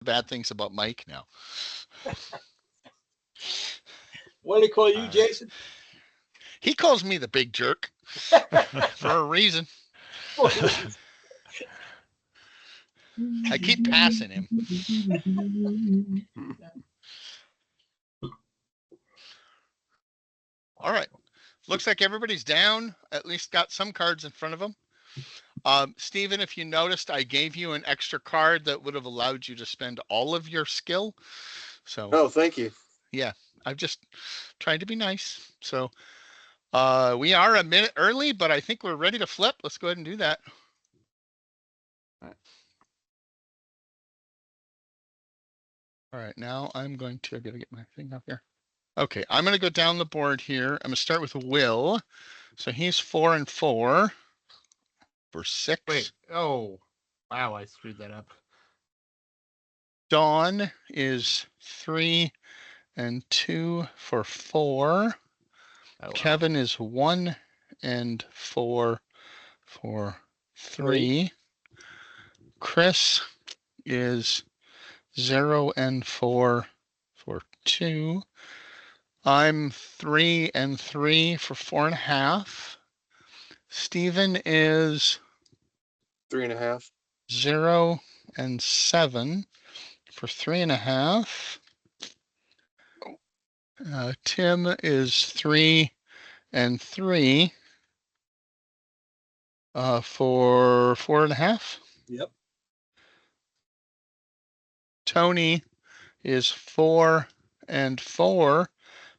bad things about Mike now. What do they call you, Jason? He calls me the big jerk for a reason. I keep passing him. All right. Looks like everybody's down, at least got some cards in front of them. Stephen, if you noticed, I gave you an extra card that would have allowed you to spend all of your skill. So, Oh, thank you. Yeah, I've just tried to be nice. So we are a minute early, but I think we're ready to flip. Let's go ahead and do that. All right, now I'm going to, I gotta get my thing up here. Okay, I'm going to go down the board here. I'm going to start with Will. So he's 4 and 4 for 6. Wait. Oh, wow. I screwed that up. Dawn is 3 and 2 for 4. Oh, wow. Kevin is 1 and 4 for 3. Chris is 0 and 4 for 2. I'm 3 and 3 for 4.5. Stephen is 3.5. 0 and 7 for 3.5. Tim is 3 and 3 for 4.5. Yep. Tony is 4 and 4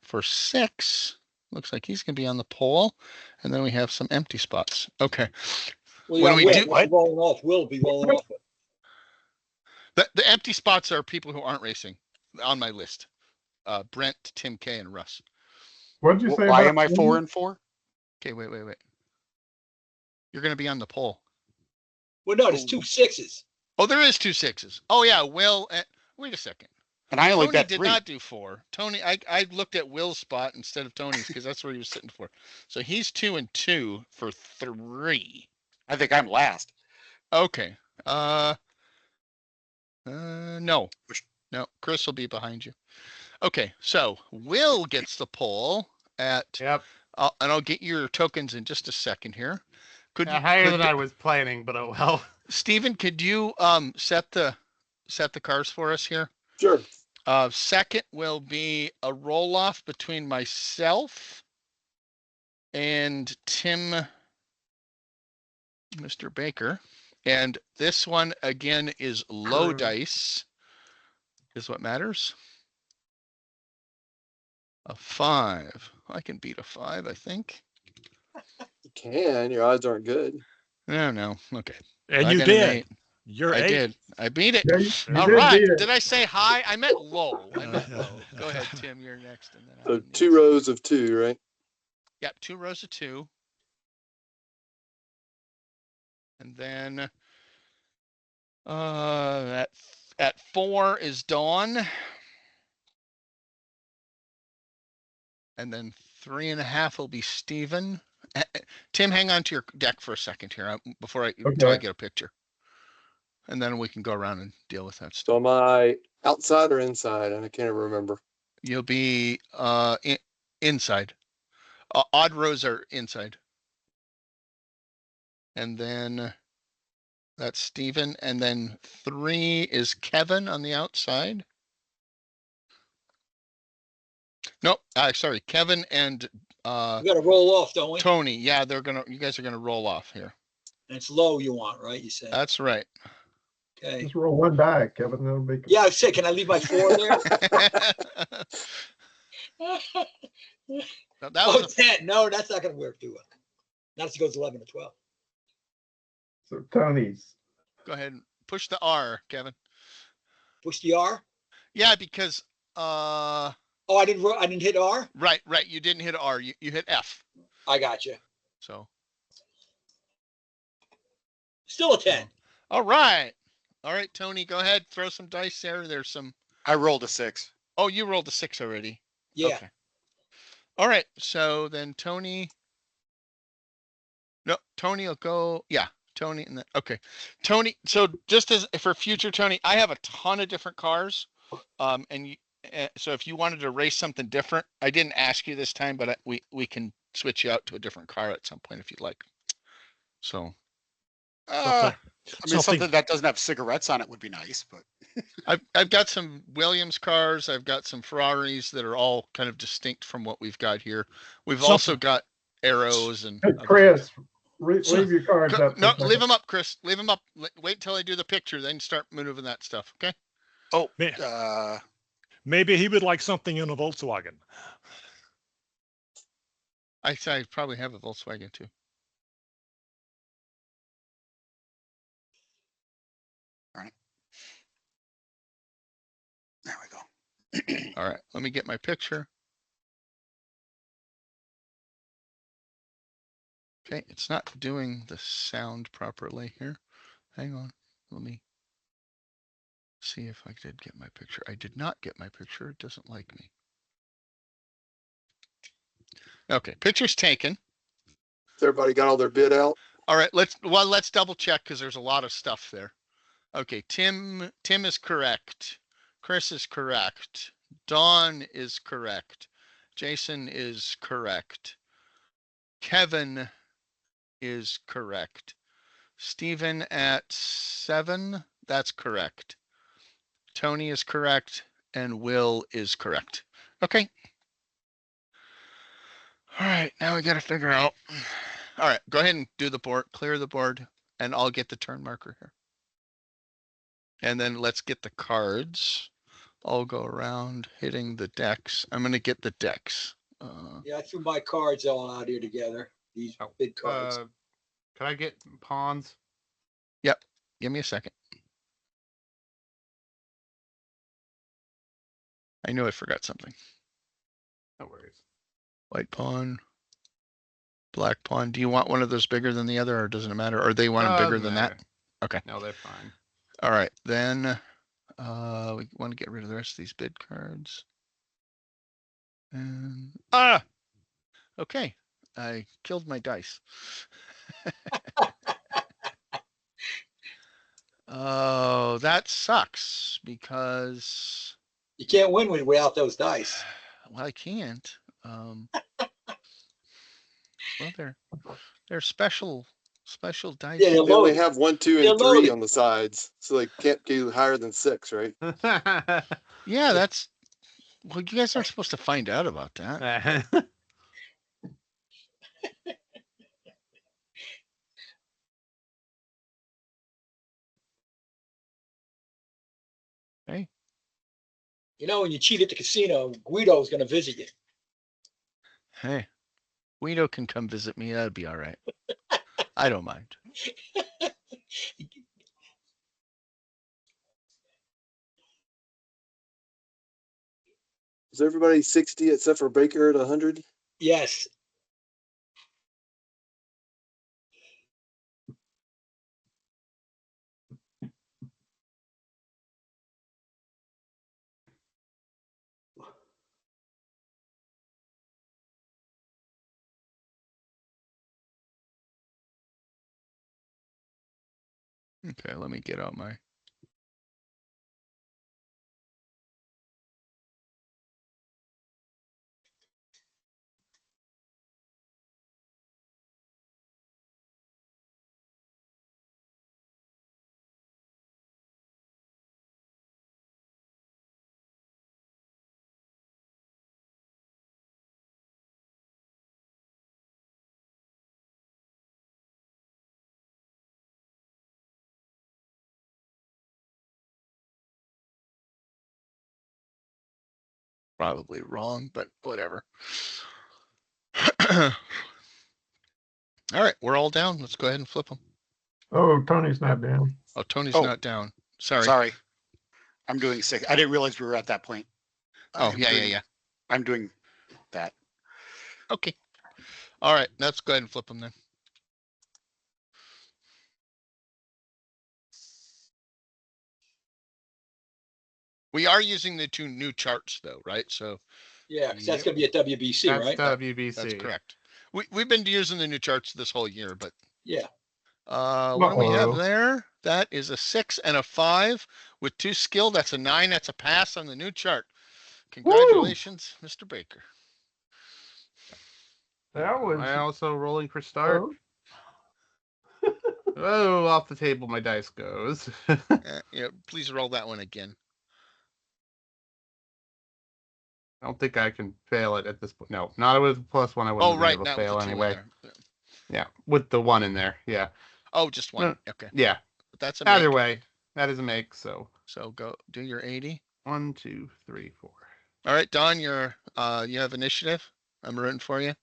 for 6. Looks like he's going to be on the pole. And then we have some empty spots. Okay. Well, When we Will, do- what's rolling off? Will be rolling off. The empty spots are people who aren't racing on my list. Brent, Tim K, and Russ. What did you say? Why about am I 4 and 4? Okay, wait. You're going to be on the pole. Well, no, there's 2 6s. Oh, there is 2 6s. Oh, yeah, Will. Wait a second. And I only Tony bet did 3. not do 4. Tony, I looked at Will's spot instead of Tony's because that's where he was sitting for. So he's 2 and 2 for 3. I think I'm last. Okay. No. Chris will be behind you. Okay, so Will gets the pole at. Yep. And I'll get your tokens in just a second here. Higher than I was planning, but oh well. Stephen, could you set the cars for us here? Sure. Second will be a roll off between myself and Tim, Mr. Baker. And this one again is low dice, is what matters. A 5. I can beat a 5, I think. You can. Your odds aren't good. No. Okay. And I you got an did. 8. You're I 8. did. I beat it. Yeah, you All did right. beat it. Did I say high? I meant low. Go ahead, Tim. You're next. And then So 2 rows of 2, right? Yep, 2 rows of 2. And then at 4 is Dawn. And then 3.5 will be Steven. Tim, hang on to your deck for a second here until I get a picture. And then we can go around and deal with that stuff. So am I outside or inside? And I can't even remember. You'll be inside. Odd rows are inside. And then that's Steven. And then 3 is Kevin on the outside. Nope. Sorry, Kevin and We got to roll off, don't we? Tony. Yeah, you guys are gonna roll off here. And it's low you want, right? You said. That's right. Okay. Just roll one die, Kevin. That'll be. Yeah, I said, can I leave my 4 there? No, that was 10. No, that's not going to work too well. Not if it goes 11 or 12. So Tony's. Go ahead and push the R, Kevin. Push the R. Yeah, because Oh, I didn't hit R. right. You didn't hit R. You hit F. I got you. So Still a 10. all right, Tony. Go ahead. Throw some dice there. There's some. I rolled a 6. Oh, you rolled a 6 already. Yeah. Okay. All right. So then Tony. No, Tony will go. Yeah, Tony, and then okay, Tony. So just as for future Tony, I have a ton of different cars, and so if you wanted to race something different, I didn't ask you this time, but we can switch you out to a different car at some point if you'd like. So I mean, something- something that doesn't have cigarettes on it would be nice, but I've got some Williams cars. I've got some Ferraris that are all kind of distinct from what we've got here. We've also Something- got arrows and Hey, other Chris, things. leave your cards up. for a No, second. leave them up, Chris. Leave them up. Wait till I do the picture, then start moving that stuff. Okay. oh, Ma- Maybe he would like something in a Volkswagen. I probably have a Volkswagen too. there we go. All right, let me get my picture. Okay, it's not doing the sound properly here. Hang on, let me see if I did get my picture. I did not get my picture. It doesn't like me. Okay, picture's taken. Everybody got all their bid out? All right, let's double check because there's a lot of stuff there. Okay, Tim is correct. Chris is correct. Dawn is correct. Jason is correct. Kevin is correct. Stephen at 7, that's correct. Tony is correct, and Will is correct. Okay. All right, now we got to figure out. All right, go ahead and do the board, clear the board, and I'll get the turn marker here. And then let's get the cards. I'll go around hitting the decks. I'm going to get the decks. Yeah, I threw my cards all out here together. These Oh, big cards. Can I get pawns? Give me a second. I knew I forgot something. No worries. White pawn, black pawn. Do you want one of those bigger than the other, or doesn't it matter? Or they want them bigger than that? Okay. No, they're fine. All right, then we want to get rid of the rest of these bid cards. And okay, I killed my dice. Oh, that sucks because You can't win without those dice. well, I can't. Well, they're special dice. Yeah, They only loaded. have 1, 2, They're and 3 loaded. on the sides, so they can't do higher than 6, right? Yeah, that's well, you guys aren't supposed to find out about that. Hey, You know, when you cheat at the casino, Guido's going to visit you. hey, Guido can come visit me. That'd be all right. I don't mind. Is everybody 60 except for Baker at 100? Yes. Okay, let me get out my. Probably wrong, but whatever. All right, we're all down. Let's go ahead and flip them. Oh, Tony's not down. Oh, Tony's Oh. not down. Sorry. Sorry. I'm doing 6. I didn't realize we were at that point. Oh, I'm yeah, doing- yeah. I'm doing that. Okay. All right, let's go ahead and flip them then. We are using the 2 new charts though, right? So Yeah, 'cause that's Yep. going to be at WBC, That's right? WBC. that's correct. We've been using the new charts this whole year, but Yeah. What do we have Uh-oh. there? That is a 6 and a 5 with 2 skill. That's a 9. That's a pass on the new chart. Congratulations, Mr. Baker. That was. I also rolling for start. Oh, Oh, off the table my dice goes. Yeah, please roll that one again. I don't think I can fail it at this point. No, not with +1. I wouldn't Oh, have been right, able to not with fail the 2 in anyway. there. Yeah, with the 1 in there. Yeah. Oh, just one. No, Okay. yeah. That's a Either make. way, that is a make. So So go do your 80. 1, 2, 3, 4. All right, Don, you have initiative. I'm rooting for you.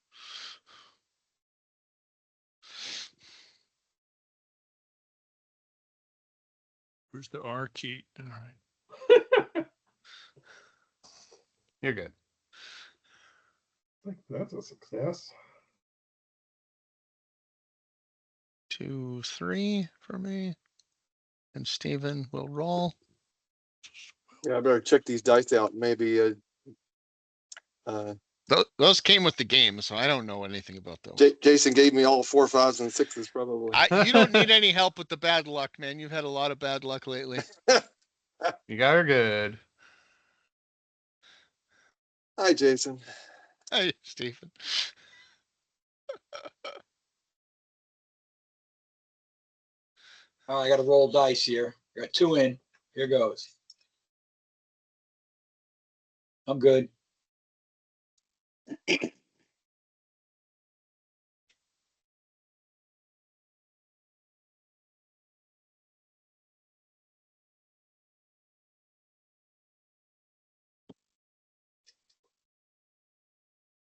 Where's the R key? All right. You're good. I think that's a success. 2, 3 for me. And Steven will roll. Yeah, I better check these dice out. Maybe Those came with the game, so I don't know anything about those. Jason gave me all 4, 5s, and 6s probably. You don't need any help with the bad luck, man. You've had a lot of bad luck lately. You got her good. Hi, Jason. Hey, Stephen. All right, I got to roll dice here. I got 2 in. Here goes. I'm good.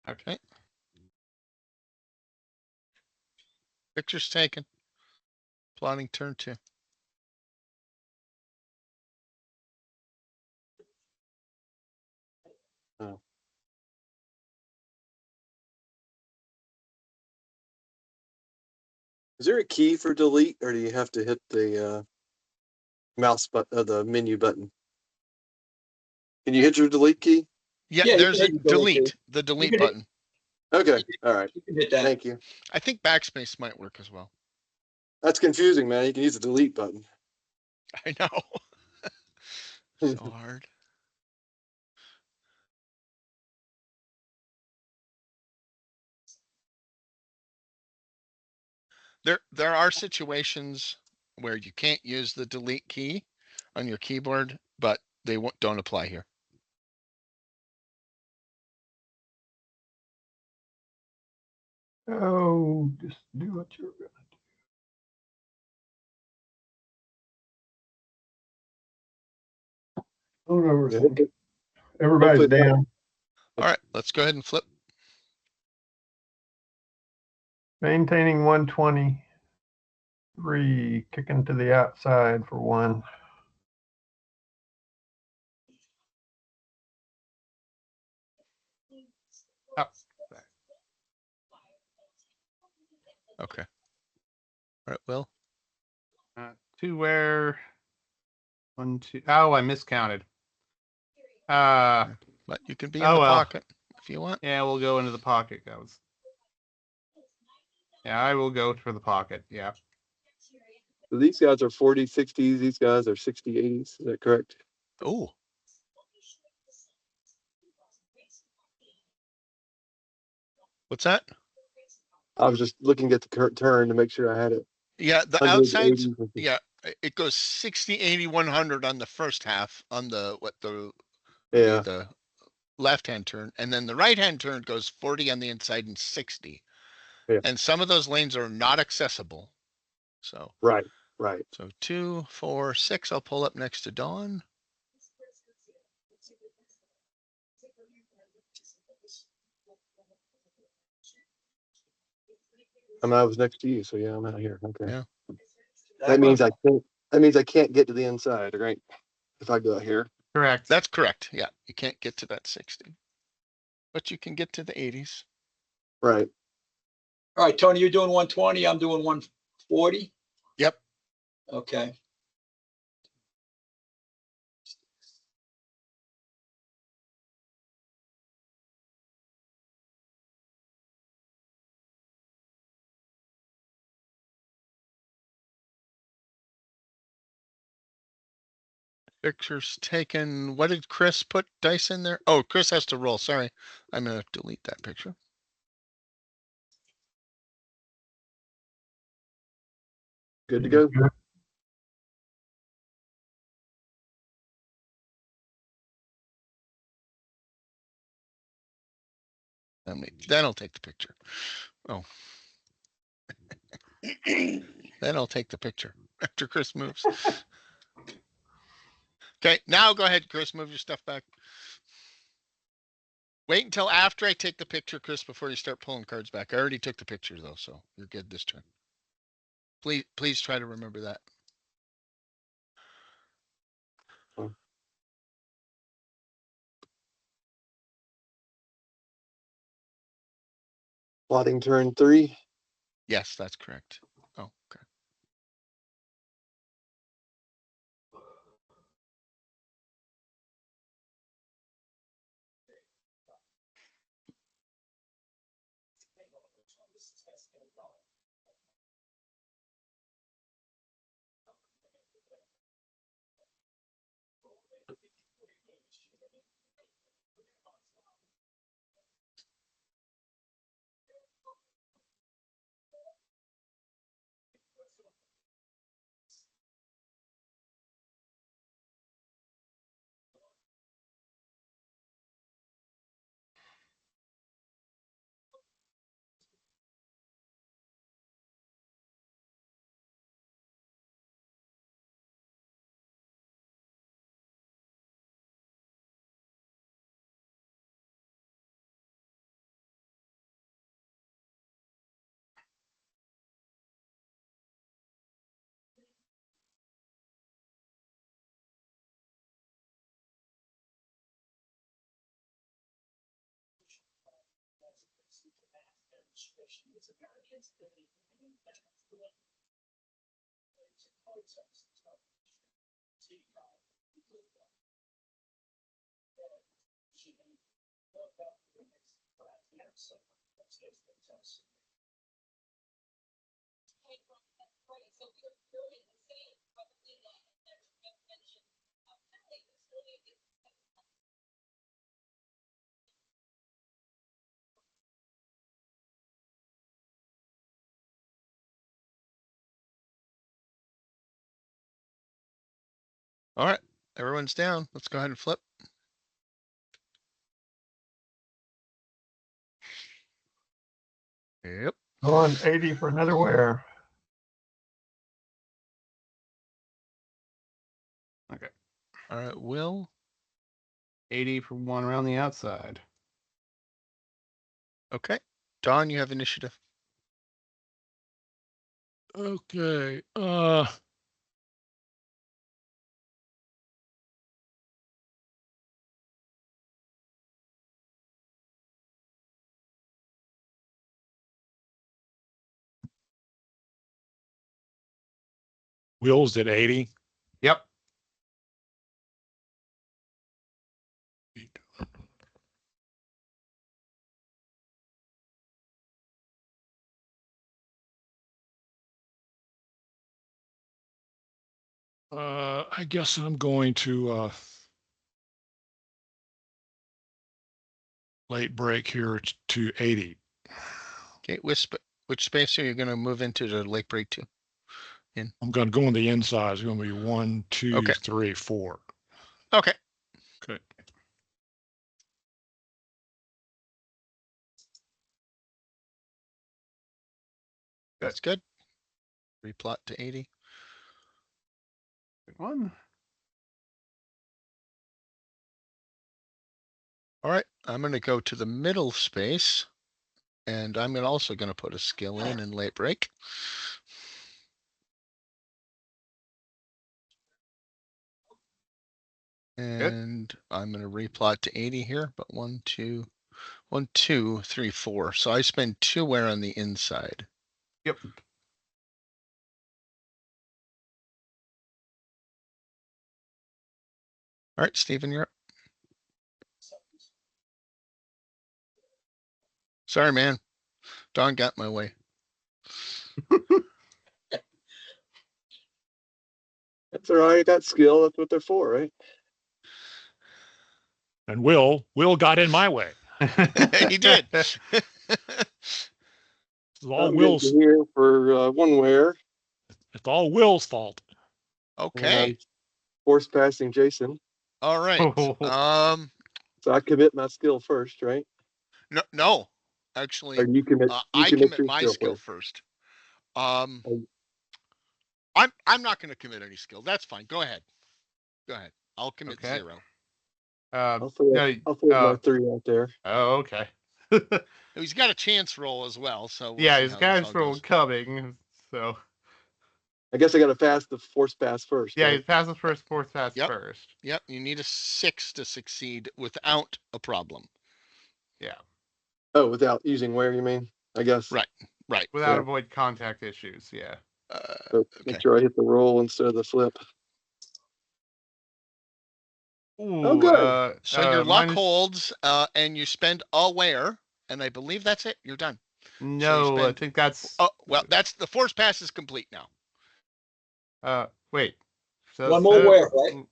Okay. Pictures taken. Plotting turn 2. Oh. Is there a key for delete, or do you have to hit the mouse button, the menu button? Can you hit your delete key? Yeah, Yeah, you there's can a hit the delete key. the delete can hit- button. Okay, all right. You can hit that. Thank you. I think backspace might work as well. That's confusing, man. You can use the delete button. I know. So hard. There are situations where you can't use the delete key on your keyboard, but they don't apply here. Oh, just do what you're gonna do. Don't overthink it. Everybody's Hopefully down. All right, let's go ahead and flip. Maintaining 123, kicking to the outside for 1. Oh, Okay. All right, Will. 2 where? 1, 2. Oh, I miscounted. Uh, But you can be in Oh, the well. pocket if you want. yeah, we'll go into the pocket, guys. Yeah, I will go for the pocket. Yeah. So these guys are 40, 60s. These guys are 60, 80s. Is that correct? Oh. What's that? I was just looking at the current turn to make sure I had it. Yeah, the 100s, outsides. 80s. Yeah, it goes 60, 80, 100 on the first half on the Yeah. the left-hand turn, and then the right-hand turn goes 40 on the inside and 60. Yeah. And some of those lanes are not accessible. So Right. Right. 2, 4, 6. I'll pull up next to Dawn. I was next to you, so yeah, I'm out here. Okay. Yeah. That means I can't. That means I can't get to the inside, right? If I go out here. Correct. That's correct. Yeah, you can't get to that 60, but you can get to the 80s. Right. All right, Tony, you're doing 120. I'm doing 140. Yep. Okay. Pictures taken. What did Chris put dice in there? Oh, Chris has to roll. Sorry. I'm gonna delete that picture. Good to go. Then I'll take the picture. Oh. Then I'll take the picture after Chris moves. Okay, now go ahead, Chris. Move your stuff back. Wait until after I take the picture, Chris, before you start pulling cards back. I already took the picture though, so you're good this turn. Please try to remember that. Plotting turn 3. Yes, that's correct. Oh, okay. All right, everyone's down. Let's go ahead and flip. Yep. Going 80 for another wear. Okay. All right, Will. 80 for one around the outside. Okay. Don, you have initiative. Okay. Will's at 80. Yep. I guess I'm going to late break here to 80. Okay, which space are you gonna move into to Lake Break to? I'm going to go on the inside. It's going to be 1, 2, Okay. 3, 4. Okay. Okay. That's good. Replot to 80. Good one. All right, I'm gonna go to the middle space. And I'm also gonna put a skill in late break. And I'm gonna replot to 80 here, but 1, 2, 1, 2, 3, 4. So I spend 2 wear on the inside. Yep. All right, Stephen, you're up. Sorry, man. Don got my way. That's all right. I got skill. That's what they're for, right? And Will got in my way. He did. This is all I'm getting Will's. here for one wear, It's all Will's fault. and Okay. I'm force passing Jason. All right. So I commit my skill first, right? No. Or Actually, you commit I commit your my skill skill first. first. Um, Oh. I'm not going to commit any skill. That's fine. Go ahead. Go ahead. I'll commit Okay. 0. I'll throw, no, I'll throw my 3 out there. oh, okay. He's got a chance roll as well, so we'll Yeah, see his how this guys all from goes. coming. So I guess I got to pass the force pass first. yeah, right? he's passes first, force pass Yep. first. Yep, you need a 6 to succeed without a problem. Yeah, Oh, without using where you mean? I guess. Right. Right. without Yeah. avoid contact issues. Yeah. So Okay. make sure I hit the roll instead of the flip. Ooh, good. So your luck minus- holds, and you spend a wear, and I believe that's it. You're done. No, I spend- think that's. Oh, well, that's the force pass is complete now. Wait. So One more wear, right?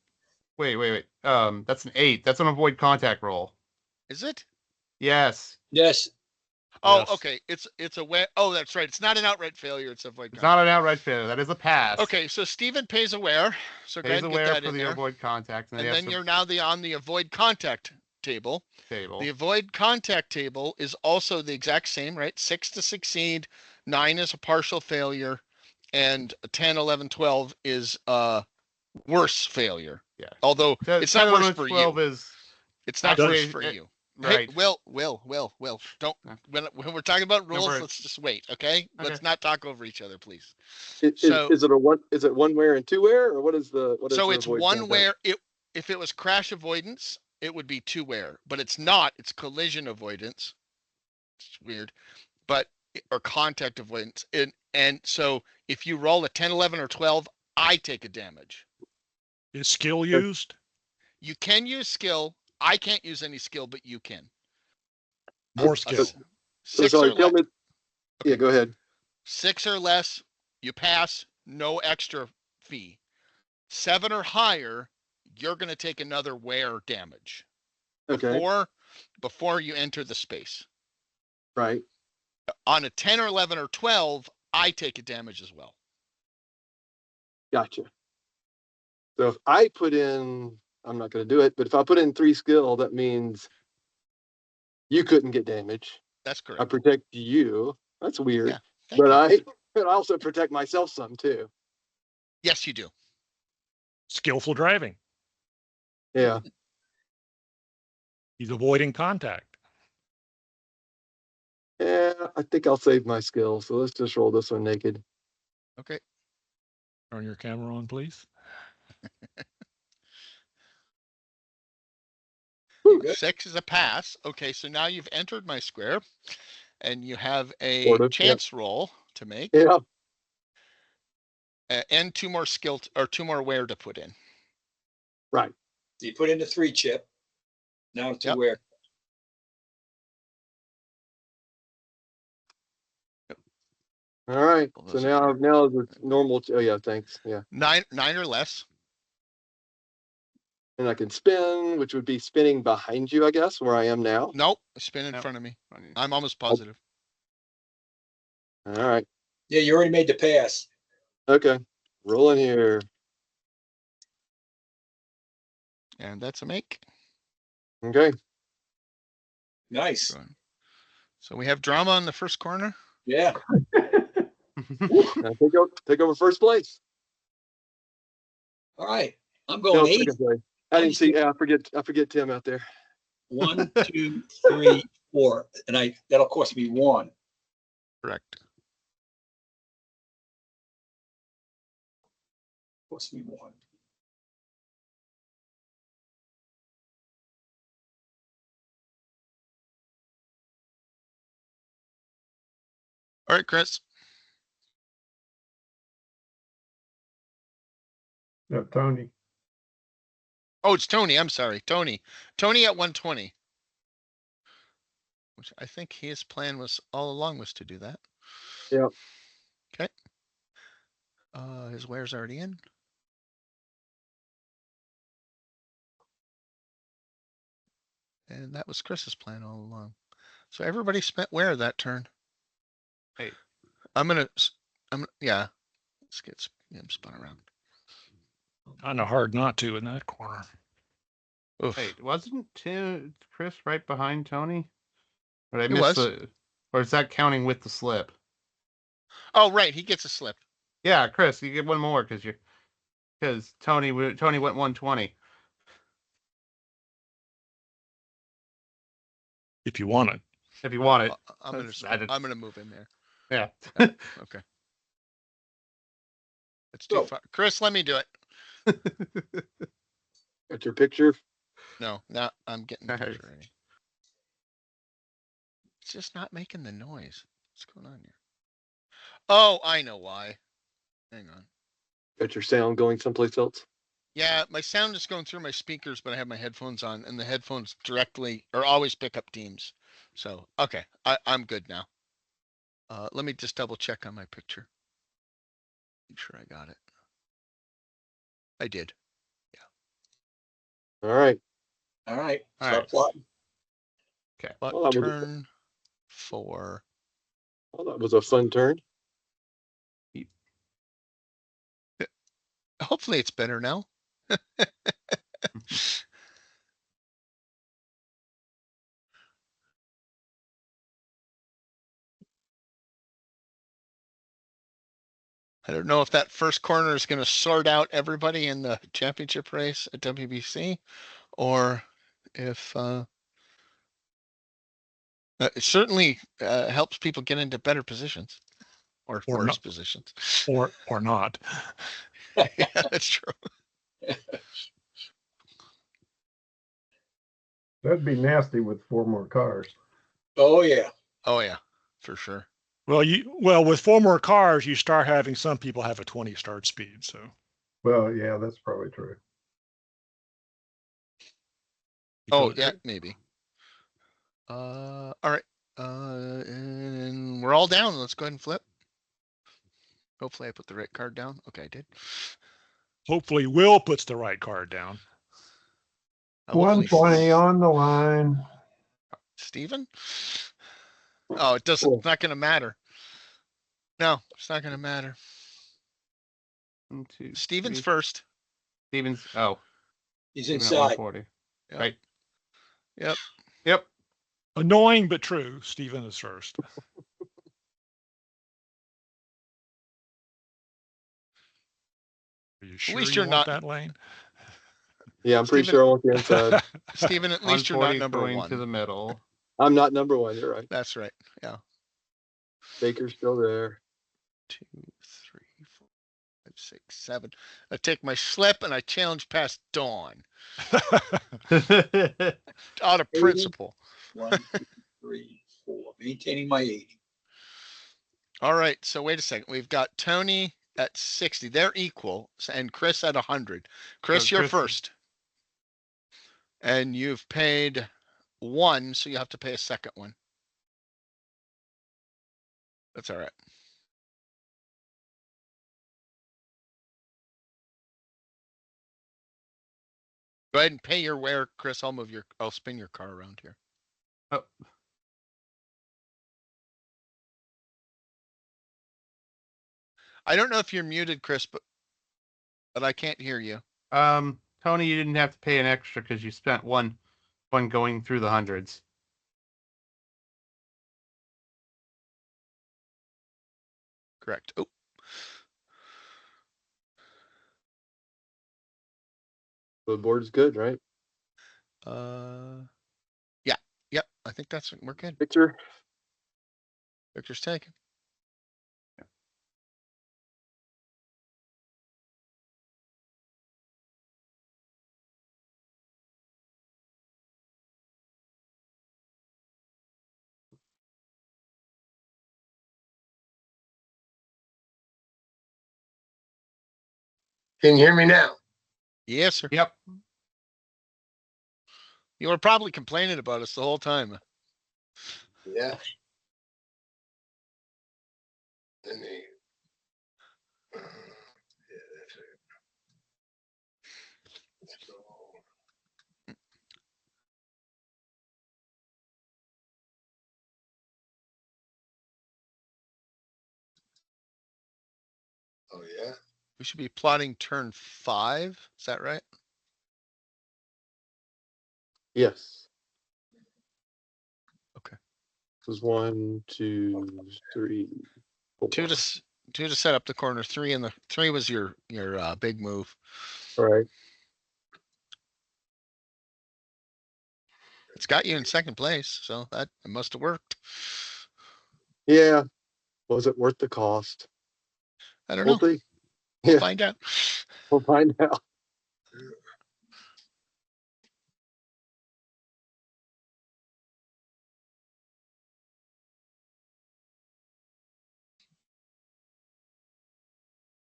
Wait. That's an 8. That's an avoid contact roll. Is it? Yes. Yes. Oh, Yes. okay. It's a wear. Oh, that's right. It's not an outright failure. It's a void. It's not an outright failure. That is a pass. Okay, so Stephen pays a wear. So go Pays ahead and get aware that for in the there. avoid contact, and, And they then have you're now on the avoid contact table. table. The avoid contact table is also the exact same, right? 6 to succeed, 9 is a partial failure, and 10, 11, 12 is worse failure. Yeah. Although it's not worse for 12 you. is It's not actually, worse for you. right. Hey, Will, don't, when we're talking about rules, Number- let's just wait, okay? Let's not talk over each other, please. Is So- it a one? Is it one wear and 2 wear, or what is the what is So the it's avoid one contact? where if it was crash avoidance, it would be 2 wear, but it's not. It's collision avoidance. It's weird, but or contact avoidance. And so if you roll a 10, 11, or 12, I take a damage. Is skill used? You can use skill. I can't use any skill, but you can. More A skill. 6 sorry, or tell less. me. Yeah, go ahead. 6 or less, you pass, no extra fee. 7 or higher, you're going to take another wear damage Okay, before you enter the space. right. On a 10 or 11 or 12, I take a damage as well. Gotcha. So if I put in, I'm not going to do it, but if I put in 3 skill, that means you couldn't get damage. That's I correct. protect you. That's weird. Yeah, thank But you. I also protect myself some too. Yes, you do. Skillful driving. Yeah. He's avoiding contact. Yeah, I think I'll save my skill. So let's just roll this one naked. Okay. Turn your camera on, please. You good? 6 is a pass. Okay, so now you've entered my square, and you have a Sort of, yeah. chance roll to make, Yeah. and 2 more skill or 2 more wear to put in. Right. You put in the 3 chip. Now to Yep. where? All right. Well, So those are now the normal. Oh yeah, thanks. Yeah. 9 or less. And I can spin, which would be spinning behind you, I guess, where I am now. Nope, spin in Nope. front of me. I'm almost positive. All right. Yeah, you already made the pass. Okay. Rolling here. And that's a make. Okay. Nice. So we have drama in the first corner. Yeah. Now take over first place. All right. I'm No, going 8. second place. I didn't see. Yeah, I forget Tim out there. 1, 2, 3, 4. And that'll cost me 1. Correct. Cost me 1. All right, Chris. Yeah, Tony. Oh, it's Tony. I'm sorry. Tony at 120. Which I think his plan was all along was to do that. Yeah. Okay. His ware's already in. And that was Chris's plan all along. So everybody spent where that turn? Hey. Yeah. Let's get him spun around. Kind of hard not to in that corner. Oof. Wait, wasn't Chris right behind Tony? Or did I He miss was. or is that counting with the slip? Oh, right. He gets a slip. Yeah, Chris, you get one more because Tony went 120. If you want it. If you want it. I'm gonna move him there. Yeah. Okay. It's too far. Chris, let me do it. Got your picture. No, now I'm getting the Nice. picture ready. It's just not making the noise. What's going on here? Oh, I know why. Hang on. Got your sound going someplace else. Yeah, my sound is going through my speakers, but I have my headphones on, and the headphones directly or always pick up Teams. So okay, I'm good now. Let me just double check on my picture. Make sure I got it. I did. All right. All right, All start right. plotting. But Well, that was- turn 4. Well, that was a fun turn. Hopefully it's better now. I don't know if that first corner is going to sort out everybody in the championship race at WBC, or if it certainly helps people get into better positions or Or worse not. positions. Or not. Yeah, that's true. That'd be nasty with 4 more cars. Oh, yeah. Oh yeah, for sure. Well, with 4 more cars, you start having some people have a 20 start speed. So Well, yeah, that's probably true. Oh because- yeah, maybe. All right. And we're all down. Let's go ahead and flip. Hopefully I put the right card down. Okay, I did. hopefully Will puts the right card down. Hopefully 120 on the line. Steven? Oh, it doesn't, Cool. it's not gonna matter. No, it's not gonna matter. 1, 2, Steven's 3. first. Stevens. Oh, He's Steven at inside. 140. Yep. Right. Yep. Yep. Annoying but true. Steven is first. Are you sure least you you're want not- that lane? Yeah, I'm pretty Steven- sure I want the inside. Steven, at least you're not 140 number going one. to the middle. I'm not number 1. You're right. That's right. Yeah. Baker's still there. 2, 3, 4, 5, 6, 7. I take my slip and I challenge past Dawn out of 80. principle. 1, 2, 3, 4. Maintaining my 80. All right. So wait a second. We've got Tony at 60. They're equal. And Chris at 100. Chris, you're Chris- first. And you've paid 1, so you have to pay a second one. That's all right. Go ahead and pay your wear, Chris. I'll spin your car around here. Oh. I don't know if you're muted, Chris, but I can't hear you. Tony, you didn't have to pay an extra because you spent one going through the hundreds. Correct. Oh, The board's good, right? yeah. Yep. I think we're good. Picture. Victor's taken. Can you hear me now? Yes, sir. Yep. You were probably complaining about us the whole time. Yeah. And they, yeah, that's it. Let's go. should be plotting turn 5. Is that right? Yes. Okay. This is 1, 2, 3, 4. Two to set up the corner. 3 and the 3 was your big move. Right. It's got you in second place, so that it must have worked. Yeah. Was it worth the cost? I don't We'll know. see. We'll Yeah, find out. we'll find out.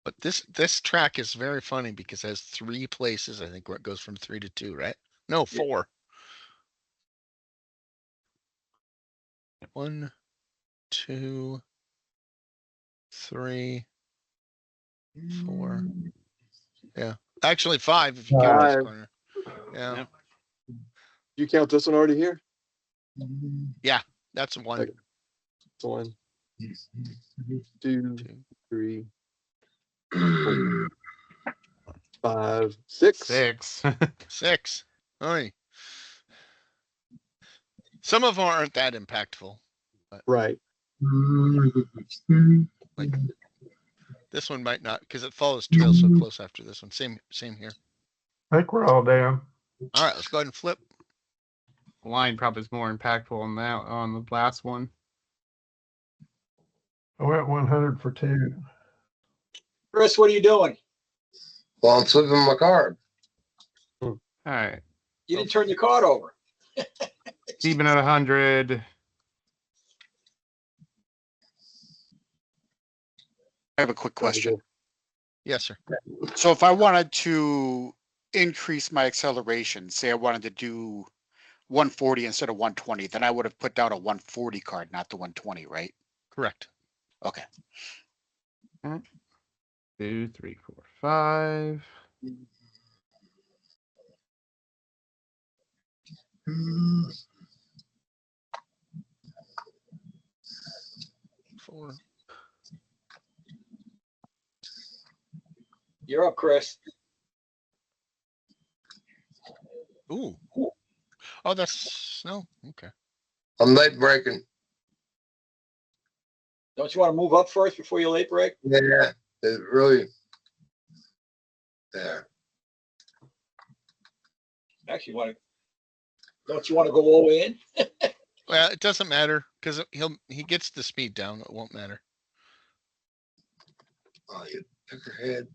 But this track is very funny because it has 3 places, I think, where it goes from 3 to 2, right? No, 4. 1, 2, 3, 4. Yeah. Actually 5 if you count this 5. corner. Yeah. Yep. You count this one already here? That's 1, Okay. 1, 2, 2. 3, 4, 5, 6. 6. 6. Oy. Some of them aren't that impactful. Right. Like this one might not because it follows trail so close after this one. Same here. I think we're all down. All right, let's go ahead and flip. Line probably is more impactful on that on the last one. I went 100 for 2. Chris, what are you doing? Well, I'm flipping my card. All right. You didn't turn your card over. Even at 100. I have a quick question. Yes, sir. So if I wanted to increase my acceleration, say I wanted to do 140 instead of 120, then I would have put down a 140 card, not the 120, right? Correct. Okay. 2, 3, 4, 5. Four. You're up, Chris. Ooh. Oh, that's no. Okay. I'm late breaking. Don't you want to move up first before you late break? Yeah, it really. Yeah. Actually, don't you want to go all in? Well, it doesn't matter because he gets the speed down. It won't matter. Oh, you took her head.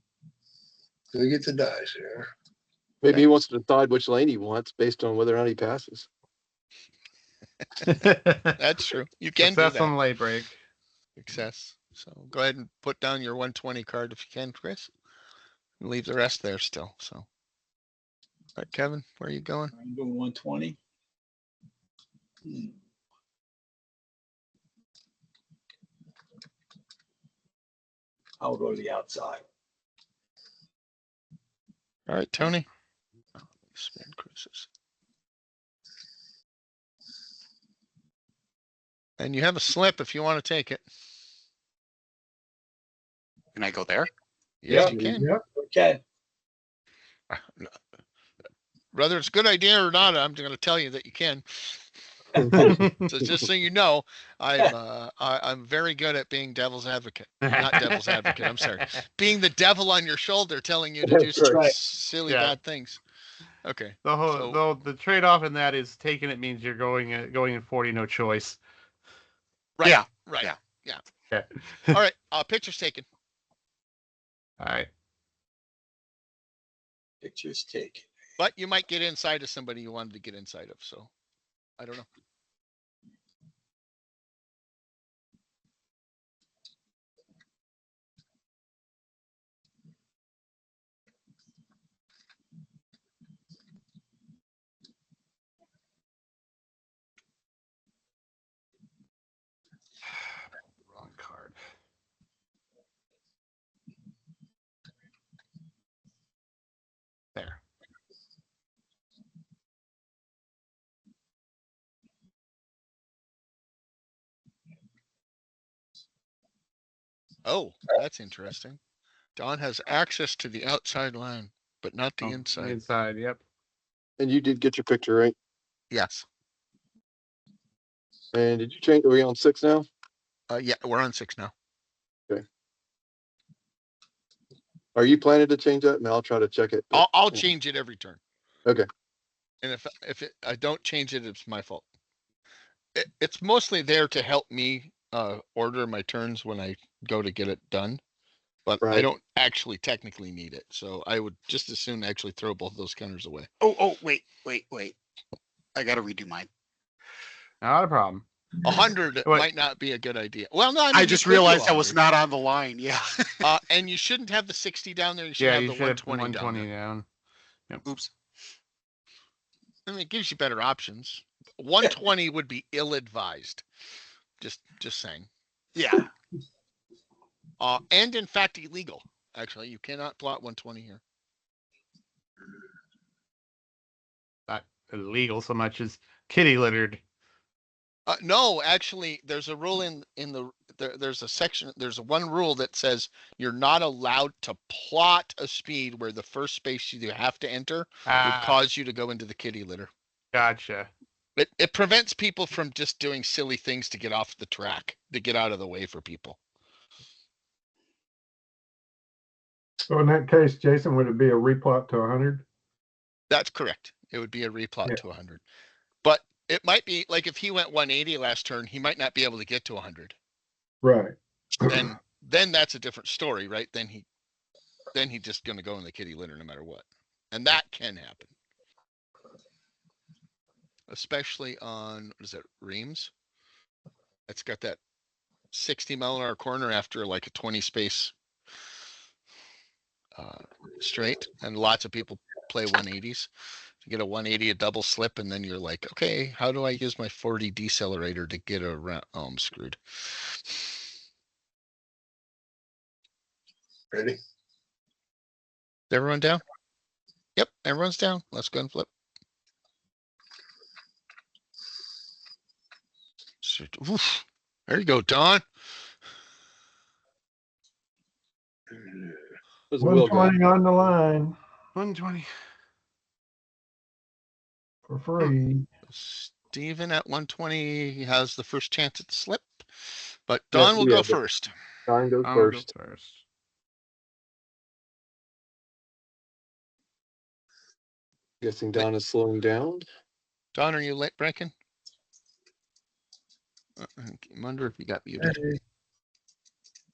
Let me get the dice here. Maybe he wants to decide which lane he wants based on whether or not he passes. That's true. You can do Success on that. the late break. Success. So go ahead and put down your 120 card if you can, Chris. And leave the rest there still. So, all right, Kevin, where are you going? I'm doing 120. I'll go to the outside. All right, Tony. Spin Chris's. And you have a slip if you want to take it. Can I go there? Yes, Yeah. you can. Yep. Okay. Whether it's a good idea or not, I'm going to tell you that you can. So just so you know, I'm very good at being devil's advocate. Not devil's advocate. I'm sorry. Being the devil on your shoulder, telling you to do That's right. Right. silly Yeah. bad things. Okay. The whole So- the trade off in that is taking it means you're going in 40, no choice. Right. Yeah. Right. Yeah. Yeah. All right. Picture's taken. All right. Pictures taken. But you might get inside of somebody you wanted to get inside of. So I don't know. Wrong card. There. Oh, that's interesting. Don has access to the outside line, but not the Oh, inside. Inside, yep. And you did get your picture, right? Yes. And did you change? Are we on 6 now? Yeah, we're on 6 now. Are you planning to change that? And I'll try to check it. but- I'll change it every turn. Okay. And if I don't change it, it's my fault. It's mostly there to help me order my turns when I go to get it done. But I Right. don't actually technically need it. So I would just as soon actually throw both those counters away. Oh, wait. I gotta redo mine. Not a problem. 100 What? might not be a good idea. Well, no, I mean, I you just could do realized I was 100. not on the line. Yeah. And you shouldn't have the 60 down there. You should Yeah, have you the should have 120 down 120 there. down. Oops. I mean, it gives you better options. 120 would be ill-advised. Just saying. Yeah. And in fact, illegal. Actually, you cannot plot 120 here. Not illegal so much as kitty littered. No, actually, there's a rule there's a section, there's one rule that says you're not allowed to plot a speed where the first space you have to enter would cause you to go into the kitty litter. Gotcha. It prevents people from just doing silly things to get off the track, to get out of the way for people. So in that case, Jason, would it be a replot to 100? That's correct. It would be a replot Yeah. to 100. But it might be like if he went 180 last turn, he might not be able to get to 100. Right. Then that's a different story, right? Then he just going to go in the kitty litter no matter what. And that can happen. Especially on, what is it, Reams? It's got that 60-mile-an-hour corner after like a 20 space straight, and lots of people play 180s. You get a 180, a double slip, and then you're like, okay, how do I use my 40 decelerator to get around? Oh, I'm screwed. Ready? Is everyone down? Yep, everyone's down. Let's go and flip. Oof. There you go, Don. There's a wheel guy. 120 on the line 120. for free. Steven at 120 has the first chance at the slip, but Yeah, Don will yeah, go but- first. Don goes I'll go first. first. Guessing Don is slowing down. Don, are you late breaking? I wonder if you got muted.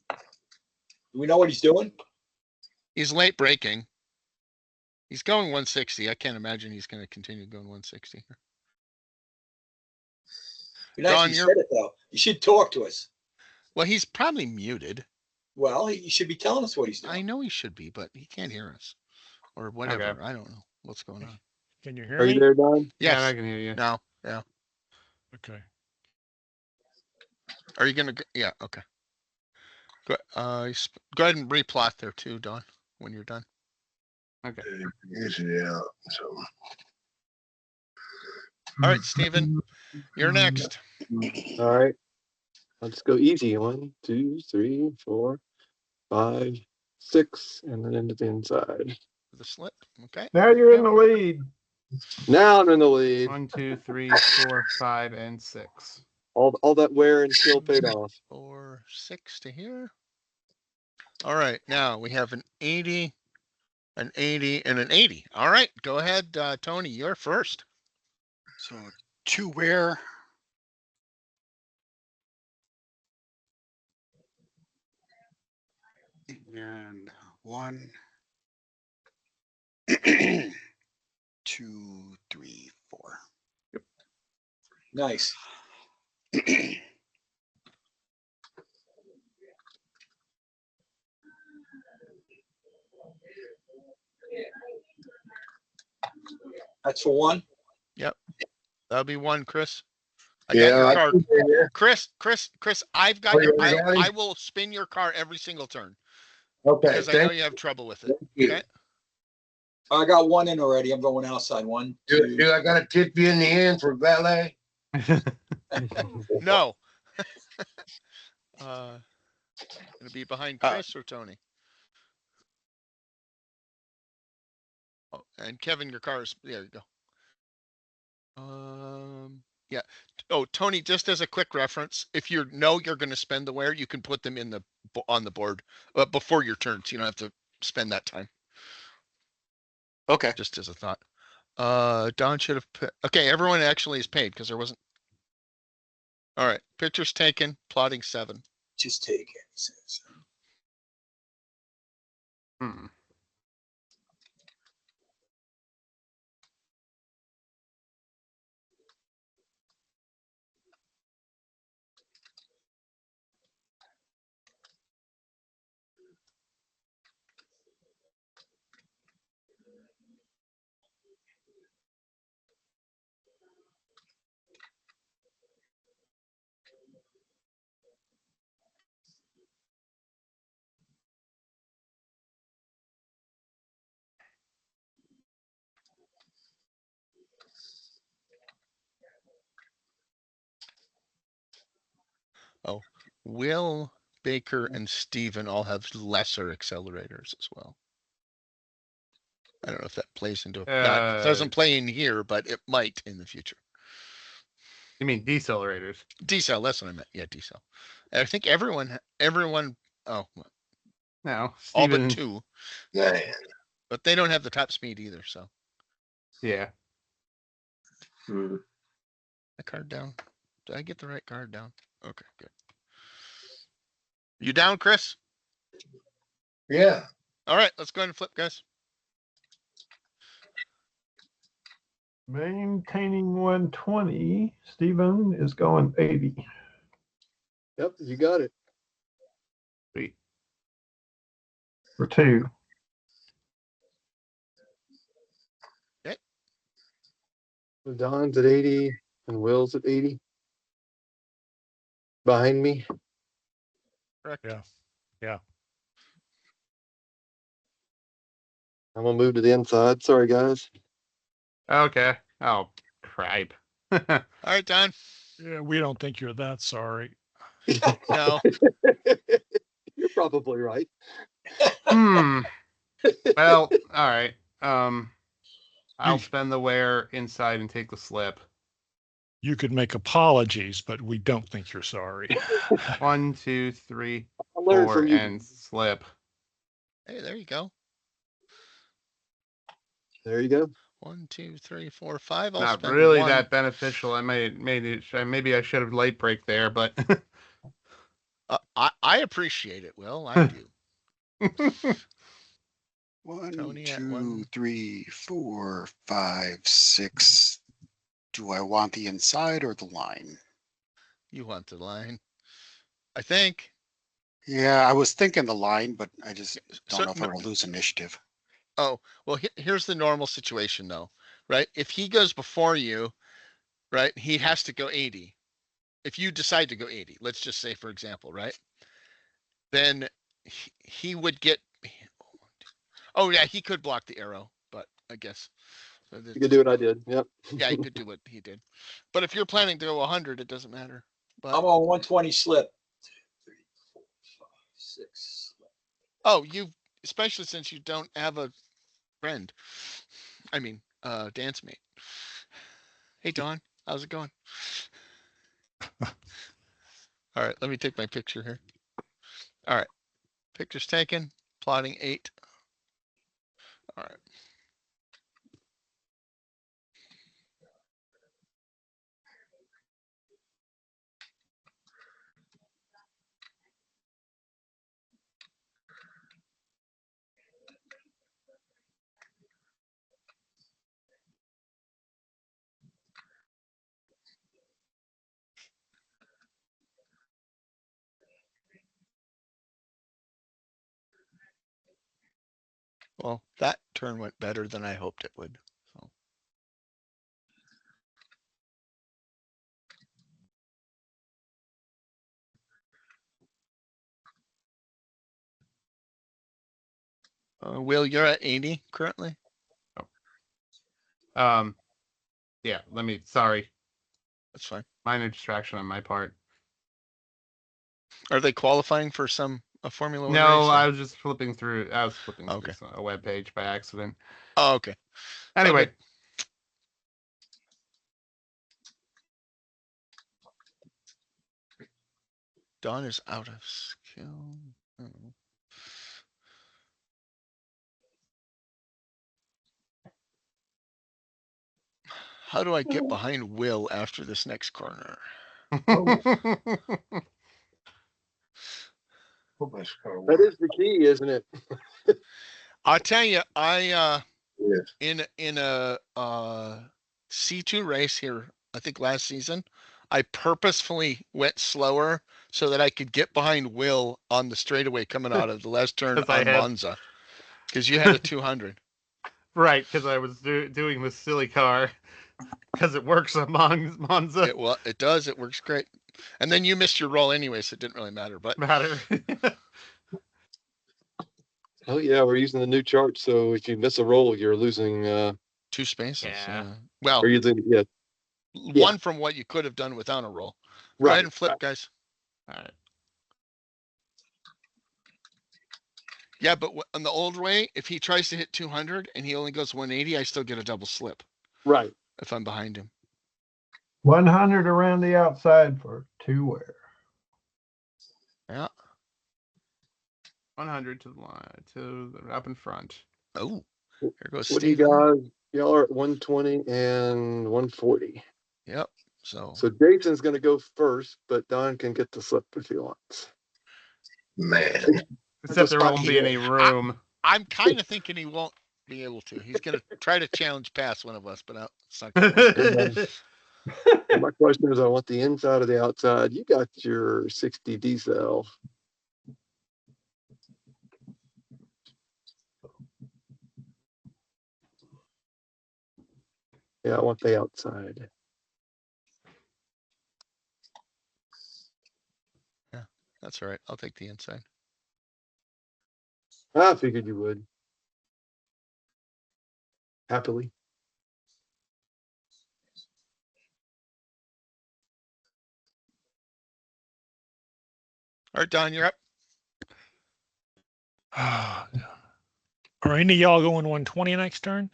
Hey, Do we know what he's doing? He's late breaking. He's going 160. I can't imagine he's going to continue going 160. Be nice Don, if you you're- said it though. You should talk to us. Well, he's probably muted. Well, he should be telling us what he's I doing. know he should be, but he can't hear us or whatever. Okay. I don't know what's going on. Can you hear Are me? you there, Don? Yeah, I Yes. can hear you. No. Yeah. Okay. Are you going to? Yeah. Okay. Go ahead and replot there too, Don, when you're done. Okay. Yeah. So. All right, Steven, you're next. All right. Let's go easy. 1, 2, 3, 4, 5, 6, and then into the inside. The slip. Okay. now you're in the lead. Now I'm in the lead. 1, 2, 3, 4, 5, and 6. All that wear and skill paid off. 4, 6 to here. All right, now we have an 80, an 80, and an 80. All right, go ahead, Tony, you're first. So 2 wear. And 1. 2, 3, 4. Nice. That's for 1. That'll be 1, Chris. I Yeah, got your I card. can hear Chris, I've got Oh, your, you already got it? I will spin your car every single turn you. Okay, because I know thank you have trouble with it. you. Okay. I got 1 in already. I'm going outside. 1, 2. Do I gotta tip you in the end for valet? No. Gonna be behind Chris or Tony? And Kevin, your car's there. You go. Yeah. Oh, Tony, just as a quick reference, if you know you're going to spend the wear, you can put them in the on the board before your turn, so you don't have to spend that time. Okay. Just as a thought. Don should have. Okay, everyone actually is paid because there wasn't. All right, pictures taken. Plotting 7. Just take it, he says. Hmm. Oh, Will, Baker, and Steven all have lesser accelerators as well. I don't know if that plays into that doesn't play in here, but it might in the future. You mean decelerators? Decel, that's what I meant. Yeah, decel. I think everyone, oh, No, all but Steven. 2, Man, but they don't have the top speed either. So Yeah. the card down. Did I get the right card down? Okay, good. You down, Chris? yeah, All right, let's go ahead and flip, guys. Maintaining 120. Steven is going 80. Yep, you got it. Sweet. For 2. Don's at 80 and Will's at 80. Behind me. Correct. Yeah. I'm gonna move to the inside. Sorry, guys. Okay. Oh, crap. All right, Don. Yeah, we don't think you're that sorry. No. You're probably right. Hmm. Well, all right. I'll spend the wear inside and take the slip. You could make apologies, but we don't think you're sorry. 1, 2, 3, I learned 4, from you. and slip. Hey, there you go. There you go. 1, 2, 3, 4, 5. I'll Not spend really 1. that beneficial. Maybe I should have light break there, but I appreciate it, Will. I do. 1, Tony at 2, 1. 3, 4, 5, 6. Do I want the inside or the line? You want the line. I think. Yeah, I was thinking the line, but I just don't So, know if I'm gonna lose initiative. oh, well, here's the normal situation, though, right? If he goes before you, right, he has to go 80. If you decide to go 80, let's just say, for example, right, then he would get. Oh, yeah, he could block the arrow, but I guess. So You could do what I did. Yep. Yeah, he could do what he did. But if you're planning to go 100, it doesn't matter. But I'm on 120 slip. 2, 3, 4, 5, 6. oh, you, especially since you don't have a friend. I mean, dance mate. Hey, Don, how's it going? All right, let me take my picture here. All right, picture's taken. Plotting 8. All right. Well, that turn went better than I hoped it would. So. Will, you're at 80 currently? yeah, sorry. That's fine. Minor distraction on my part. Are they qualifying for some a Formula One No, race? I was just flipping through. I was flipping Okay. through a web page by accident. Oh, okay. Anyway, good. Dawn is out of skill. Oh. How do I get behind Will after this next corner? Oh, my car That work. is the key, isn't it? I'll tell you, I Yes. in a C2 race here, I think last season, I purposefully went slower so that I could get behind Will on the straightaway coming out of the last turn 'Cause I on had- Monza. Because you had a 200. right, because I was doing the silly car because it works on Monza. It does. It works great. And then you missed your roll anyway, so it didn't really matter. But Matter. Oh yeah, we're using the new chart, so if you miss a roll, you're losing. 2 spaces. Yeah. Well, Or you're losing, yeah, one from what you could have done without a roll. Go right. ahead and flip, guys. All right. Yeah, but on the old way, if he tries to hit 200 and he only goes 180, I still get a double slip Right. if I'm behind him. 100 around the outside for two wear. Yeah. 100 to the line, to the up in front. Oh, here goes What do you Steven. guys? Y'all are at 120 and 140. Yep. So So Jason's going to go first, but Don can get the slip if he wants. Man. That's Except there what won't he be any is. room. I'm kind of thinking he won't be able to. He's going to try to challenge past one of us, but it's not going to work. And my question is, I want the inside or the outside. You got your 60 D cell. Yeah, I want the outside. That's all right. I'll take the inside. I figured you would. Happily. All right, Don, you're up. Are any of y'all going 120 next turn?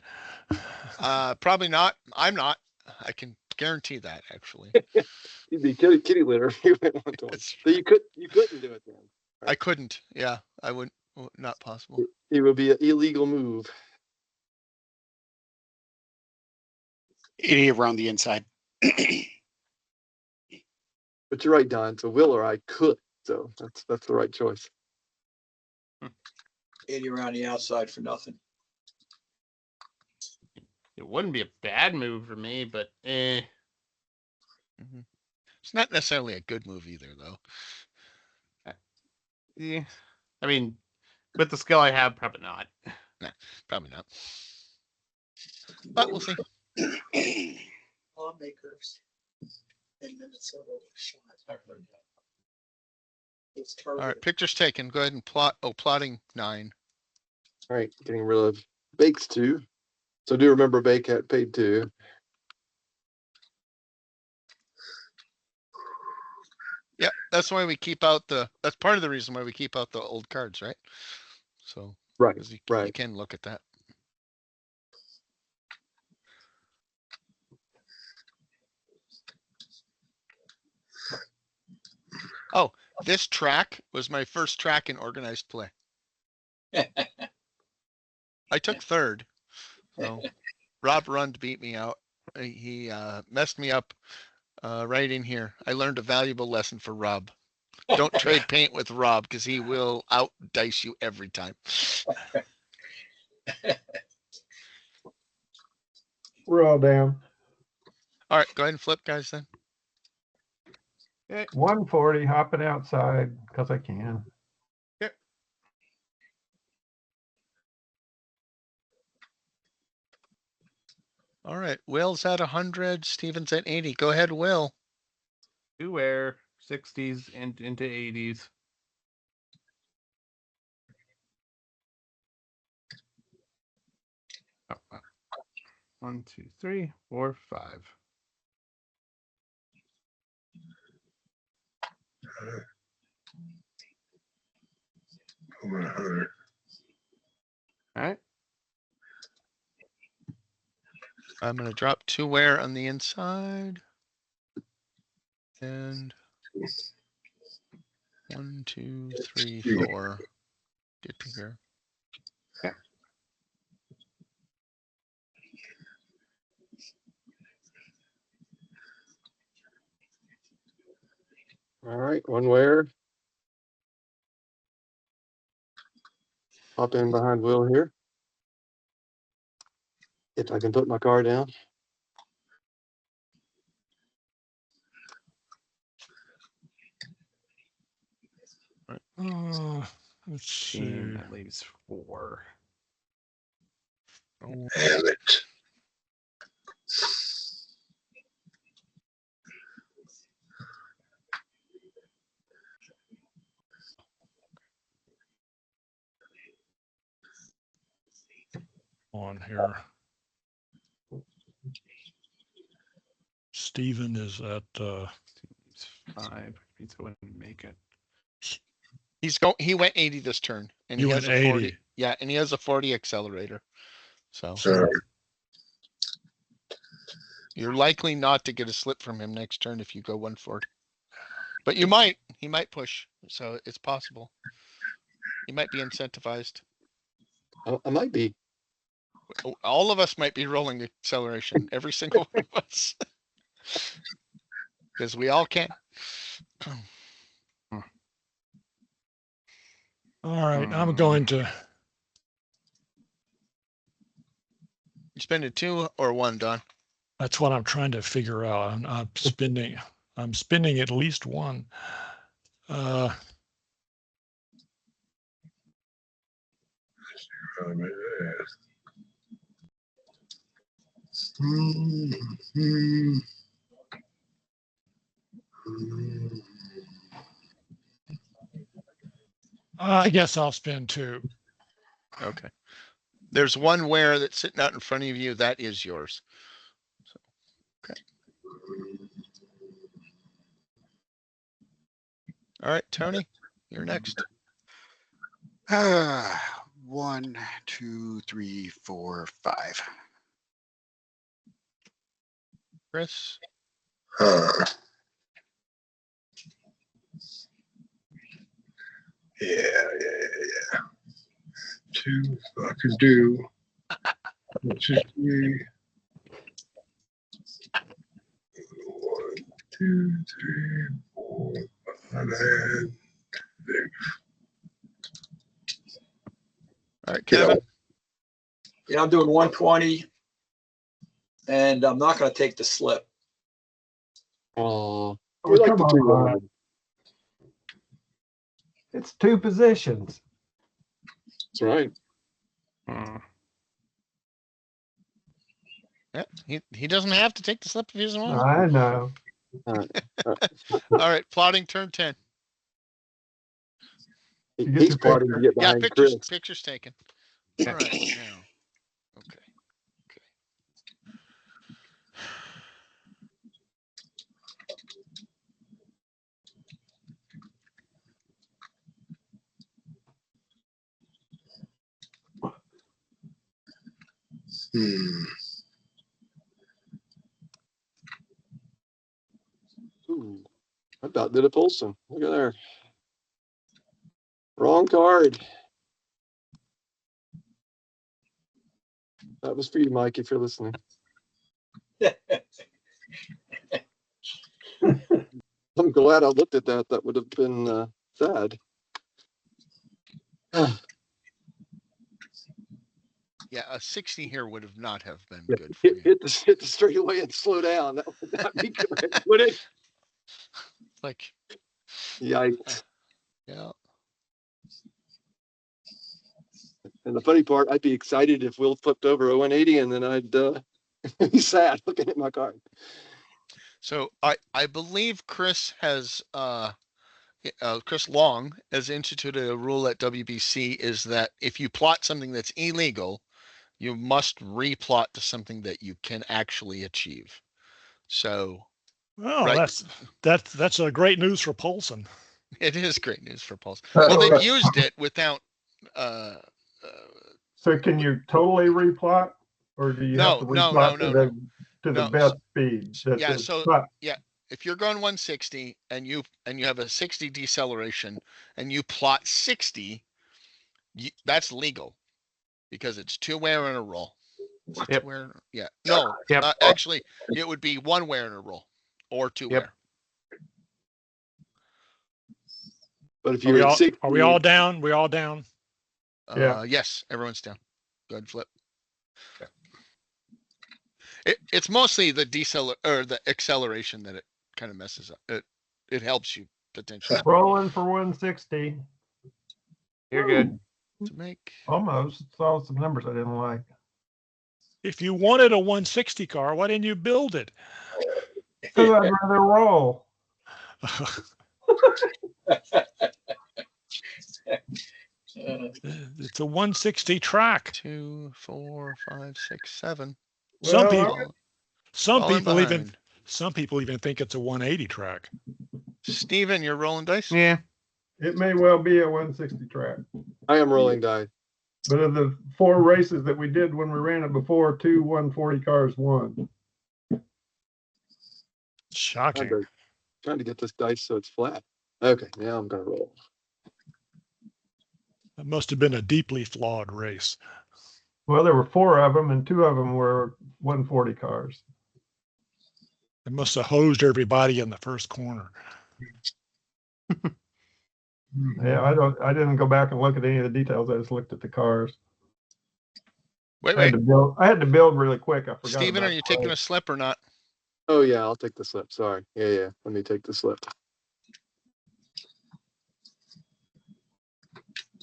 Probably not. I'm not. I can guarantee that, actually. You'd be kitty litter if you went 120. It's- So you couldn't do it then. I couldn't. Yeah, I wouldn't. Not possible. It would be an illegal move. 80 around the inside. But you're right, Don. So Will or I could. So that's the right choice. 80 around the outside for nothing. It wouldn't be a bad move for me, but It's not necessarily a good move either, though. yeah. I mean, with the skill I have, probably not. Probably not. But we'll see. Lawmakers. And Minnesota shot. It's All right, targeted. picture's taken. Go ahead and plot. Oh, plotting 9. All right, getting rid of Bake's 2. So do remember Bake had paid 2. Yeah, that's why we keep out that's part of the reason why we keep out the old cards, right? So, Right, 'cause you right. can look at that. Oh, this track was my first track in organized play. I took 3rd. So Rob Rund beat me out. He messed me up right in here. I learned a valuable lesson for Rob. Don't trade paint with Rob because he will out dice you every time. We're all down. All right, go ahead and flip, guys, then. 140, hopping outside because I can. All right, Will's at 100, Steven's at 80. Go ahead, Will. 2 wear, 60s and into 80s. Oh, 1, 2, 3, 4, 5. over 100. All right. I'm going to drop 2 wear on the inside. And 1, 2, 3, 4. Get to here. All right, one wear. Hop in behind Will here. If I can put my car down. Let's Team see. that leaves 4. Damn it. On here. Steven is at Leaves 5. Needs to go ahead and make it. He went 80 this turn, and You he went has a 40. 80. Yeah, and he has a 40 accelerator. So Sorry. you're likely not to get a slip from him next turn if you go 140. But you might. He might push, so it's possible. He might be incentivized. I might be. All of us might be rolling the acceleration. Every single one of us. Because we all can. All right, I'm going to. You spending 2 or 1, Don? That's what I'm trying to figure out. I'm spending. I'm spending at least 1. I guess I'll spend 2. Okay. There's 1 wear that's sitting out in front of you. That is yours. So, okay. All right, Tony, you're next. 1, 2, 3, 4, 5. Chris. Yeah. 2, I could do. 1, 2, 3. 1, 2, 3, 4, 5, and 6. All right, Kevin. Yeah, I'm doing 120, and I'm not going to take the slip. Oh, Oh, we like come the on. 2-1. It's 2 positions. That's right. Yeah, he doesn't have to take the slip if he doesn't want. I know. All right. All right, plotting turn 10. You get He's the plotting to picture. get Yeah, behind Chris. pictures taken. All right, now. Okay. Ooh, I about did a Polson. Look at there. Wrong card. That was for you, Mike, if you're listening. I'm glad I looked at that. That would have been sad. Yeah, a 60 here would have not have been Yeah, good for you. hit the straightaway and slow down. That would not be good, would it? Like, Yikes. yeah. And the funny part, I'd be excited if Will flipped over 0-180 and then I'd be sad looking at my card. So I believe Chris has Chris Long has instituted a rule at WBC is that if you plot something that's illegal, you must replot to something that you can actually achieve. So Well, right. that's a great news for Polson. It is great news for Pulse. Well, they've used it without uh, So can you totally replot, or do you have to no, replot to the no. best speed? Yeah, so yeah, if you're going 160 and you have a 60 deceleration and you plot 60, that's legal because it's two wear in a roll. Yep. Yeah. No. Yep. Actually, it would be one wear in a roll or two Yep. wear. But if Are we you're at all 60, are we all down? We all down? Yeah. Yes, everyone's down. Go ahead, flip. It's mostly the the acceleration that it kind of messes up. It helps you potentially Rolling for 160. You're good. to make. Almost saw some numbers I didn't like. If you wanted a 160 car, why didn't you build it? Because I'd rather roll. It's a 160 track. 2, 4, 5, 6, 7. Some Well, people, some Falling people even, behind. some people even think it's a 180 track. Steven, you're rolling dice? Yeah. it may well be a 160 track. I am rolling die. But of the 4 races that we did when we ran it before, 2 140 cars won. Shocking. Trying to get this dice so it's flat. Okay, now I'm gonna roll. It must have been a deeply flawed race. Well, there were 4 of them, and 2 of them were 140 cars. It must have hosed everybody in the first corner. Yeah, I didn't go back and look at any of the details. I just looked at the cars. Wait, I had to build really quick. I forgot. Steven, about are you the taking a race. slip or not? Oh yeah, I'll take the slip. Sorry. Yeah. Let me take the slip.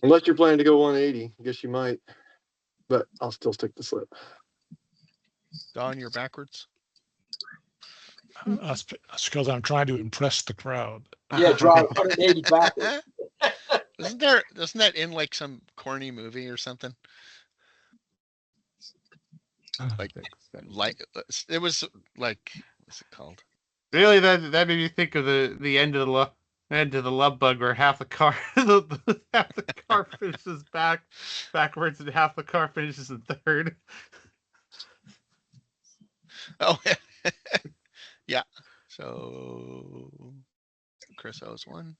Unless you're planning to go 180, I guess you might. But I'll still stick the slip. Don, you're backwards. That's because I'm trying to impress the crowd. Yeah, drive 180 backwards. Isn't that in like some corny movie or something? Like it was like, what's it called? Really, that made me think of the end of the Love Bug, where half the car half the car finishes backwards and half the car finishes in third. Oh, yeah. So Chris owes 1.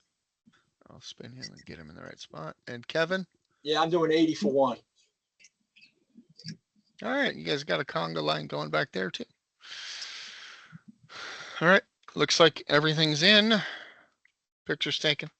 I'll spin him and get him in the right spot. And Kevin? Yeah, I'm doing 80 for 1. All right, you guys got a conga line going back there too. All right, looks like everything's in. Pictures taken.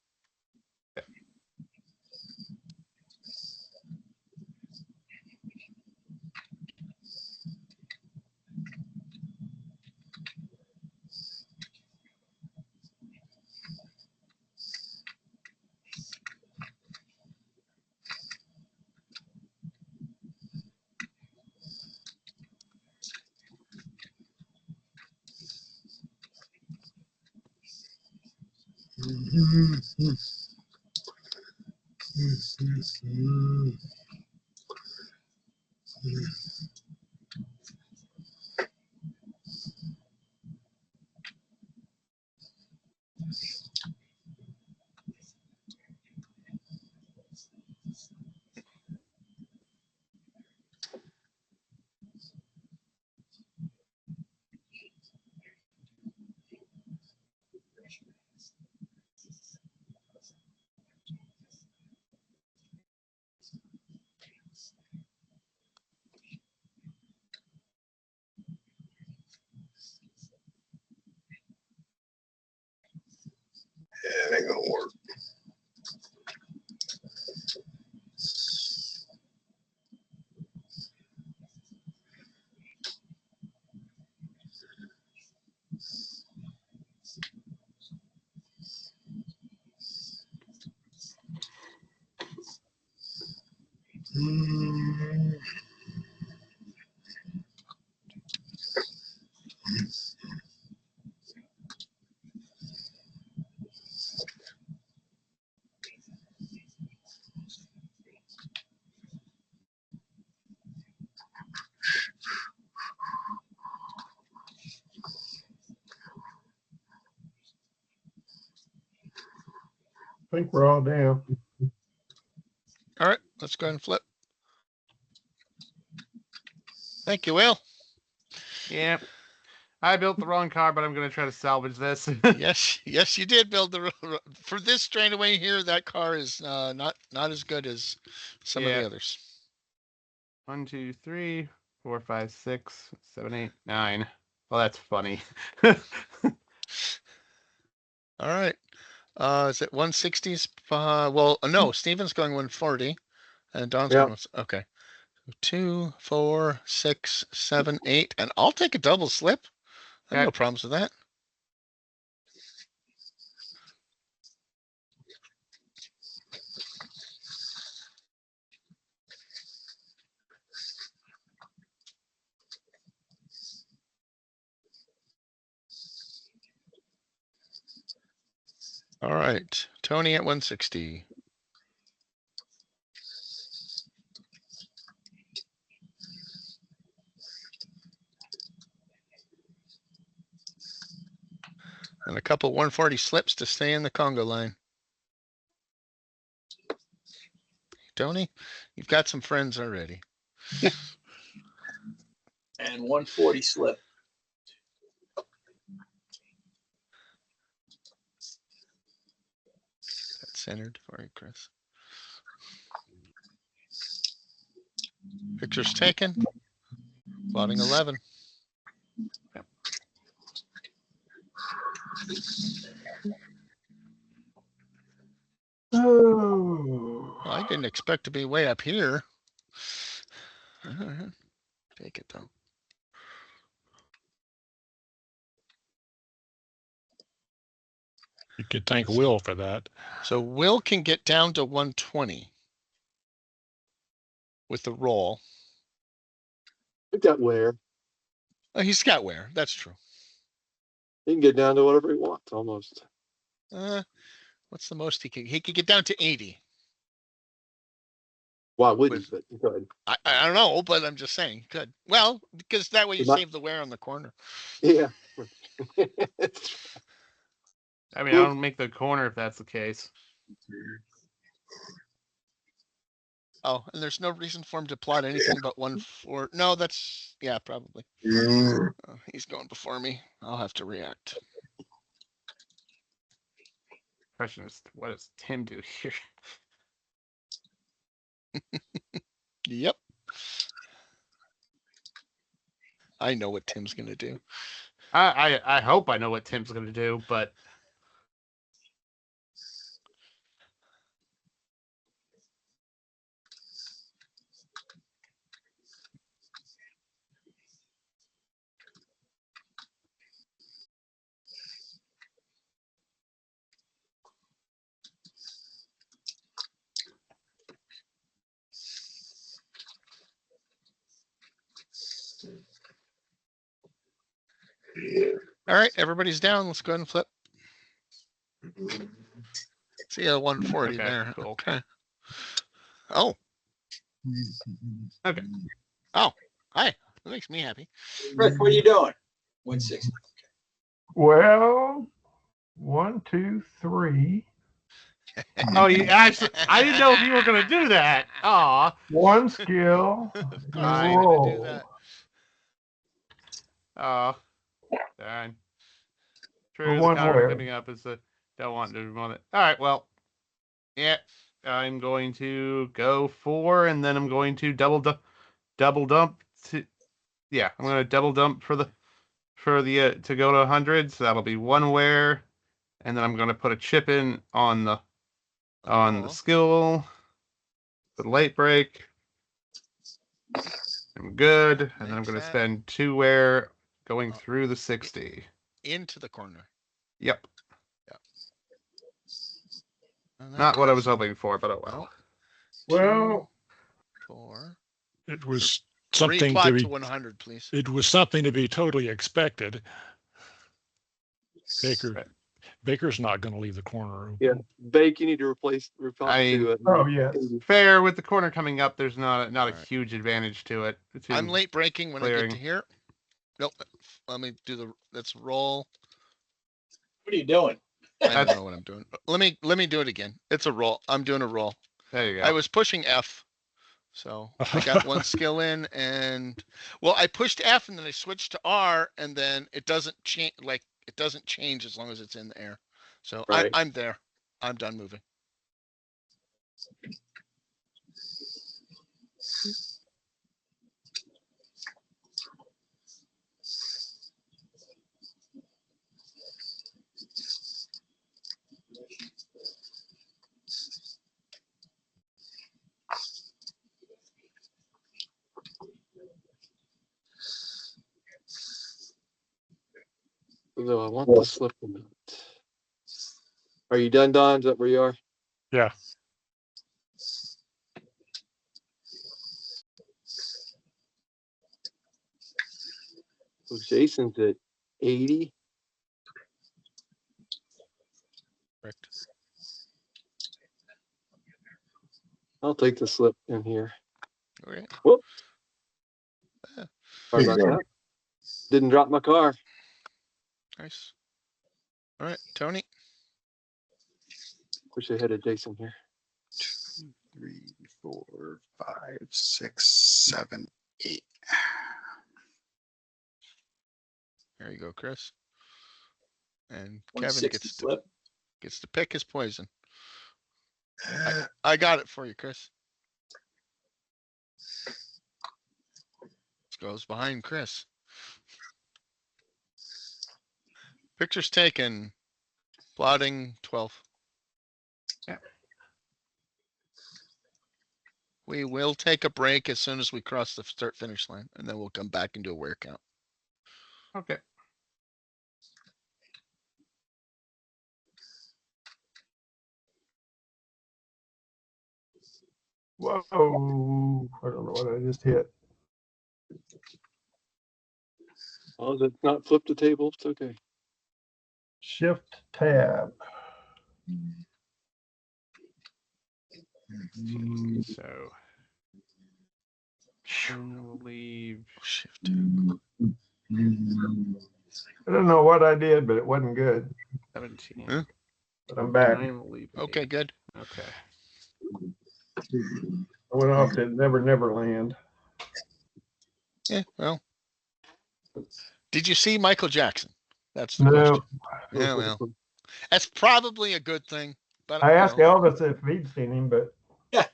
Yeah, it ain't gonna work. I think we're all down. All right, let's go ahead and flip. Thank you, Will. Yeah. I built the wrong car, but I'm going to try to salvage this. Yes, yes, you did build the for this straightaway here. That car is not as good as some of the Yeah. others. 1, 2, 3, 4, 5, 6, 7, 8, 9. Well, that's funny. All right. Is it 160s? Well, no, Steven's going 140 and Don's Yeah. going, okay. 2, 4, 6, 7, 8, and I'll take a double slip. I have Okay. no problems with that. All right, Tony at 160. And a couple 140 slips to stay in the Congo line. Tony, you've got some friends already. And 140 slip. That's centered for you, Chris. Pictures taken. Plotting 11. Oh. Well, I didn't expect to be way up here. Take it though. You could thank Will for that. So Will can get down to 120 with the roll. Look at where Oh, he's got wear. That's true. he can get down to whatever he wants almost. What's the most he could? He could get down to 80. Why wouldn't With- he? But he could. I don't know, but I'm just saying. Good. Well, because that way you He might- save the wear on the corner. Yeah. I mean, I don't make the corner if that's the case. Oh, and there's no reason for him to plot anything but 1-4. No, that's, yeah, probably. He's going before me. I'll have to react. Question is, what does Tim do here? Yep. I know what Tim's gonna do. I hope I know what Tim's going to do, but All right, everybody's down. Let's go ahead and flip. See a 140 Okay, there. cool. Okay. Oh. Okay. Oh, hi. That makes me happy. Rick, what are you doing? 160. Well, 1, 2, 3. oh, you actually, I didn't know if you were going to do that. Aw. 1 skill. Of course and I'm gonna do roll. that. Oh, darn. For True, the one counter wear. coming up is the don't want to want it. All right, well, yeah, I'm going to go 4, and then I'm going to double dump to, yeah, I'm going to double dump for the to go to 100. So that'll be 1 wear, and then I'm going to put a chip in on the Oh. skill, the late break. I'm good, and then I'm Makes going to that- spend 2 wear going Oh. through the 60. Into the corner. Yep, And that not what I puts was hoping for, but oh well. Well, 4. It was something Replot to to be. 100, please. It was something to be totally expected. Baker's not going to leave the corner open. Yeah. Bake, you need to replace to oh, yes. Fair with the corner coming up. There's not a Alright. huge advantage to it. I'm late breaking when I clearing. get to here. Nope. Let me do the, let's roll. What are you doing? I don't know what I'm doing. Let me do it again. It's a roll. I'm doing a roll. There you go. I was pushing F So I got one skill in, and well, I pushed F and then I switched to R, and then it doesn't change. Like it doesn't change as long as it's in the air. So Right. I'm there. I'm done moving. Although I want to slip a note. Are you done, Don? Is that where you are? Yeah. So Jason's at 80. Correct. I'll take the slip in here. Okay. Whoop. Yeah. Sorry about that. Didn't drop my car. Nice. All right, Tony. Wish I had a Jason here. 2, 3, 4, 5, 6, 7, 8. There you go, Chris. And Kevin 160 slip. gets to pick his poison. I got it for you, Chris. This goes behind Chris. Pictures taken. Plotting 12. Yeah. We will take a break as soon as we cross the start finish line, and then we'll come back and do a wear count. Okay. Whoa, I don't know what I just hit. Oh, it's not flip the table. It's okay. Shift tab. So and we'll leave Shift. I don't know what I did, but it wasn't good. 17. Huh? But I'm back. 9 will leave. Okay, 8. good. Okay. I went off to Never Land. Yeah, well. Did you see Michael Jackson? That's the No, question. Yeah, well, that's probably a good thing. But I you asked know, Elvis if he'd seen him, but Can't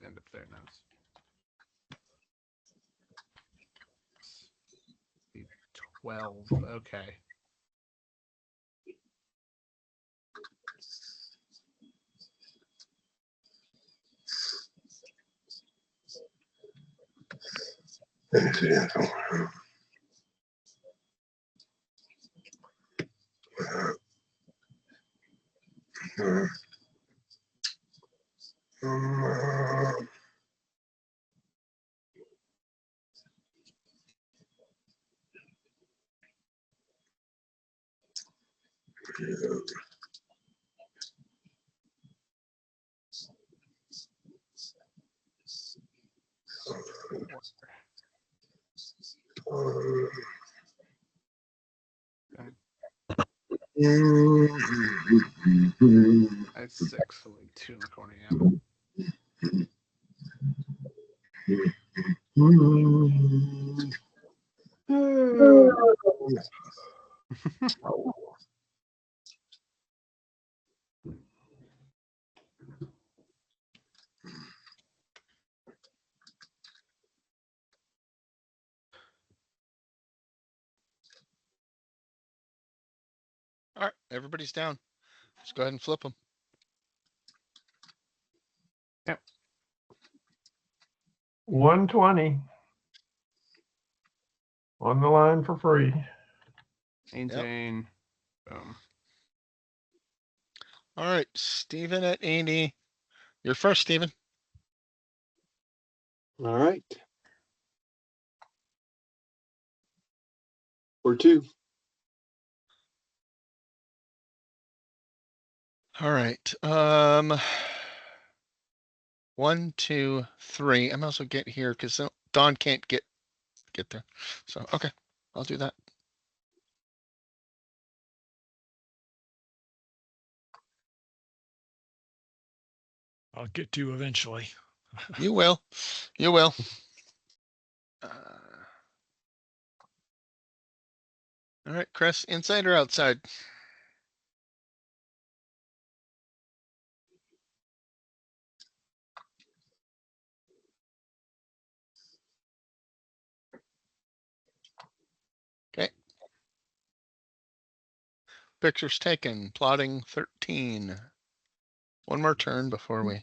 end up there now. 12. Okay. That's 6. So like 2 in the corner. Yeah. all right, everybody's down. Let's go ahead and flip them. Yep. 120 on the line for free. Maintain. Boom. All right, Steven at 80. You're first, Steven. All right. Or 2. All right. 1, 2, 3. I might also get here because Don can't get there. So okay, I'll do that. I'll get to you eventually. You will. You will. All right, Chris, inside or outside? Okay. Pictures taken, plotting 13. One more turn before we.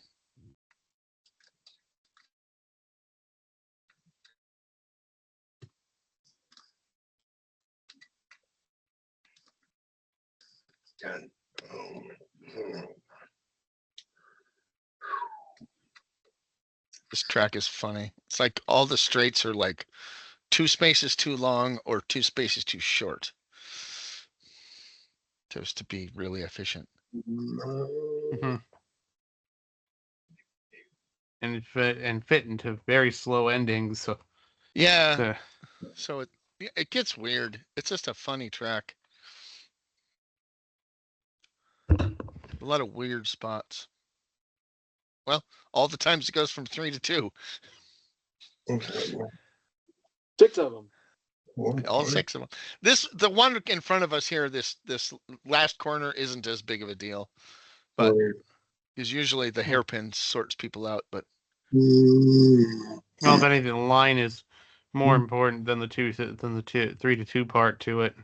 God. This track is funny. It's like all the straights are like 2 spaces too long or 2 spaces too short. Just to be really efficient. Mhm. And fit into very slow endings. So Yeah. So it gets weird. It's just a funny track. A lot of weird spots. Well, all the times it goes from 3 to 2. 6 of them. All 6 of them. The one in front of us here, this last corner isn't as big of a deal, but is usually the hairpin sorts people out. But well, if anything, the line is more important than the 3 to 2 part to it.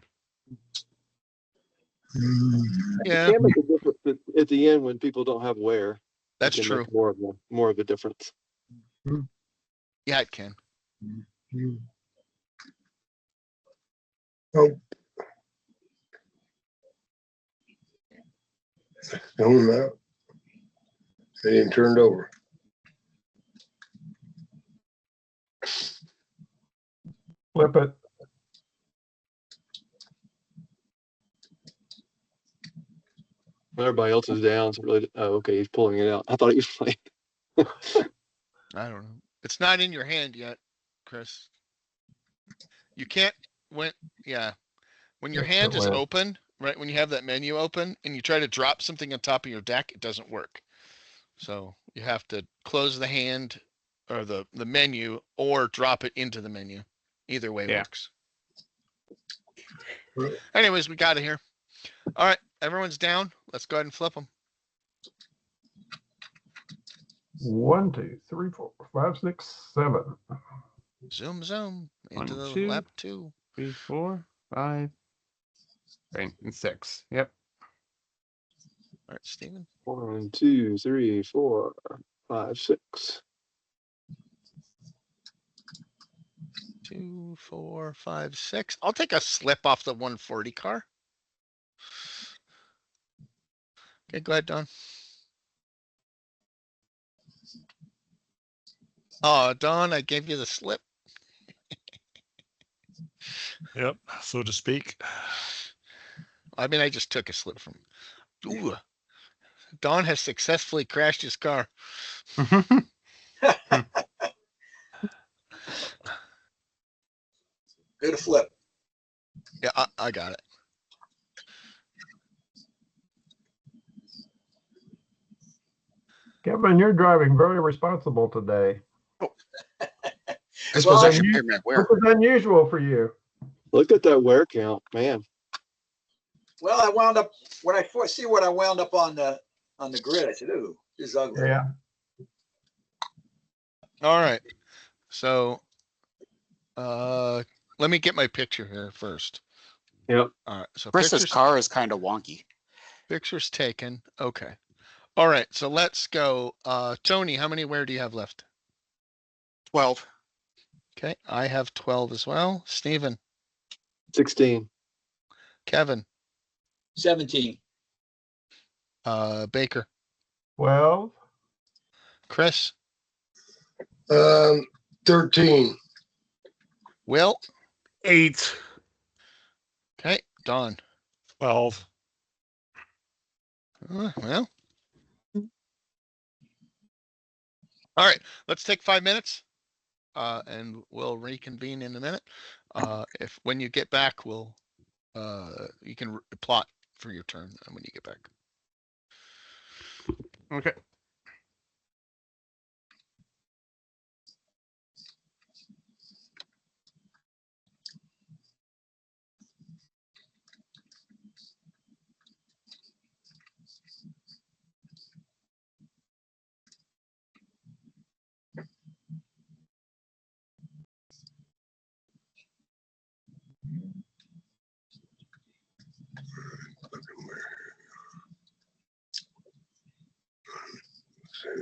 yeah, It can make a difference at the end when people don't have wear. that's It can true. make more of a difference. Yeah, it can. Oh. Going out. They didn't turned over. Flip it. Everybody else is down. So really, oh, okay, he's pulling it out. I thought he was playing. I don't know. It's not in your hand yet, Chris. You can't when when your hand is Excellent. open, right? When you have that menu open and you try to drop something on top of your deck, it doesn't work. So you have to close the hand or the menu or drop it into the menu. Either way works. Anyways, we got it here. All right, everyone's down. Let's go ahead and flip them. 1, 2, 3, 4, 5, 6, 7. Zoom, zoom into 1, the 2, lap 2. 3, 4, 5, and 6. Yep. All right, Steven. 1, 2, 3, 4, 5, 6. 2, 4, 5, 6. I'll take a slip off the 140 car. Okay, go ahead, Don. Oh, Don, I gave you the slip. Yep, so to speak. I mean, I just took a slip from. Ooh. Don has successfully crashed his car. Good a flip. Yeah, I got it. Kevin, you're driving very responsible today. This Well, was I- actually permanent wear. Which is unusual for you. Look at that wear count, man. Well, I wound up when I see what I wound up on the grid. I said, "Ooh, this is ugly." Yeah. All right. So, let me get my picture here first. Yep. All right. So Chris's pictures, car is kind of wonky. pictures taken. Okay. All right. So let's go. Tony, how many wear do you have left? 12. Okay. I have 12 as well. Steven, 16. Kevin, 17. Baker, 12. Chris, 13. Will. 8. Okay. Don. 12. Well. All right. Let's take 5 minutes. And we'll reconvene in a minute. If when you get back, we'll you can plot for your turn when you get back. Okay. I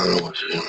don't know what you're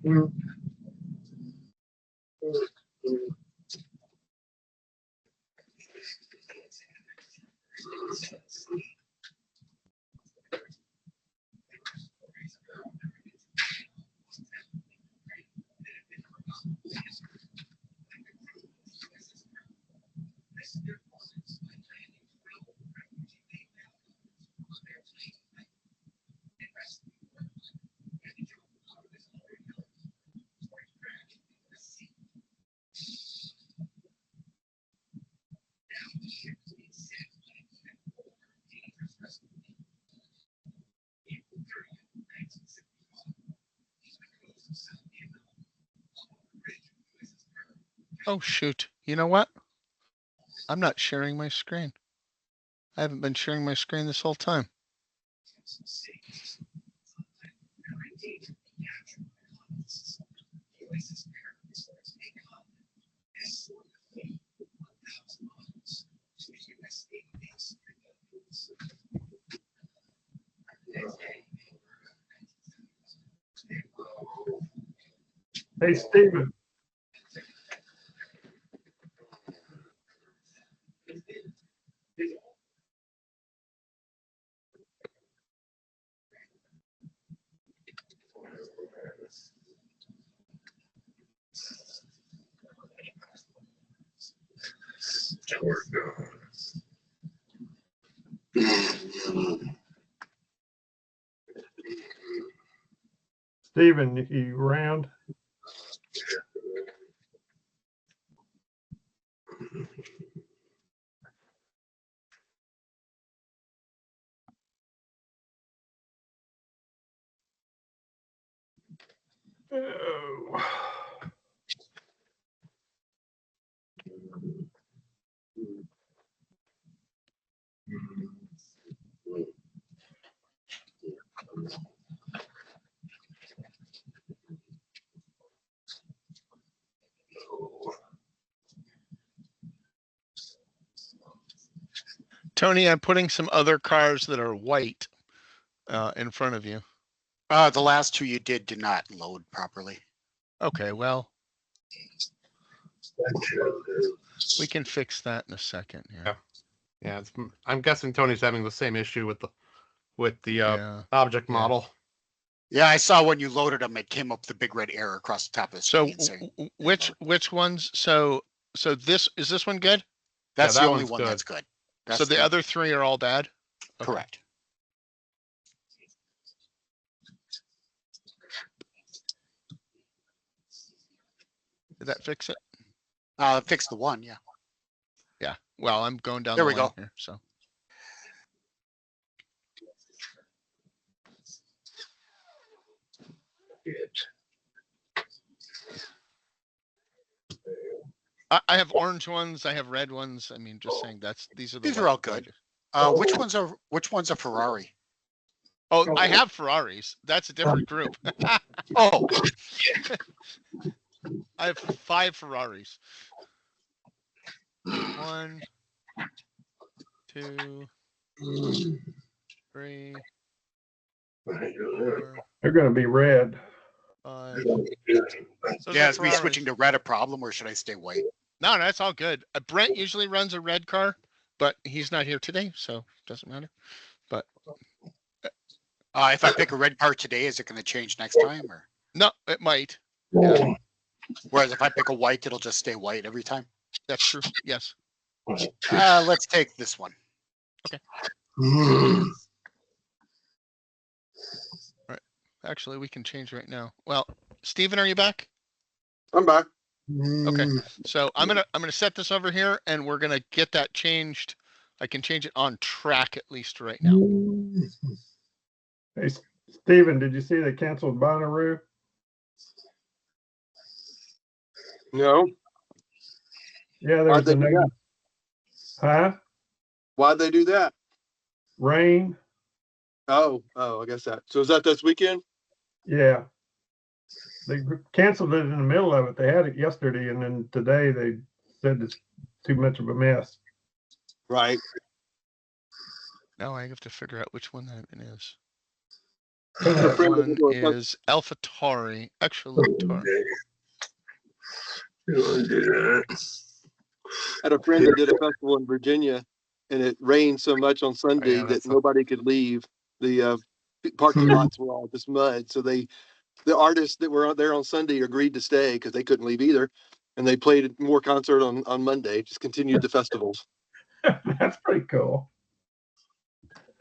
doing. Oh, shoot. You know what? I'm not sharing my screen. I haven't been sharing my screen this whole time. Hey, Stephen, Stephen, you round? Oh. Tony, I'm putting some other cars that are white in front of you. The last two you did not load properly. Okay, well, we can fix that in a second. Yeah. Yeah, I'm guessing Tony's having the same issue with the Yeah. object model. Yeah, I saw when you loaded them, it came up the big red arrow across the top of the So screen. saying which ones? So this one good? that's that the only one's one good. that's good. That's So the other three are all bad? Okay. correct. Did that fix it? Fix the one, yeah. Yeah. Well, I'm going down There the we line go. here. So I have orange ones. I have red ones. I mean, just saying these are the These are all white good. ones. Which one's a Ferrari? Oh, I have Ferraris. That's a different group. Oh, I have 5 Ferraris. 1, 2, 3, 4, They're gonna be red. 5. Those yeah. are Is me switching Ferraris. to red a problem, or should I stay white? No, that's all good. Brent usually runs a red car, but he's not here today, so doesn't matter. But If I pick a red car today, is it going to change next time, or no, it might. Yeah, whereas if I pick a white, it'll just stay white every time? that's true. Yes. Let's take this one. Actually, we can change right now. Well, Steven, are you back? I'm back. Okay. So I'm gonna set this over here, and we're gonna get that changed. I can change it on track at least right now. Hey, Steven, did you see they canceled Bonnaroo? No. Yeah, Why'd there's they a do that? negative. Huh? Why'd they do that? Rain? Oh, I guess that. So is that this weekend? Yeah. They canceled it in the middle of it. They had it yesterday, and then today they said it's too much of a mess. Right. Now I have to figure out which one that is. Had a That friend that one did a festival- is AlphaTauri. Actually, had a friend that did a festival in Virginia, and it rained so much on Sunday that that's nobody could leave. The parking lots were all just mud. So the artists that were out there on Sunday agreed to stay because they couldn't leave either, and they played more concert on Monday. Just continued the festivals. That's pretty cool.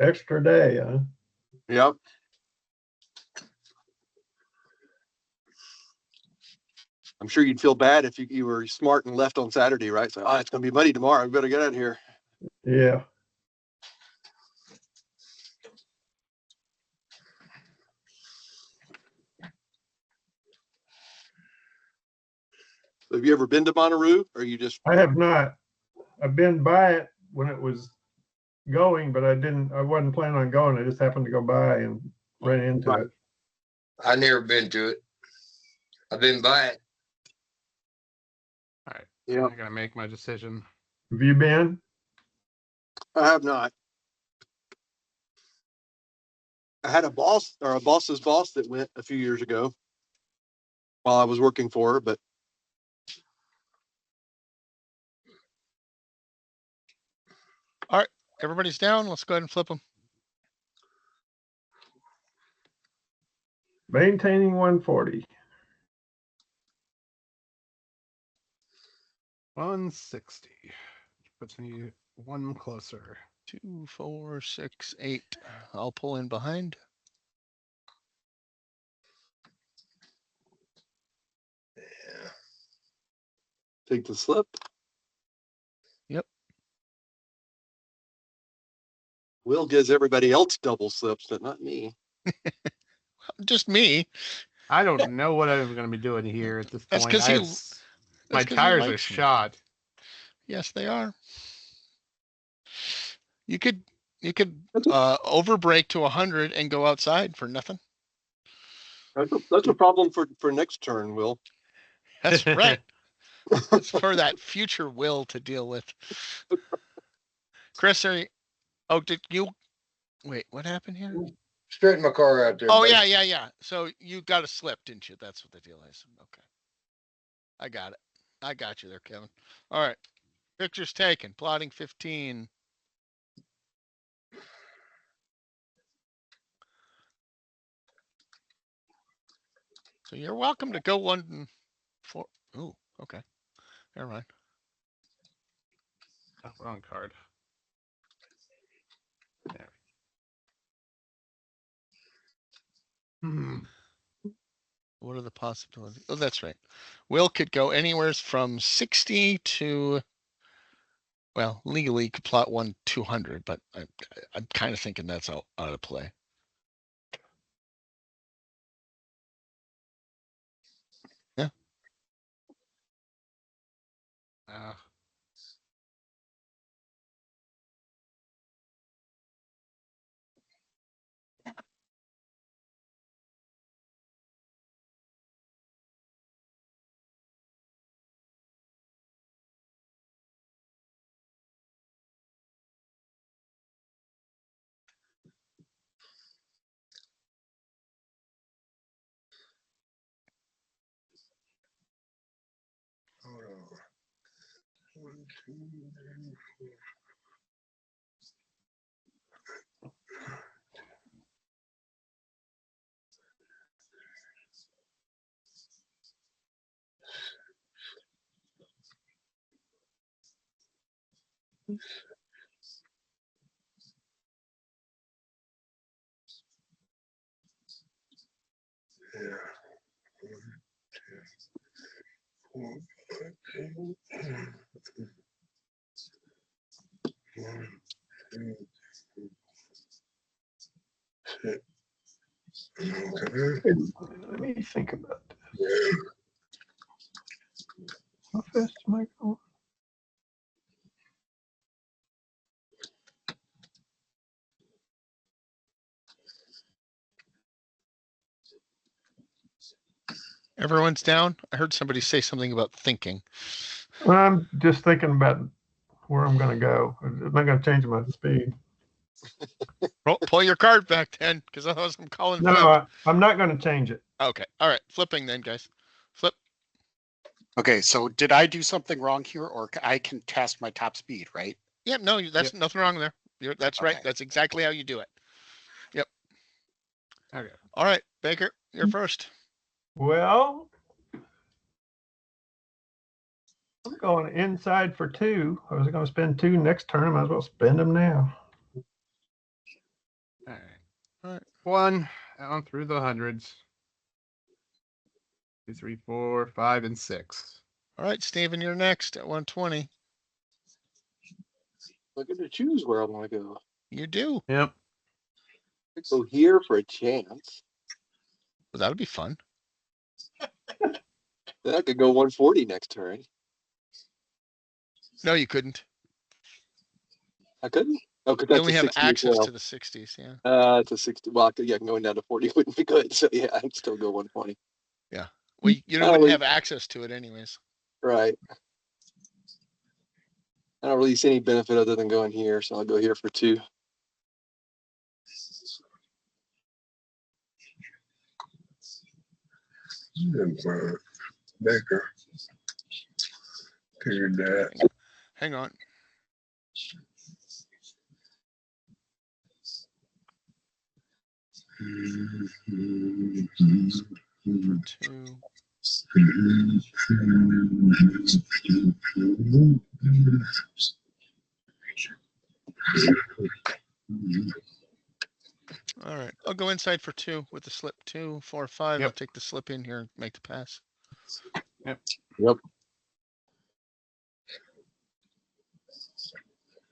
Extra day, huh? Yep. I'm sure you'd feel bad if you were smart and left on Saturday, right? So, it's going to be muddy tomorrow. We better get out of here. Yeah. Have you ever been to Bonnaroo, or you just? I have not. I've been by it when it was going, but I wasn't planning on going. I just happened to go by and ran into Right. it. I never been to it. I've been by it. All right. Yeah, I'm gonna make my decision. Have you been? I have not. I had a boss or a boss's boss that went a few years ago while I was working for her, but everybody's down. Let's go ahead and flip them. Maintaining 140. 160. Puts me one closer. 2, 4, 6, 8. I'll pull in behind. Yeah. take the slip. Yep. Will gives everybody else double slips, but not me. Just me. I don't know what I'm going to be doing here at this That's point. 'cause he- My 'cause he tires are likes 'em. shot. Yes, they are. You could overbrake to 100 and go outside for nothing. That's a problem for next turn, Will. That's right. That's for that future Will to deal with. Chris, did you wait? What happened here? Straighten my car out there. Oh buddy. yeah. So you got a slip, didn't you? That's what the deal is. Okay, I got it. I got you there, Kevin. All right. Pictures taken. Plotting 15. So you're welcome to go 1 and 4. Ooh, okay. Never mind. Oh, wrong card. There. What are the possibilities? Oh, that's right. Will could go anywhere from 60 to, well, legally could plot 200, but I'm kind of thinking that's out of play. Yeah. Hold on. 1, 2, 3, 4. Yeah. 1, 2, 4, 5, 1, 2, 6. Okay. Let me think about this. Yeah. How fast am I going? Everyone's down. I heard somebody say something about thinking. I'm just thinking about where I'm going to go. I'm not going to change my speed. Pull your card back then, because otherwise I'm calling No, flip. I'm not going to change it. Okay. All right. Flipping then, guys. Flip. Okay, so did I do something wrong here, or I can test my top speed, right? Yep. No, that's nothing wrong there. That's right. Okay. That's exactly how you do it. Yep. Okay. All right, Baker, you're first. Well, I'm going inside for 2. I was going to spend 2 next turn. I might as well spend them now. All right. 1 down through the hundreds. 2, 3, 4, 5, and 6. All right, Steven, you're next at 120. I get to choose where I want to go. You do. Yep. So here for a chance. Well, that'll be fun. Then I could go 140 next turn. No, you couldn't. I couldn't. Oh, because You that's only a have 60 as access well. to the 60s. Yeah. It's a 60. Well, yeah, going down to 40 wouldn't be good. So yeah, I'd still go 120. Yeah. Well, you Oh, wouldn't wait. have access to it anyways. Right. I don't really see any benefit other than going here, so I'll go here for 2. Baker. Figured that. Hang on. Two. All right. I'll go inside for 2 with the slip. 2, 4, 5. Yep. I'll take the slip in here and make the pass. Yep. Yep.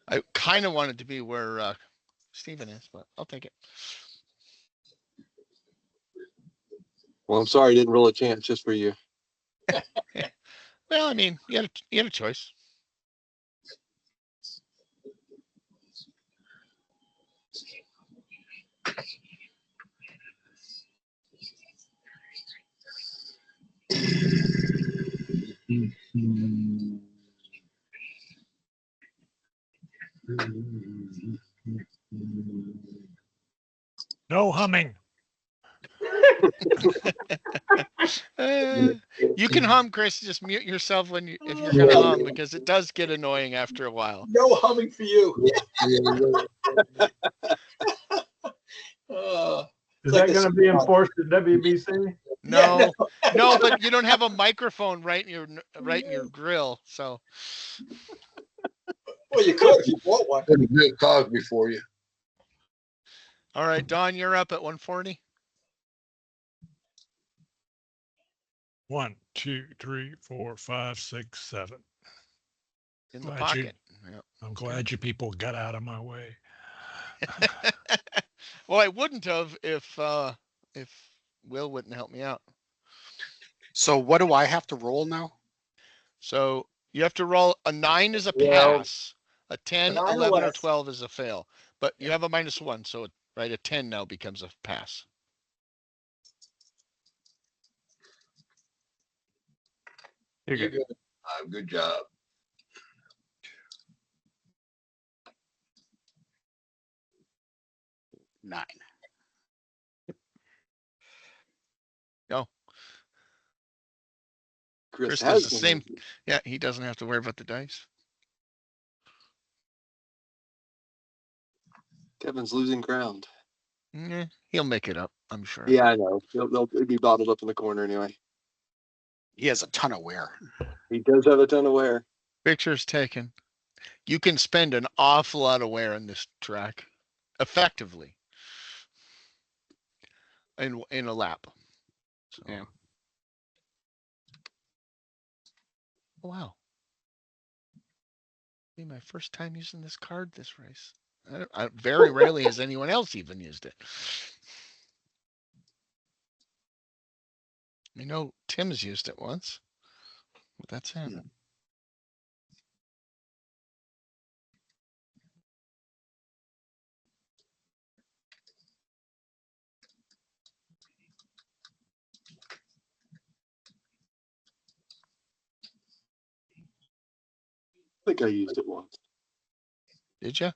I kind of wanted to be where Steven is, but I'll take it. Well, I'm sorry I didn't roll a chance just for you. Well, I mean, you had a choice. No humming. You can hum, Chris. Just mute yourself when if you're gonna hum, because it does get annoying after a while. No humming for you. Is like that the going to be song. enforced at WBC? No, no, but you don't have a microphone right in your grill, so. Well, you could if you bought one. Put a Bill Cosby for you. All right, Don, you're up at 140. 1, 2, 3, 4, 5, 6, 7. In the Glad pocket. Yep. I'm glad you people got out of my way. Well, I wouldn't have if Will wouldn't help me out. So what do I have to roll now? So you have to roll a 9 is a Well, pass, a 10, A 9 or 11, or less. 12 is a fail. But you have a -1, so right, a 10 now becomes a pass. You're you're good. good. Good job. Nine. No, Chris Chris does has the one. same. Yeah, he doesn't have to worry about the dice. Kevin's losing ground. He'll make it up, I'm sure. Yeah, I know. They'll be bottled up in the corner anyway. He has a ton of wear. He does have a ton of wear. Pictures taken. You can spend an awful lot of wear in this track, effectively, in a lap. So. Yeah. Wow. Be my first time using this card this race. Very rarely has anyone else even used it. I know Tim's used it once, but that's it. I think I used it once. Did you?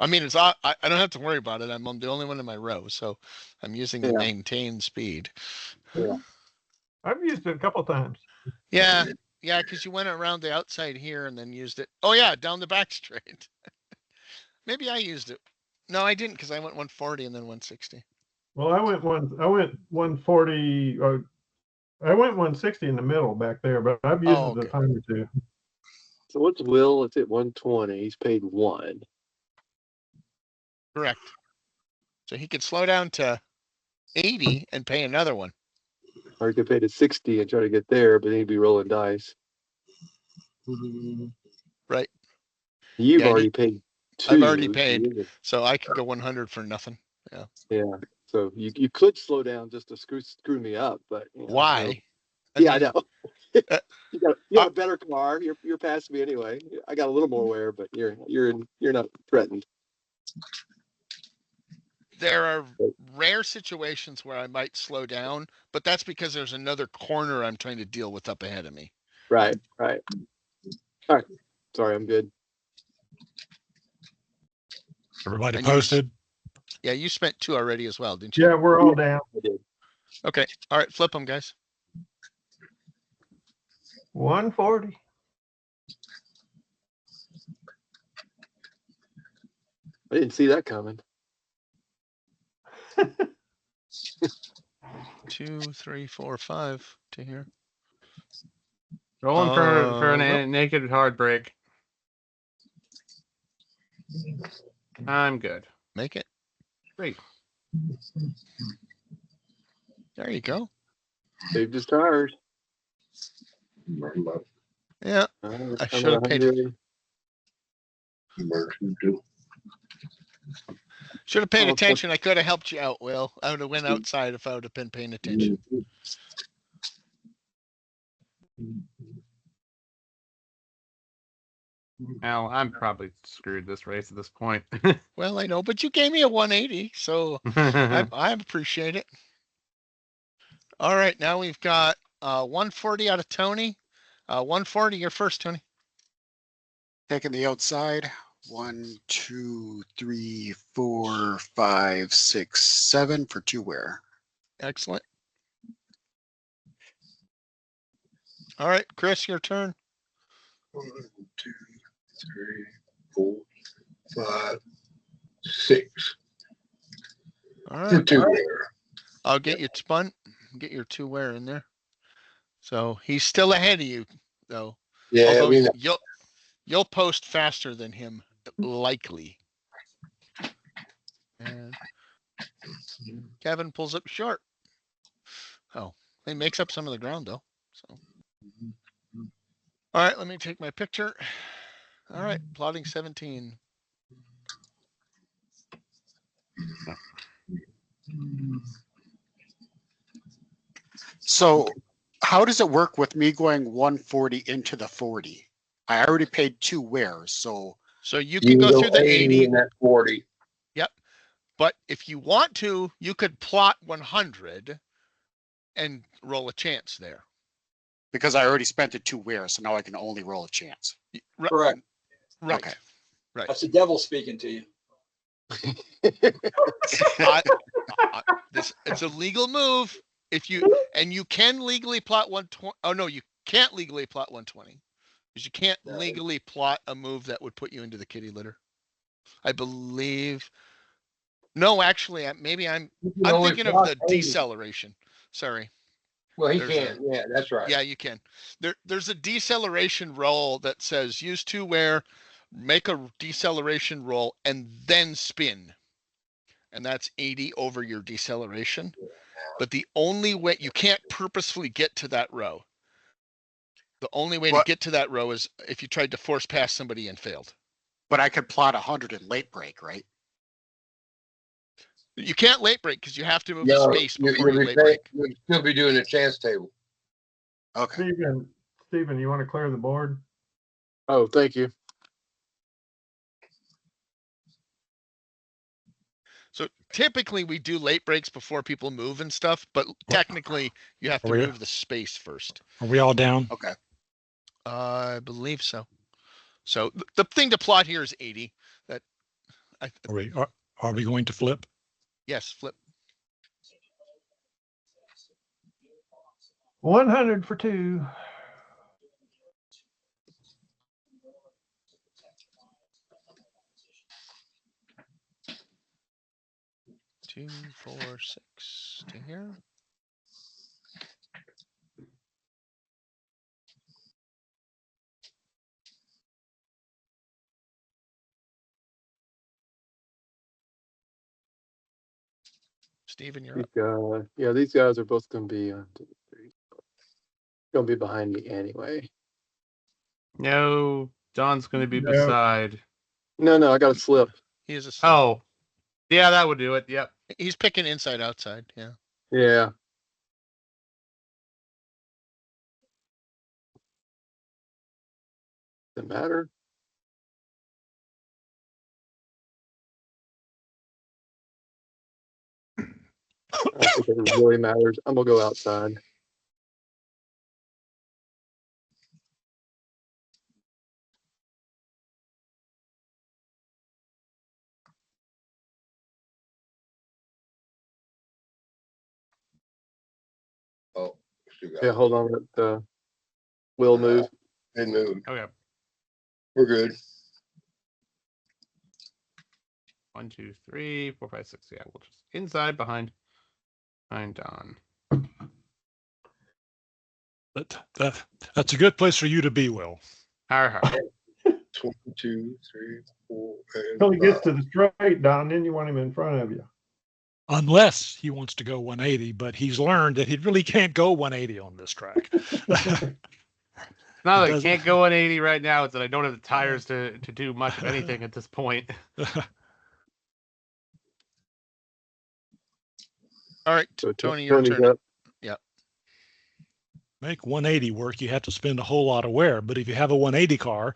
I mean, I don't have to worry about it. I'm the only one in my row, so I'm using the maintain speed. Yeah. I've used it a couple times. Yeah, because you went around the outside here and then used it. Oh yeah, down the back straight. Maybe I used it. No, I didn't because I went 140 and then 160. Well, I went 140, or I went 160 in the middle back there, but I've used it a time or two. So what's Will? It's at 120. He's paid 1. Correct. So he could slow down to 80 and pay another one. Or he could pay to 60 and try to get there, but he'd be rolling dice. Right. You've already paid 2. I've already paid, so I could go 100 for nothing. Yeah. Yeah. So you could slow down just to screw me up, but why? I know. You got a better car. You're past me anyway. I got a little more wear, but you're not threatened. There are rare situations where I might slow down, but that's because there's another corner I'm trying to deal with up ahead of me. Right. All right. Sorry, I'm good. Everybody posted? You spent 2 already as well, didn't you? Yeah, we're all down. I did. Okay. All right. Flip them, guys. 140. I didn't see that coming. 2, 3, 4, 5 to here. Rolling for a naked hard break. I'm good. Make it. Great. There you go. Saved his tires. Yeah. I should have paid. Should have paid Oh, attention. I could have helped you out, Will. I would have went outside if I would have been paying attention. Well, I'm probably screwed this race at this point. Well, I know, but you gave me a 180, so I appreciate it. All right, now we've got 140 out of Tony. 140, you're first, Tony. Taking the outside. 1, 2, 3, 4, 5, 6, 7 for 2 wear. Excellent. All right, Chris, your turn. 1, 2, 3, 4, 5, 6. All For right, 2 wear. I'll get you spun. Get your 2 wear in there. So he's still ahead of you, though. Yeah, Although we know. you'll post faster than him, likely. And Kevin pulls up short. Oh, he makes up some of the ground though. So, all right, let me take my picture. All right, plotting 17. So how does it work with me going 140 into the 40? I already paid 2 wears, so So you can go through the 80. And that 40. Yep. But if you want to, you could plot 100 and roll a chance there. because I already spent the 2 wears, so now I can only roll a chance. Correct. Right. Okay. Right. That's the devil speaking to you. It's a legal move. If you can legally plot 120. Oh no, you can't legally plot 120 because you can't legally plot a move that would put you into the kitty litter. I believe. No, actually, maybe I'm thinking of the deceleration. Sorry. Well, he There's can't. Yeah, that's right. Yeah, you can. There's a deceleration roll that says use 2 wear, make a deceleration roll, and then spin. And that's 80 over your deceleration. But the only way you can't purposefully get to that row. The only way to get to that row is if you tried to force past somebody and failed. But I could plot 100 in late break, right? You can't late break because you have to move a space before you late you'll break. still be doing a chance table. Okay. Stephen, you want to clear the board? Oh, thank you. So typically we do late breaks before people move and stuff, but technically you have to move the space first. Are we all down? Okay. I believe so. So the thing to plot here is 80. That Are we going to flip? Yes, flip. 100 for 2. Two, 4, 6 to here. Steven, you're up. These guys are both going to be behind me anyway. No, John's going to be beside. No, I got to slip. He is a slip. Oh, yeah, that would do it. Yep. He's picking inside outside. Yeah. Yeah. Doesn't matter. I don't think it really matters. I'm gonna go outside. Oh, Yeah, hold on. Let Will move. They move. Okay. We're good. 1, 2, 3, 4, 5, 6. Yeah, we'll just inside behind Don. That's a good place for you to be, Will. Har. 1, 2, 3, 4, and Until he gets 5. to the straight, Don, then you want him in front of you. Unless he wants to go 180, but he's learned that he really can't go 180 on this track. Not that I can't go 180 right now. It's that I don't have the tires to do much of anything at this point. All right, So Tony, your Tony's turn. up. Make 180 work, you have to spend a whole lot of wear. But if you have a 180 car,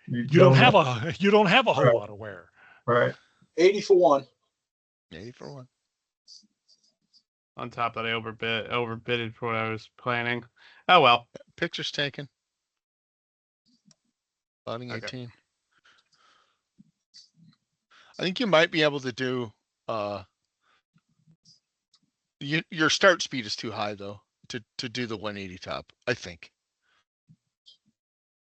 You you don't have a whole Right. lot of wear. Right. 80 for one. 80 for one. On top that I overbidded for what I was planning. Oh well. Pictures taken. Plotting Okay. 18. I think you might be able to do. Your start speed is too high though to do the 180 top. I think.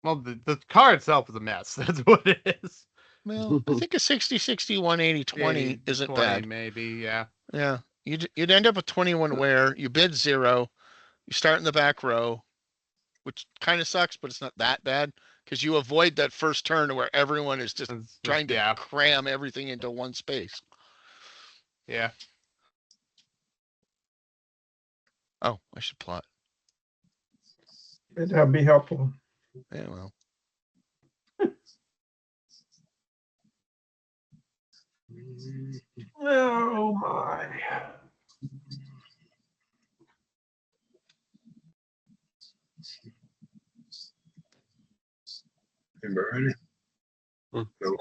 Well, the car itself is a mess. That's what it is. Well, I think a 60, 60, 180, 20 80, isn't 20 bad. maybe. Yeah. Yeah, you'd end up with 21 wear. You bid 0. You start in the back row, which kind of sucks, but it's not that bad because you avoid that first turn where everyone is just trying to cram everything into one space. Yeah. Oh, I should plot. That'd be helpful. Yeah, well. Oh my. Anybody ready? Hmm. No.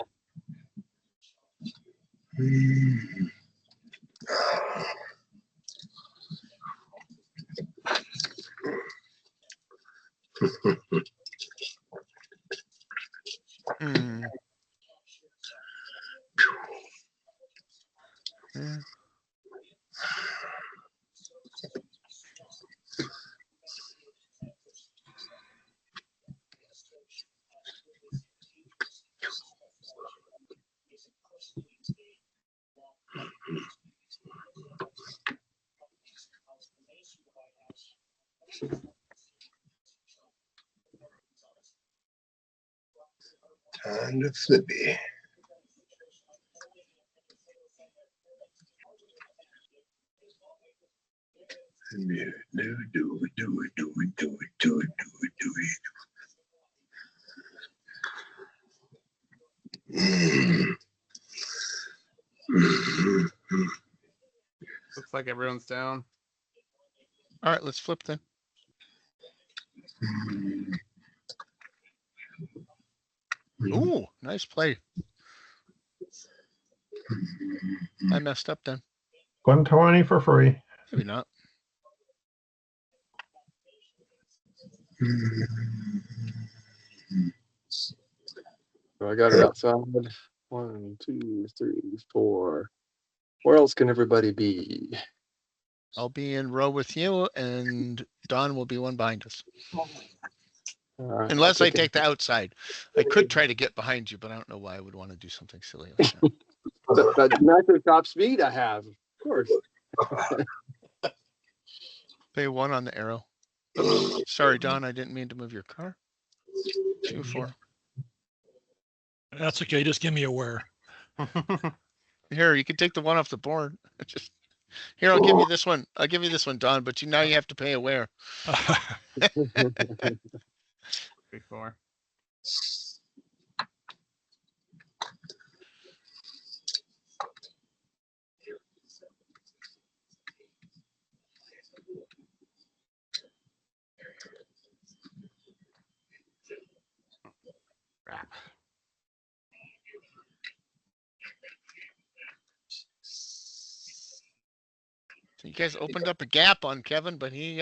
Hmm. Yeah. Time to flippy. Do it, do it, do it, do it, do it, do it, do it, do it. Looks like everyone's down. All right, let's flip then. Ooh, nice play. I messed up then. 120 for free. Maybe not. So I got it outside. 1, 2, 3, 4. Where else can everybody be? I'll be in row with you, and Don will be one behind us. All right, Unless I take the outside. I could try to get behind you, but I don't know why I would want to do something silly like that. that master top speed I have, of course. Pay 1 on the arrow. Oops. Sorry, Don, I didn't mean to move your car. 2, 4. That's okay. Just give me a wear. Here, you can take the 1 off the board. Just here, I'll give you this one. I'll give you this one, Don, but now you have to pay a wear. 3, 4. Crap. So you guys opened up a gap on Kevin, but he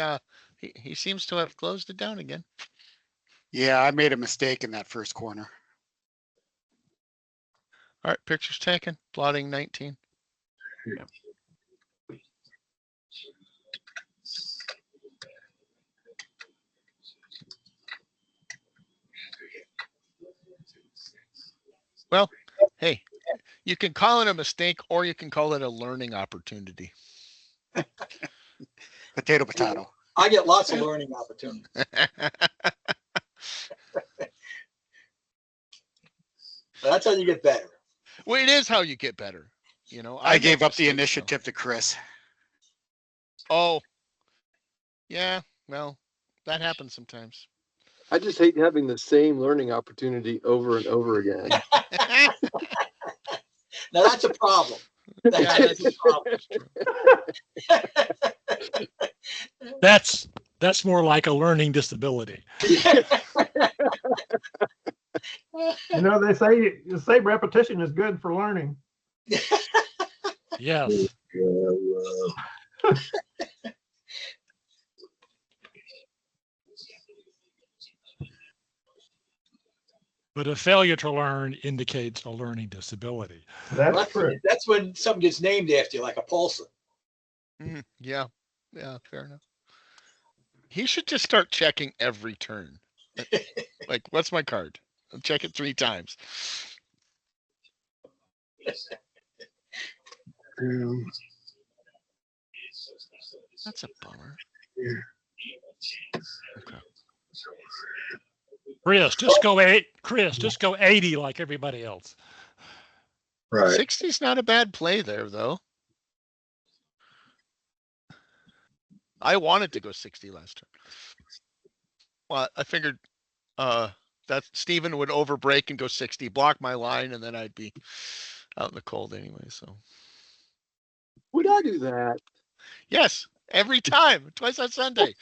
seems to have closed it down again. Yeah, I made a mistake in that first corner. All right, pictures taken. Plotting 19. Yep. Well, hey, you can call it a mistake or you can call it a learning opportunity. Potato, potato. I get lots of learning opportunities. That's how you get better. Well, it is how you get better. You know, I gave make up the mistakes, initiative to Chris. Oh, yeah. Well, that happens sometimes. I just hate having the same learning opportunity over and over again. Now that's a problem. Yeah, that's true. That's more like a learning disability. You know, they say repetition is good for learning. Yes. But a failure to learn indicates a learning disability. That's true. That's when something gets named after you, like a pulsar. Yeah, yeah, fair enough. He should just start checking every turn. Like, what's my card? I'll check it 3 times. That's a bummer. Okay. Chris, just go 80 like everybody else. Right. 60's not a bad play there, though. I wanted to go 60 last turn. Well, I figured that Steven would overbreak and go 60, block my line, and then I'd be out in the cold anyway. So Would I do that? yes, every time, twice on Sunday.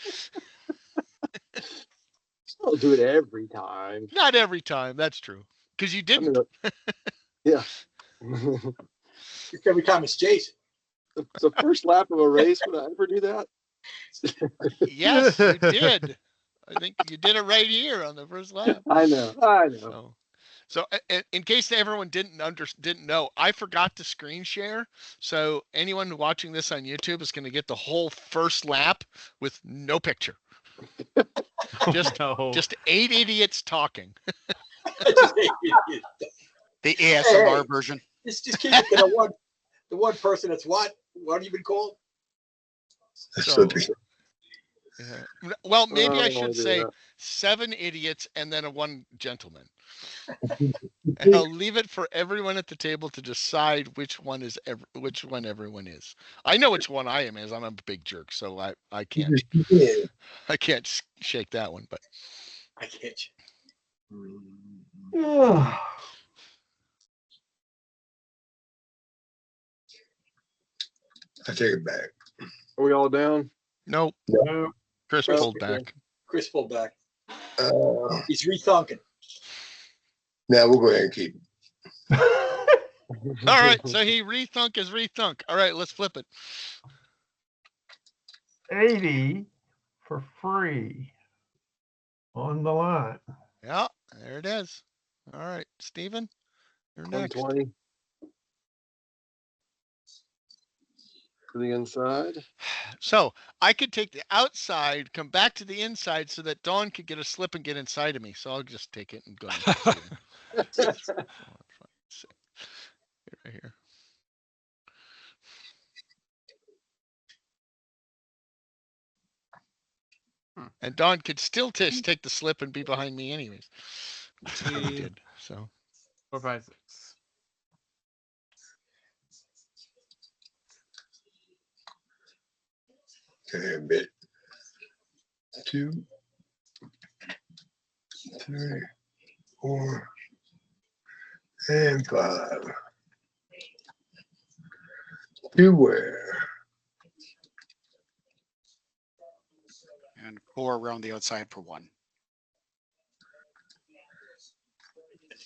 I'll do it every time. Not every time, that's true. Because you didn't. Yeah. Just every time it's Jason. So first lap of a race, would I ever do that? Yes, you did. I think you did it right here on the first lap. I know. So in case everyone didn't know, I forgot to screen share. So anyone watching this on YouTube is going to get the whole first lap with no picture. Just 8 idiots talking. The ASMR version. Just keep it to the one person that's what do you been called? So, yeah. Well, maybe I should say 7 idiots and then a 1 gentleman. And I'll leave it for everyone at the table to decide which one everyone is. I know which one I am, as I'm a big jerk, so I can't shake that one. But I can't. I take it back. Are we all down? nope. No. Chris pulled back. Chris pulled back. He's rethinking. Now we'll go ahead and keep it. All right, so he rethunk his rethunk. All right, let's flip it. 80 for free on the line. Yeah, there it is. All right, Steven, you're next. 120 for the inside. So I could take the outside, come back to the inside so that Dawn could get a slip and get inside of me. So I'll just take it and go. Right here. And Dawn could still take the slip and be behind me anyways. That's what he did. So 4, 5, 6. Okay, a bit. 2, 3, 4, and 5. Beware. And 4 around the outside for 1.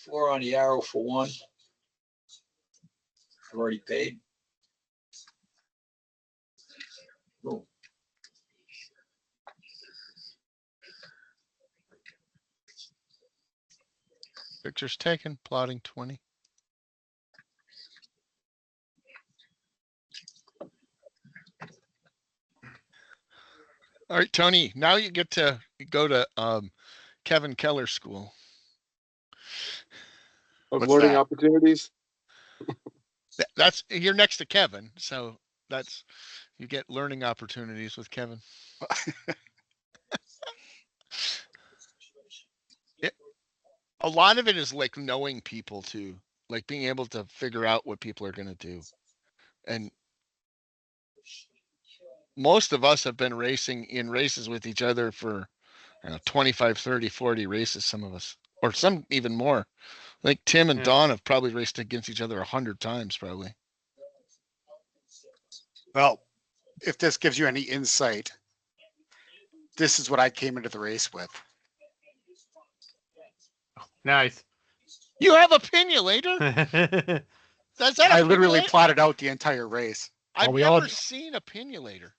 4 on the arrow for 1. I've already paid. Boom. pictures taken, plotting 20. All right, Tony, now you get to go to Kevin Keller's school. Of What's learning that? opportunities. That's you're next to Kevin, so that's you get learning opportunities with Kevin. A lot of it is like knowing people too, like being able to figure out what people are going to do. And most of us have been racing in races with each other for 25, 30, 40 races, some of us, or some even more. Like Tim and Don have probably raced against each other 100 times, probably. Well, if this gives you any insight, this is what I came into the race with. Nice. You have a piniulator? Is that a I literally piniulator? plotted out the entire race. I've we all- never seen a piniulator.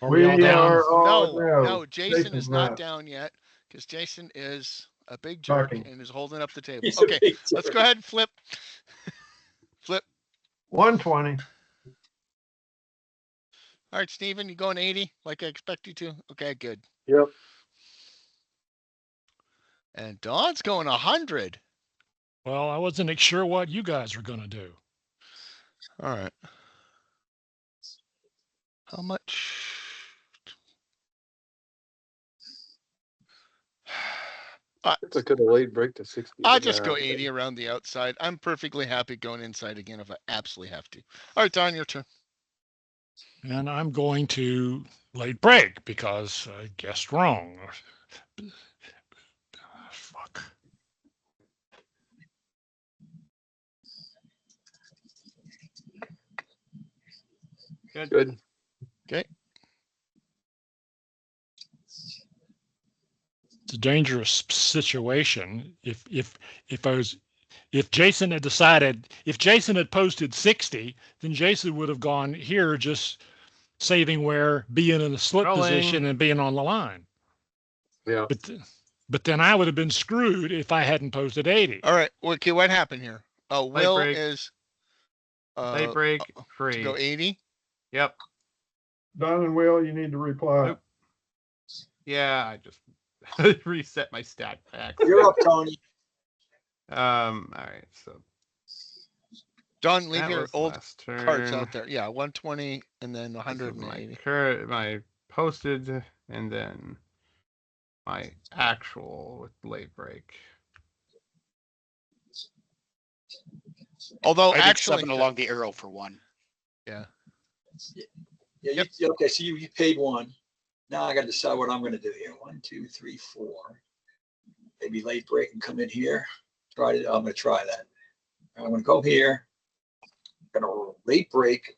Are we all We down? are all No, Jason Jason's is not down yet because Jason is a big jerk Talking. and is holding up the table. He's a Okay, big let's jerk. go ahead and flip. Flip. 120. All right, Steven, you going 80 like I expect you to? Okay, good. Yep. And Don's going 100. Well, I wasn't sure what you guys were going to do. All right. How much? I could have laid break to 60. I'll but just nah. go 80 around the outside. I'm perfectly happy going inside again if I absolutely have to. All right, Don, your turn. And I'm going to late break because I guessed wrong. Fuck. Good. Okay. It's a dangerous situation. If Jason had decided, if Jason had posted 60, then Jason would have gone here, just saving where being in a slip Rolling. position and being on the line. Yeah. But then I would have been screwed if I hadn't posted 80. All right. Okay, what happened here? Oh, Will break. is Late break to free. go 80. Yep. Don and Will, you need to reply. Nope. Yeah, I just reset my stat pack. You're up, Tony. All right, so Don, leave that your was old last cards turn. out there. Yeah, 120 and then This is 180. my posted, and then my actual with late break. Although I did actually, 7 along the arrow for 1. yeah. Yeah, Yep. okay, so you paid 1. Now I got to decide what I'm going to do here. 1, 2, 3, 4. Maybe late break and come in here. I'm going to try that. I'm going to go here. I'm going to late break.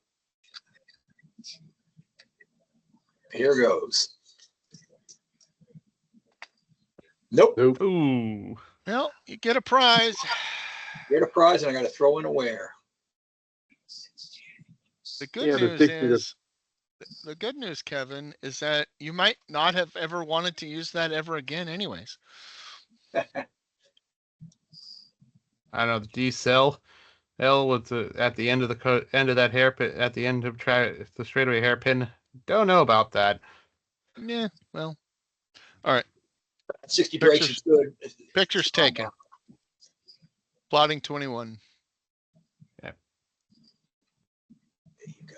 Here goes. Nope. Nope. Ooh. Well, you get a prize. Get a prize, and I got to throw in a wear. The good Yeah, the news picture- is, the good news, Kevin, is that you might not have ever wanted to use that ever again, anyways. I don't know, the D cell L was at the end of the end of that hairpin, at the end of the straightaway hairpin. Don't know about that. Yeah, well, all right. 60 breaks is good. Pictures taken. Plotting 21. There you go.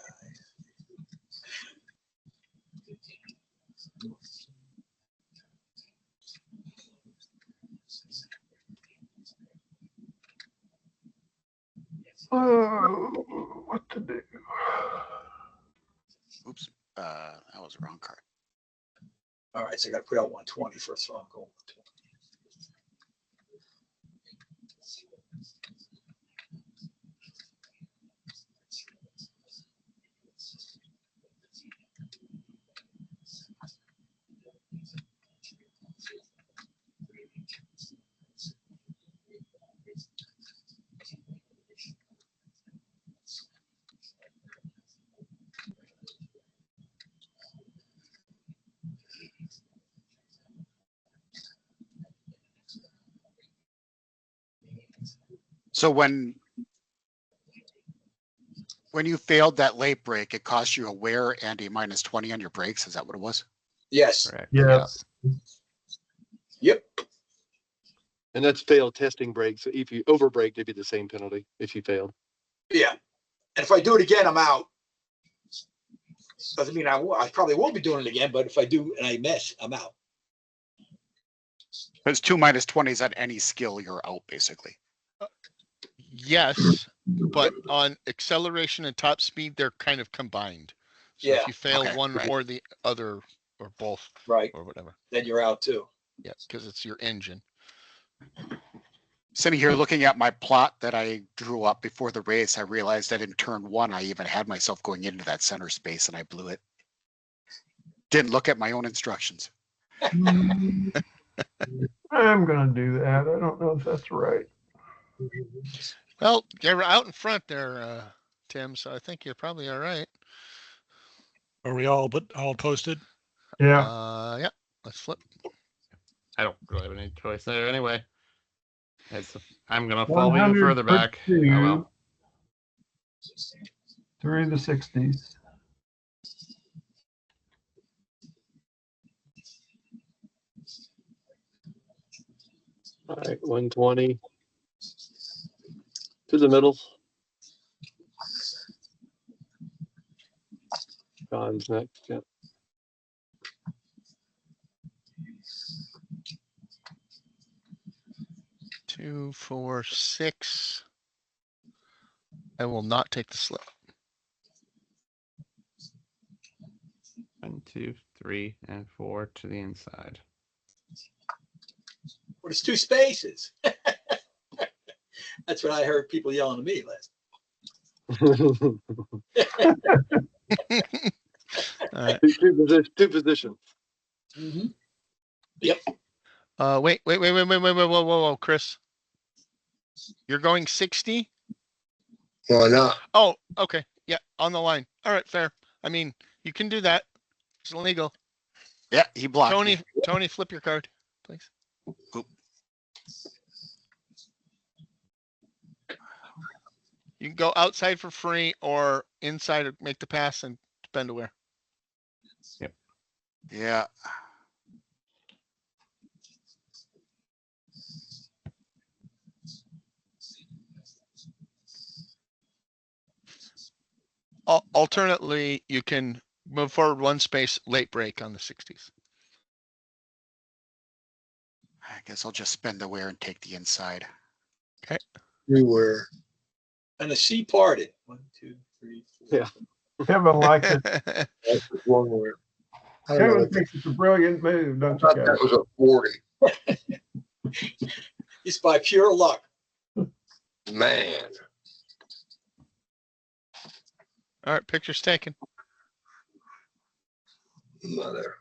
What to do? Oops. That was the wrong card. All right, so I got to put out 120 first of all. I'm going 120. So when you failed that late break, it cost you a wear and a -20 on your brakes. Is that what it was? Yes. Correct. Yes. Yep. And that's failed testing break. So if you over break, it'd be the same penalty if you failed. Yeah. And if I do it again, I'm out. Doesn't mean I probably won't be doing it again, but if I do and I miss, I'm out. It's 2 -20s on any skill, you're out basically. Yes, but on acceleration and top speed, they're kind of combined. So Yeah, if you fail okay, one right. or the other or both Right. or whatever, Then you're out too. yeah, because it's your engine. Sitting here looking at my plot that I drew up before the race, I realized that in turn 1, I even had myself going into that center space and I blew it. Didn't look at my own instructions. I'm gonna do that. I don't know if that's right. Well, you're out in front there, Tim, so I think you're probably all right. Are we all posted? Yeah. Yeah, let's flip. I don't really have any choice there anyway. I'm gonna fall even further back. Oh well. Through the 60s. All right, 120 to the middle. John's next. Yeah. Two, 4, 6. I will not take the slip. 1, 2, 3, and 4 to the inside. Well, it's 2 spaces. That's what I heard people yelling at me last. Two positions. Mm-hmm. Yep. Wait, whoa, Chris. You're going 60? Why not? Oh, okay. Yeah, on the line. All right, fair. I mean, you can do that. It's illegal. Yeah, he blocked Tony, me. Tony, flip your card, please. Oop. You can go outside for free or inside or make the pass and spend aware. Yep. Yeah. Alternately, you can move forward 1 space, late break on the 60s. I guess I'll just spend the wear and take the inside. Okay. Everywhere. And the C parted. 1, 2, 3, 4. Yeah. Kevin likes it. That's just one word. I don't know Kevin what thinks it's a brilliant move, I don't you, thought Kevin? that was a 40. It's by pure luck. Man. All right, picture's taken. Mother.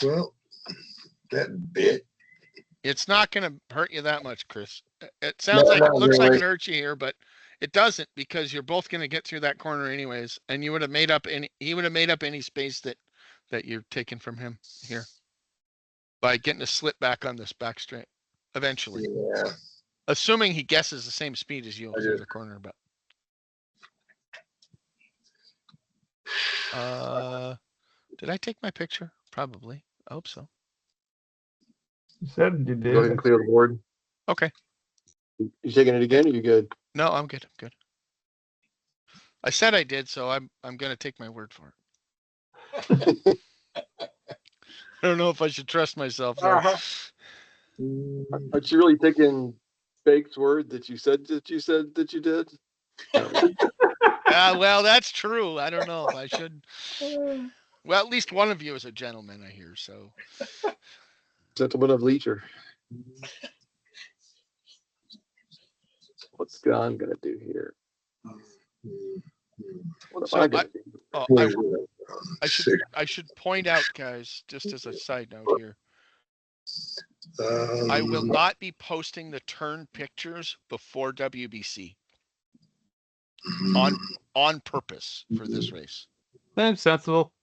Well, that bit. It's not going to hurt you that much, Chris. It sounds like it looks like it hurts you here, but it doesn't because you're both going to get through that corner anyways, and you would have made up he would have made up any space that you're taking from him here by getting a slip back on this back straight eventually. Yeah. Assuming he guesses the same speed as you through the corner, but did I take my picture? Probably. I hope so. You said you Go ahead and did. clear the board. Okay. You taking it again? Or you good? No, I'm good. I'm good. I said I did, so I'm gonna take my word for it. I don't know if I should trust myself though. Aren't you really taking Fake's word that you said that you did? Well, that's true. I don't know if I should. Well, at least one of you is a gentleman, I hear. So, Gentleman of leisure. What's John gonna do here? What am So I gonna do? What is it? I should point out, guys, just as a side note here, I will not be posting the turn pictures before WBC on purpose for this race. That's sensible.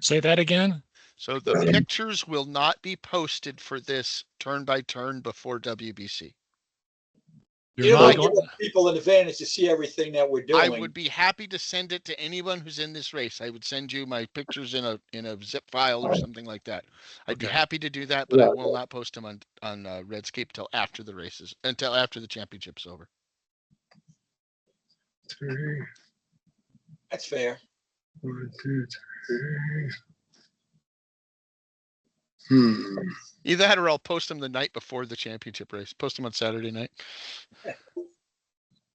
Say that again. So the pictures will not be posted for this turn by turn before WBC. You're It'll not give going. people an advantage to see everything that we're doing. I would be happy to send it to anyone who's in this race. I would send you my pictures in a zip file or something like that. I'd be happy to do that, but I will not post them on Redscape till after the races, until after the championship's over. Three, That's fair. 1, 2, 3. Either that or I'll post them the night before the championship race. Post them on Saturday night.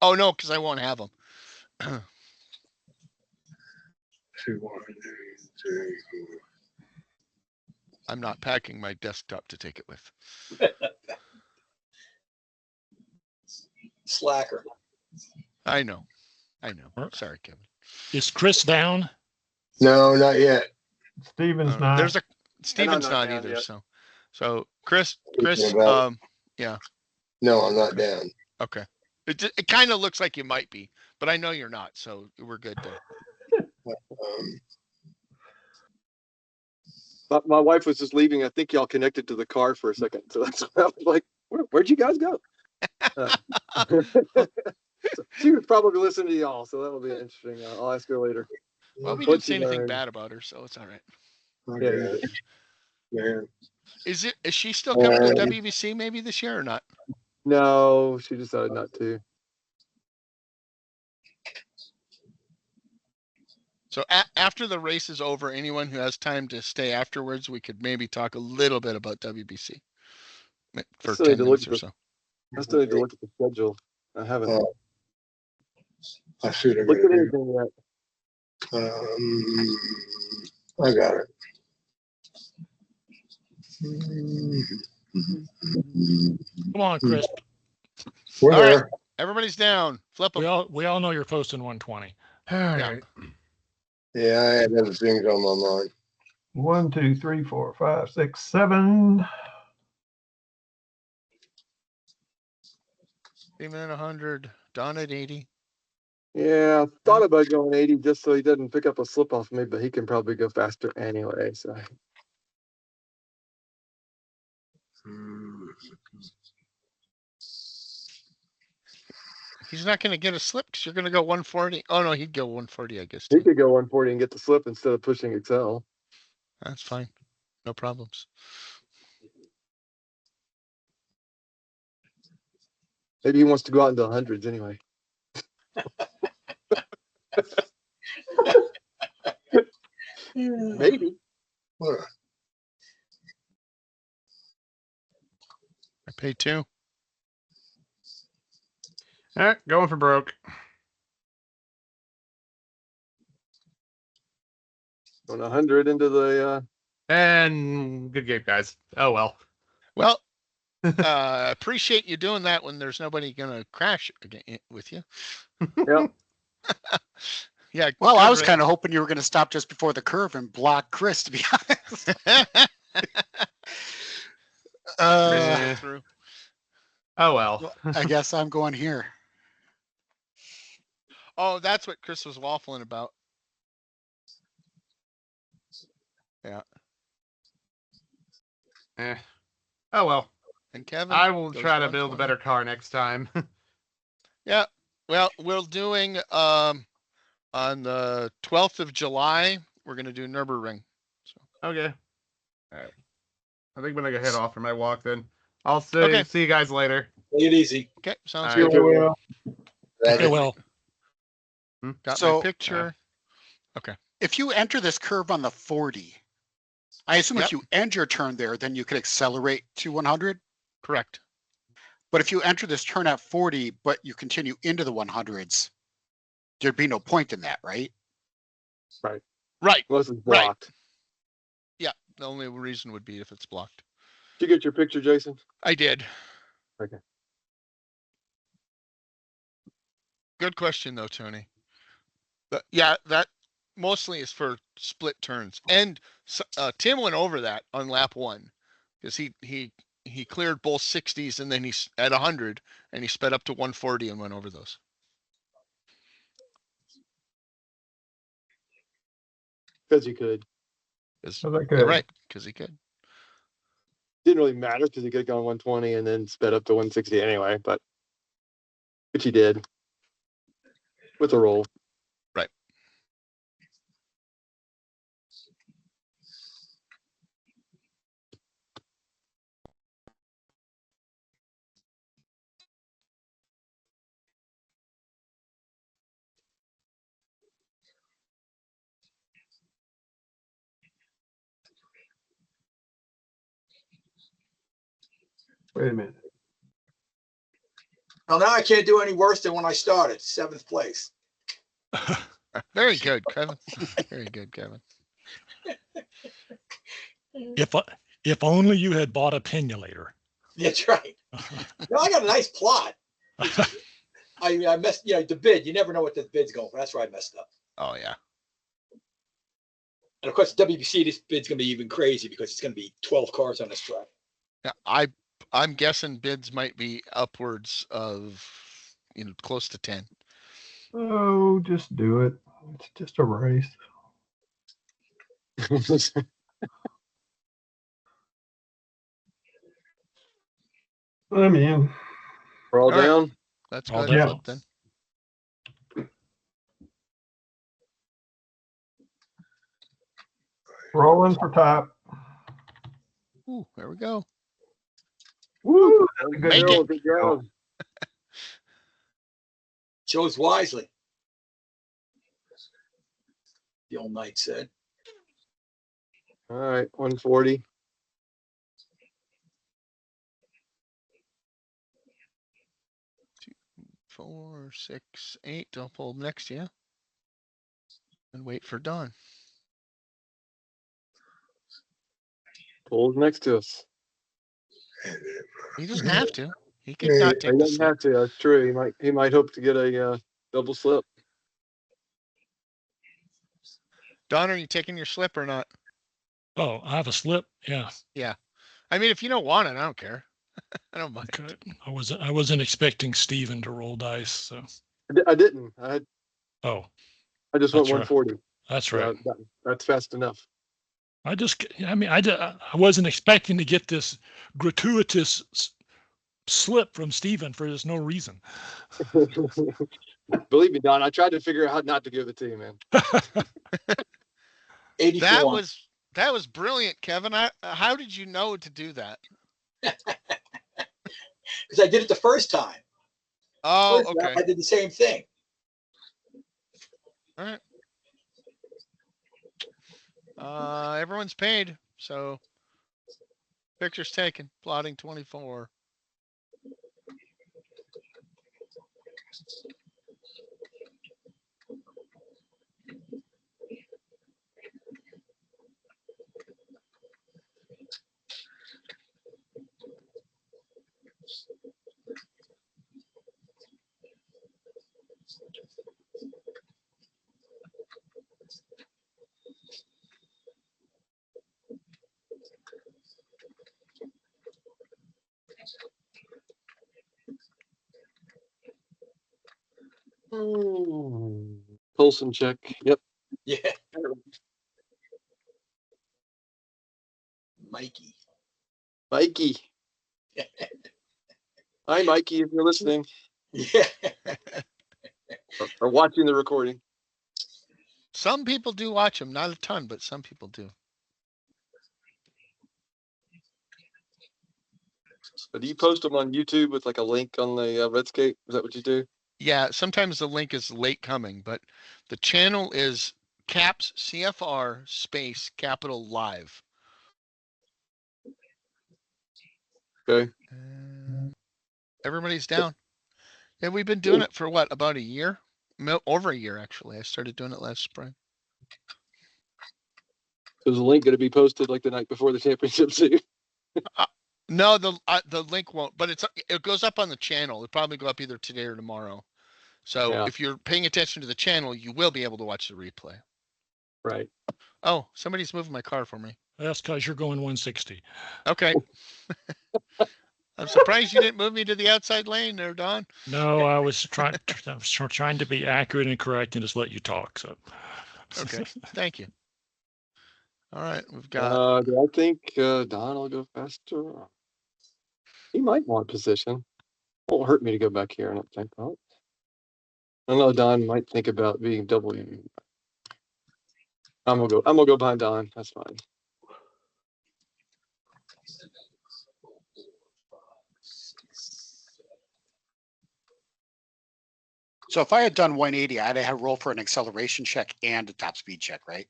Oh no, because I won't have them. 2, 1, 2, 3, 4. I'm not packing my desktop to take it with. slacker. I know. Sorry, Kevin. Is Chris down? No, not yet. Stevens not. There's a Steven's not not down either. yet. So Chris, Thinking about it. yeah, No, I'm not down. okay. It kind of looks like you might be, but I know you're not, so we're good there. My wife was just leaving. I think y'all connected to the car for a second. So that's I was like, where'd you guys go? So she was probably listening to y'all. So that will be interesting. I'll ask her later. Well, we What didn't say she anything learned. bad about her, so it's all right. Okay. Man. Is she still coming to WBC maybe this year or not? No, she decided not to. So after the race is over, anyone who has time to stay afterwards, we could maybe talk a little bit about WBC for still need 10 to look minutes at or the- so. I still need to look at the schedule. I haven't I should have looked got at it. anything yet. I got it. Come on, Chris. We're All right. there. Everybody's down. Flip them. We all know you're posting 120. All Yeah. right. Yeah, I had other things on my mind. 1, 2, 3, 4, 5, 6, 7. Steven at 100. Don at 80. Yeah, thought about going 80 just so he doesn't pick up a slip off me, but he can probably go faster anyway. So He's not going to get a slip because you're going to go 140. Oh, no, he'd go 140, I guess. he Too. could go 140 and get the slip instead of pushing Excel. That's fine. No problems. Maybe he wants to go out into the hundreds anyway. Maybe. What? I paid 2. All right, going for broke. Going 100 into the And good game, guys. Oh well. Well, appreciate you doing that when there's nobody going to crash with you. Yep. Yeah. Well, I good was race. kind of hoping you were going to stop just before the curve and block Chris, to be honest. Eh. Through. Oh well. I guess I'm going here. Oh, that's what Chris was waffling about. Yeah. Oh well. And Kevin? I will goes try to build a 120. better car next time. Yeah. Well, we're doing on the 12th of July, we're going to do Nürburgring. So Okay. All right. I think I'm gonna go head off for my walk then. I'll see Okay. see you guys later. Take it easy. okay, sounds All good. right. Okay, well, Got So- my picture. If you enter this curve on the 40, I assume Yep. if you end your turn there, then you could accelerate to 100. Correct. But if you enter this turn at 40, but you continue into the 100s, there'd be no point in that, right? Right. unless it's Right. blocked. Yeah. The only reason would be if it's blocked. Did you get your picture, Jason? I did. Okay. Good question though, Tony. But yeah, that mostly is for split turns. And Tim went over that on lap 1 because he cleared both 60s and then he's at 100 and he sped up to 140 and went over those. Because you could. 'Cause- So they you're could. right, because he could. Didn't really matter because he could have gone 120 and then sped up to 160 anyway, but which he did with a roll. Right. Wait a minute. Well, now I can't do any worse than when I started, 7th place. Very good, Kevin. Very good, Kevin. if only you had bought a pennulator. That's right. No, I got a nice plot. I messed, the bid, you never know what the bid's going for. That's where I messed up. Oh yeah. And of course, WBC, this bid's going to be even crazy because it's going to be 12 cars on this track. Yeah, I'm guessing bids might be upwards of close to 10. Oh, just do it. It's just a race. I'm in. We're all All right. down. Let's All go ahead and down. flip then. Rolling for top. Ooh, there we go. Woo! That's a good Make roll. it. Good job. Chose wisely. The old knight said. All right, 140. 4, 6, 8. I'll pull next to you. And wait for Don. Pulls next to us. He doesn't have to. He could not He take the doesn't slip. have to. That's true. He might hope to get a double slip. Don, are you taking your slip or not? Oh, I have a slip. Yeah. Yeah. I mean, if you don't want it, I don't care. I don't mind. Okay. I wasn't expecting Steven to roll dice. So. I didn't. Oh, I just went that's right. 140. That's right. That's fast enough. I wasn't expecting to get this gratuitous slip from Steven for just no reason. Believe me, Don, I tried to figure out how not to give it to you, man. 84. That was brilliant, Kevin. How did you know to do that? Because I did it the first time. Oh, First okay. time, I did the same thing. All right. Everyone's paid, so pictures taken. Plotting 24. Pulson check. Yep. Yeah. Mikey. Mikey. Hi, Mikey, if you're listening Yeah. or watching the recording. Some people do watch them, not a ton, but some people do. So do you post them on YouTube with like a link on the Redscape? Is that what you do? Yeah, sometimes the link is late coming, but the channel is caps CFR space capital live. Okay. Everybody's down. Yeah, we've been doing it for what, about a year? Over a year, actually. I started doing it last spring. So is the link going to be posted like the night before the championship too? No, the link won't, but it goes up on the channel. It'll probably go up either today or tomorrow. So Yeah. if you're paying attention to the channel, you will be able to watch the replay. Right. Oh, somebody's moving my car for me. That's because you're going 160. Okay. I'm surprised you didn't move me to the outside lane there, Don. No, I was trying to be accurate and correct and just let you talk. So. Okay. Thank you. All right, we've got. Do I think Don will go faster? He might want position. Won't hurt me to go back here. I don't think. Oh. I know Don might think about being W. I'm gonna go behind Don. That's fine. So if I had done 180, I'd have roll for an acceleration check and a top speed check, right?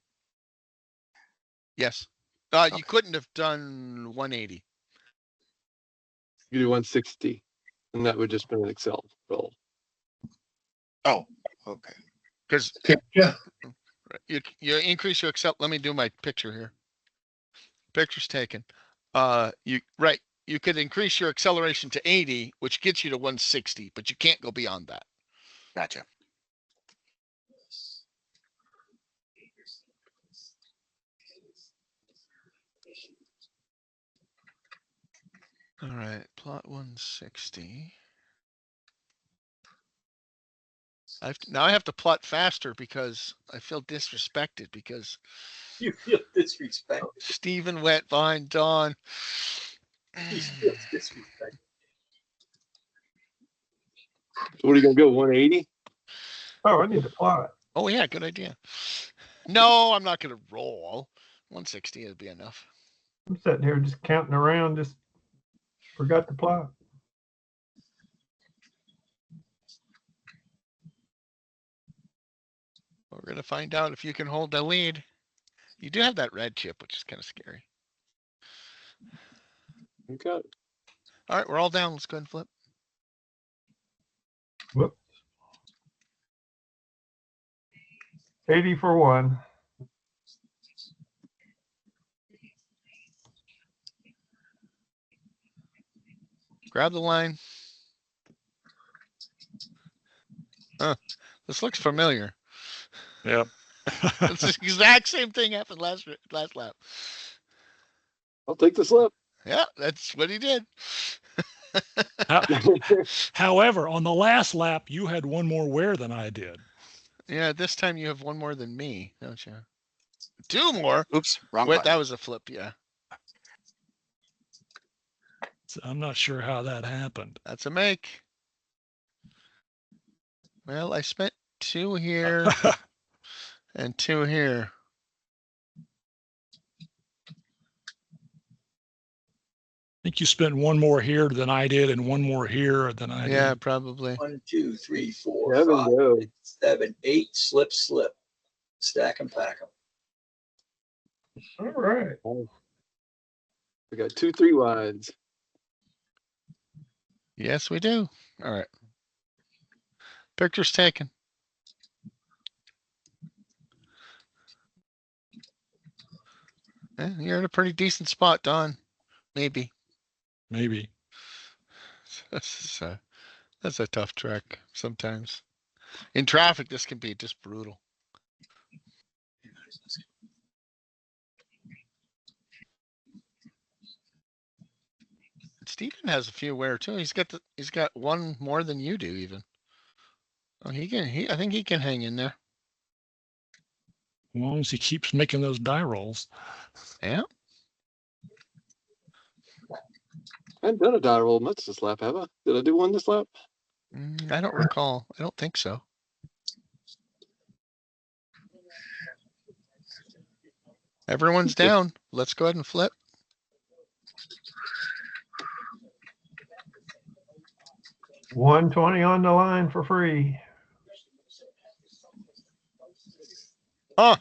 Yes. Okay. You couldn't have done 180. You do 160, and that would just be an Excel roll. Oh, okay. Because Yeah. you increase your Excel. Let me do my picture here. Picture's taken. You could increase your acceleration to 80, which gets you to 160, but you can't go beyond that. Gotcha. All right, plot 160. Now I have to plot faster because I feel disrespected because You feel disrespected. Steven went behind Don. He feels disrespected. So what are you gonna go? 180? Oh, I need to plot. Oh yeah, good idea. No, I'm not gonna roll. 160 would be enough. I'm sitting here just counting around, just forgot to plot. We're gonna find out if you can hold the lead. You do have that red chip, which is kind of scary. Okay. All right, we're all down. Let's go ahead and flip. Whoops. 80 for one. Grab the line. This looks familiar. Yep. It's the exact same thing happened last lap. I'll take the slip. Yeah, that's what he did. However, on the last lap, you had one more wear than I did. Yeah, this time you have one more than me, don't you? Two more. Oops, wrong Wait, button. that was a flip. Yeah, So I'm not sure how that happened. that's a make. Well, I spent 2 here and 2 here. I think you spent one more here than I did and one more here than I Yeah, did. probably. 1, 2, 3, 4, 7 5, go. 6, 7, 8. Slip, slip. Stack and pack them. All right. We got 2 3 wides. Yes, we do. All right. Picture's taken. Yeah, you're in a pretty decent spot, Don. Maybe. Maybe. That's a tough track sometimes. In traffic, this can be just brutal. Steven has a few wear too. He's got one more than you do even. Oh, I think he can hang in there. As long as he keeps making those die rolls. Yeah. I haven't done a die roll much this lap, have I? Did I do one this lap? I don't recall. I don't think so. Everyone's down. Let's go ahead and flip. $120 on the line for free. Oh,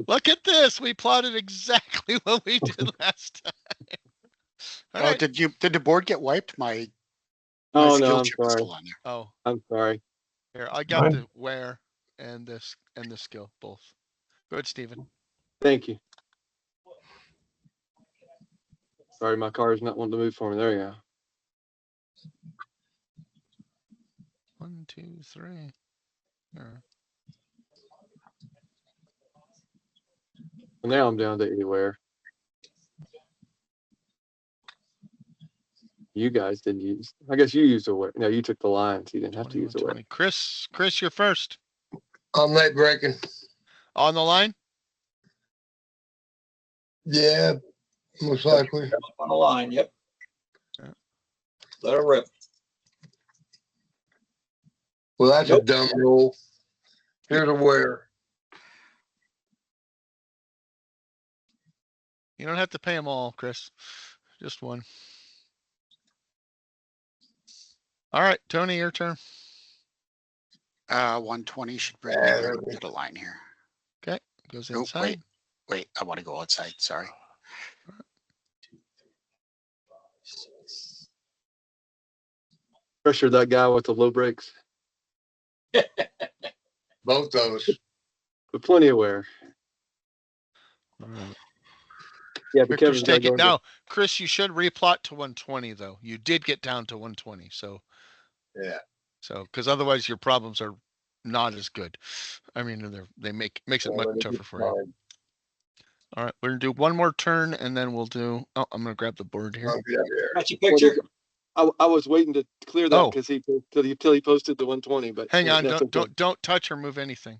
look at this. We plotted exactly what we did last time. All Oh, right. did the board get wiped? My Oh skill no, I'm chip is sorry. still on there. Oh, I'm sorry. here, I got Mine- the wear and the skill both. Good, Steven. Thank you. Sorry, my car is not wanting to move for me. There you go. 1, 2, 3. Here. And now I'm down to anywhere. You guys didn't use. I guess you used a wear. No, you took the line, so you didn't have to use a wear. 21, 20. Chris, you're first. I'm late breaking. On the line? Yeah, most likely. Up on the line, yep. Yeah. Let her rip. Well, that's Nope. a dumb roll. Here's a wear. You don't have to pay them all, Chris. Just one. All right, Tony, your turn. 120 should bring me right to the line here. Goes Oh, inside. wait, I want to go outside. Sorry. Pressure that guy with the low brakes. Both of us. But plenty of wear. All right. Yeah, but Victor's Kevin's got taking going. now. Chris, you should replot to 120 though. You did get down to 120, so Yeah. because otherwise your problems are not as good. I mean, they makes it much tougher for you. All right, we're gonna do one more turn and then we'll do. Oh, I'm gonna grab the board here. Got your picture? I was waiting to clear that Oh. because till he posted the 120, but Hang on, that's okay. don't touch or move anything.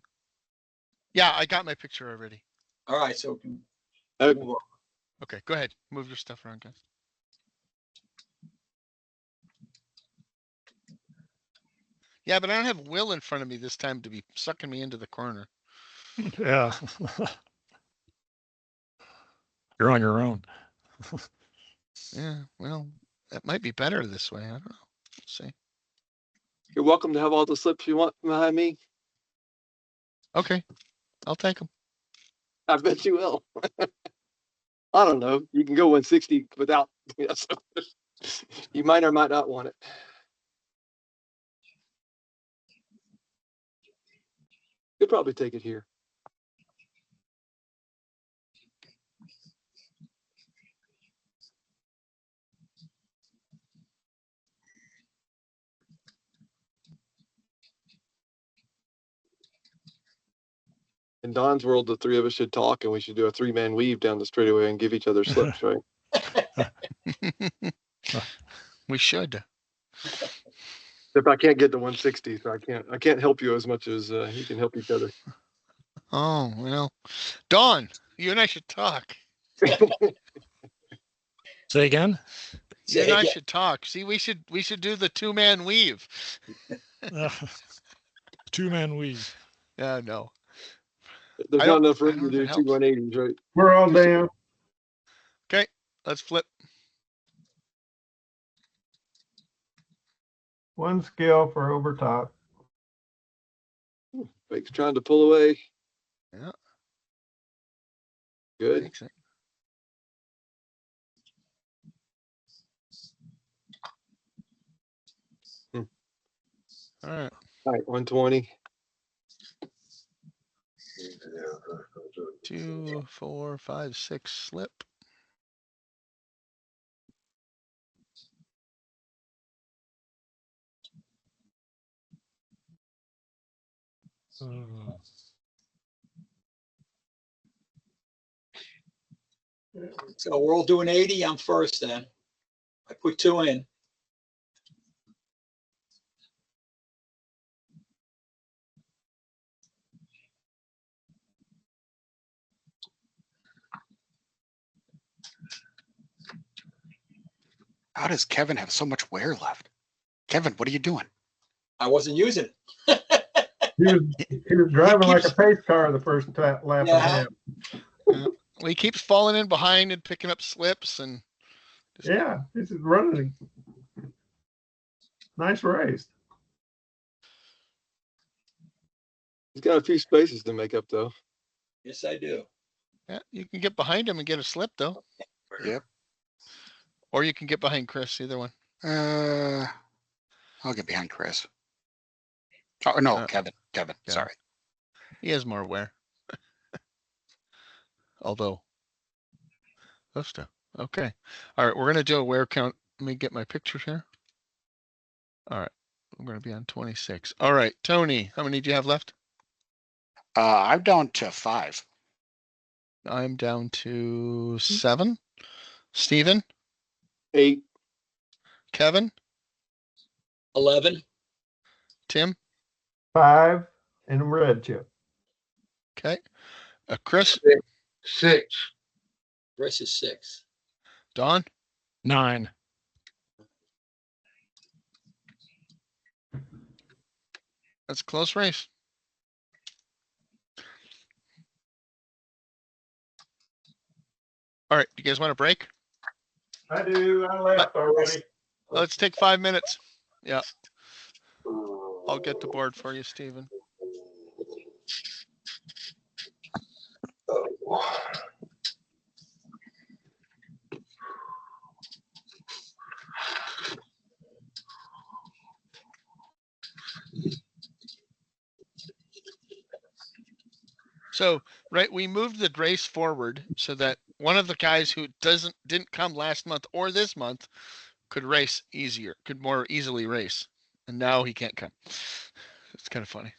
Yeah, I got my picture already. All right, so Okay. move on. Okay, go ahead. Move your stuff around, guys. Yeah, but I don't have Will in front of me this time to be sucking me into the corner. Yeah. You're on your own. Yeah, well, that might be better this way. I don't know. Let's see. You're welcome to have all the slips you want behind me. Okay, I'll take them. I bet you will. I don't know. You can go 160 without. You might or might not want it. You'll probably take it here. In Don's world, the three of us should talk and we should do a 3-man weave down the straightaway and give each other slips, right? We should. If I can't get to 160, so I can't help you as much as you can help each other. Oh, well. Dawn, you and I should talk. Say again? You and I should talk. See, we should do the 2-man weave. 2-man weave. Yeah, no. There's I not don't- enough I room don't to know do if it two helps. 180s, right? We're all down. Okay, let's flip. One skill for overtop. Bake's trying to pull away. Yeah, Good. makes it. All right. All right, 120. 2, 4, 5, 6 slip. So we're all doing 80. I'm first then. I put 2 in. How does Kevin have so much wear left? Kevin, what are you doing? I wasn't using it. He was driving like keeps- a pace car the first lap and a Yeah. half. Well, he keeps falling in behind and picking up slips and. Yeah, this is running. Nice race. He's got a few spaces to make up, though. Yes, I do. Yeah, you can get behind him and get a slip though. Yep. Or you can get behind Chris. Either one. I'll get behind Chris. Oh no, Kevin. yeah. Sorry. He has more wear. Although. Those two. Okay. All right, we're gonna do a wear count. Let me get my picture here. All right, we're gonna be on 26. All right, Tony, how many do you have left? I'm down to 5. I'm down to 7. Steven, 8. Kevin, 11. Tim. 5 and red chip. Okay. Chris, 6. Chris is 6. Don, 9. that's a close race. All right, you guys want a break? I do. I left already. Let's take 5 minutes. Yeah. I'll get the board for you, Steven. So, right, we moved the race forward so that one of the guys who didn't come last month or this month could race easier, could more easily race. And now he can't come. It's kind of funny.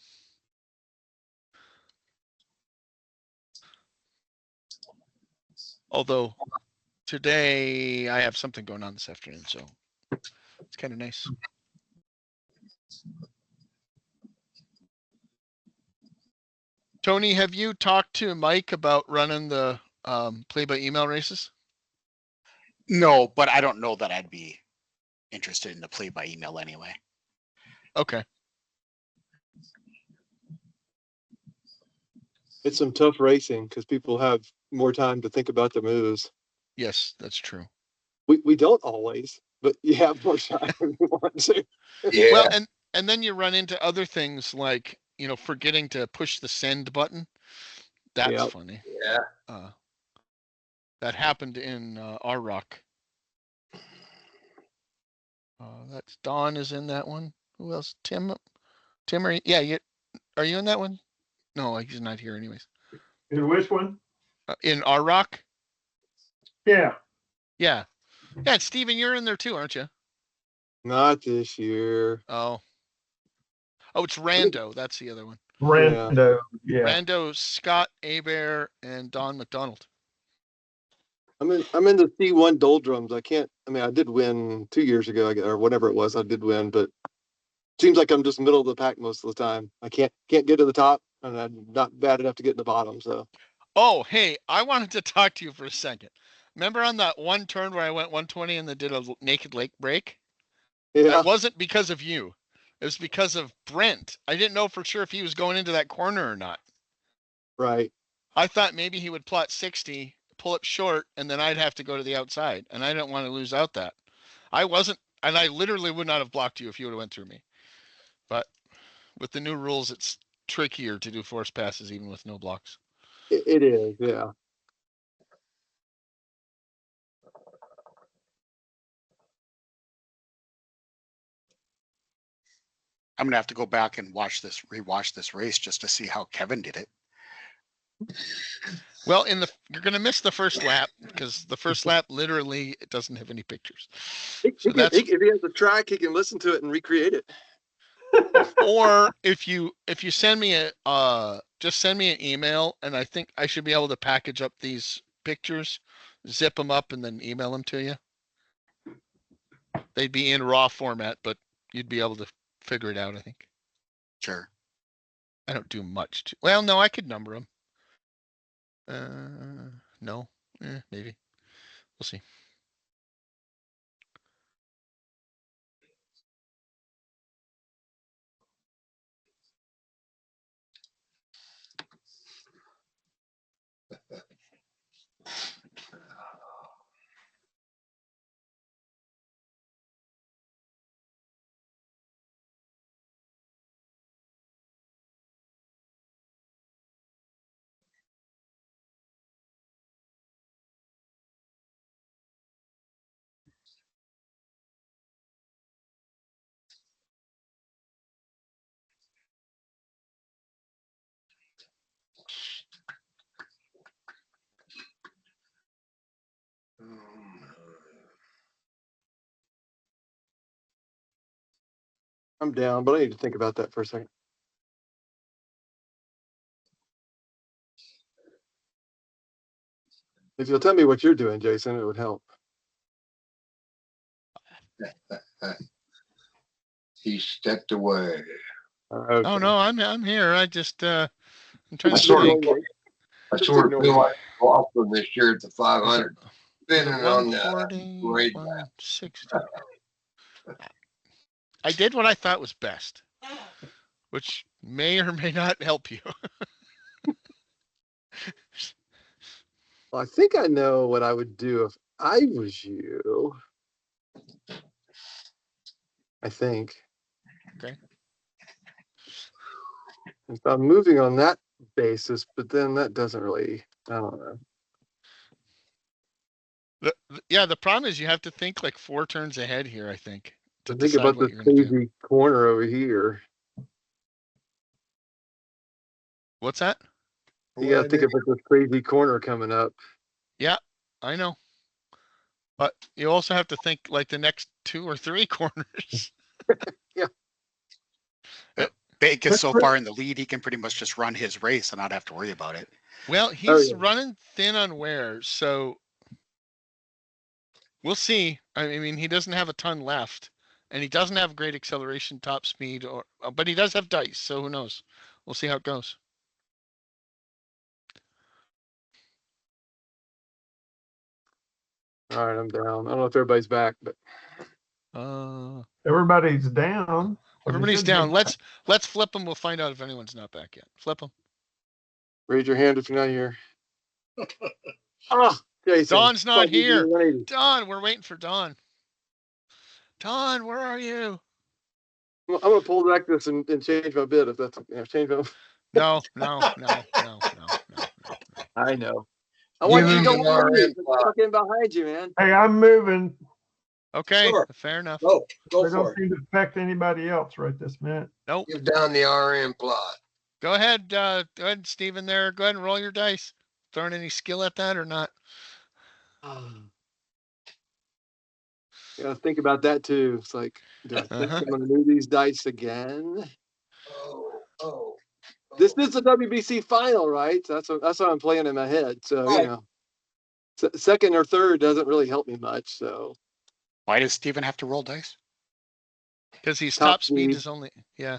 Although today I have something going on this afternoon, so it's kind of nice. Tony, have you talked to Mike about running the play by email races? No, but I don't know that I'd be interested in the play by email anyway. Okay. It's some tough racing because people have more time to think about the moves. Yes, that's true. We don't always, but you have more time if you want to. Yeah. Well, and then you run into other things like, forgetting to push the send button. That's Yep. funny. Yeah. That happened in our rock. That's Don is in that one. Who else? Tim, are you in that one? No, he's not here anyways. In which one? In our rock? Yeah. Yeah. Yeah, Steven, you're in there too, aren't you? Not this year. Oh, it's Rando. That's the other one. Rando. Yeah. Rando, Scott Abear, and Don McDonald. I'm in the C1 doldrums. I did win 2 years ago, or whatever it was. I did win, but seems like I'm just middle of the pack most of the time. I can't get to the top, and I'm not bad enough to get in the bottom. So. Oh, hey, I wanted to talk to you for a second. Remember on that one turn where I went 120 and then did a naked lake break? Yeah. It wasn't because of you. It was because of Brent. I didn't know for sure if he was going into that corner or not. Right. I thought maybe he would plot 60, pull it short, and then I'd have to go to the outside. And I didn't want to lose out that. I wasn't, and I literally would not have blocked you if you would have went through me. But with the new rules, it's trickier to do force passes even with no blocks. It is. Yeah. I'm gonna have to go back and rewatch this race just to see how Kevin did it. Well, you're going to miss the first lap because the first lap literally it doesn't have any pictures. If he has a track, he can listen to it and recreate it. Or if you send me just send me an email, and I think I should be able to package up these pictures, zip them up, and then email them to you. They'd be in raw format, but you'd be able to figure it out, I think. Sure. I don't do much. Well, no, I could number them. No, maybe. We'll see. I'm down, but I need to think about that for a second. If you'll tell me what you're doing, Jason, it would help. He stepped away. Okay. Oh no, I'm here. I just I'm trying I to sort of- think. I sort of feel like off from this year at the 500. Is Spinning it on 140, grade 160? I did what I thought was best, which may or may not help you. Well, I think I know what I would do if I was you. I think. Okay. If I'm moving on that basis, but then that doesn't really, I don't know. Yeah, the problem is you have to think like 4 turns ahead here, I think, to Think decide about what this you're going to do. crazy corner over here. What's that? You gotta think about this crazy corner coming up. Yeah, I know. But you also have to think like the next 2 or 3 corners. Yeah. Bate gets so far in the lead, he can pretty much just run his race and not have to worry about it. Well, Oh, he's yeah. running thin on wear, so we'll see. I mean, he doesn't have a ton left, and he doesn't have great acceleration, top speed, but he does have dice, so who knows? We'll see how it goes. All right, I'm down. I don't know if everybody's back, but Everybody's down. Well, they everybody's should be down. back. Let's flip them. We'll find out if anyone's not back yet. Flip them. raise your hand if you're not here. Oh, Jason. Dawn's not Fuck, you here. 180. Dawn, we're waiting for Dawn. Dawn, where are you? I'm gonna pull back this and change my bid if that's change my. No. I know. I want Give you to him go the on me. RM plot. Fucking behind you, man. Hey, I'm moving. Okay, Sure. fair enough. Go They for don't it. seem to affect anybody else right this minute. Nope. Give down the RM plot. Go ahead, Steven there. Go ahead and roll your dice. Throwing any skill at that or not? Yeah, think about that too. It's like, do I think I'm gonna move these dice again? Oh. This is the WBC final, right? That's what I'm playing in my head. So Right. you know, second or third doesn't really help me much. So Why does Steven have to roll dice? Because he's Top top speed speed. is only, yeah.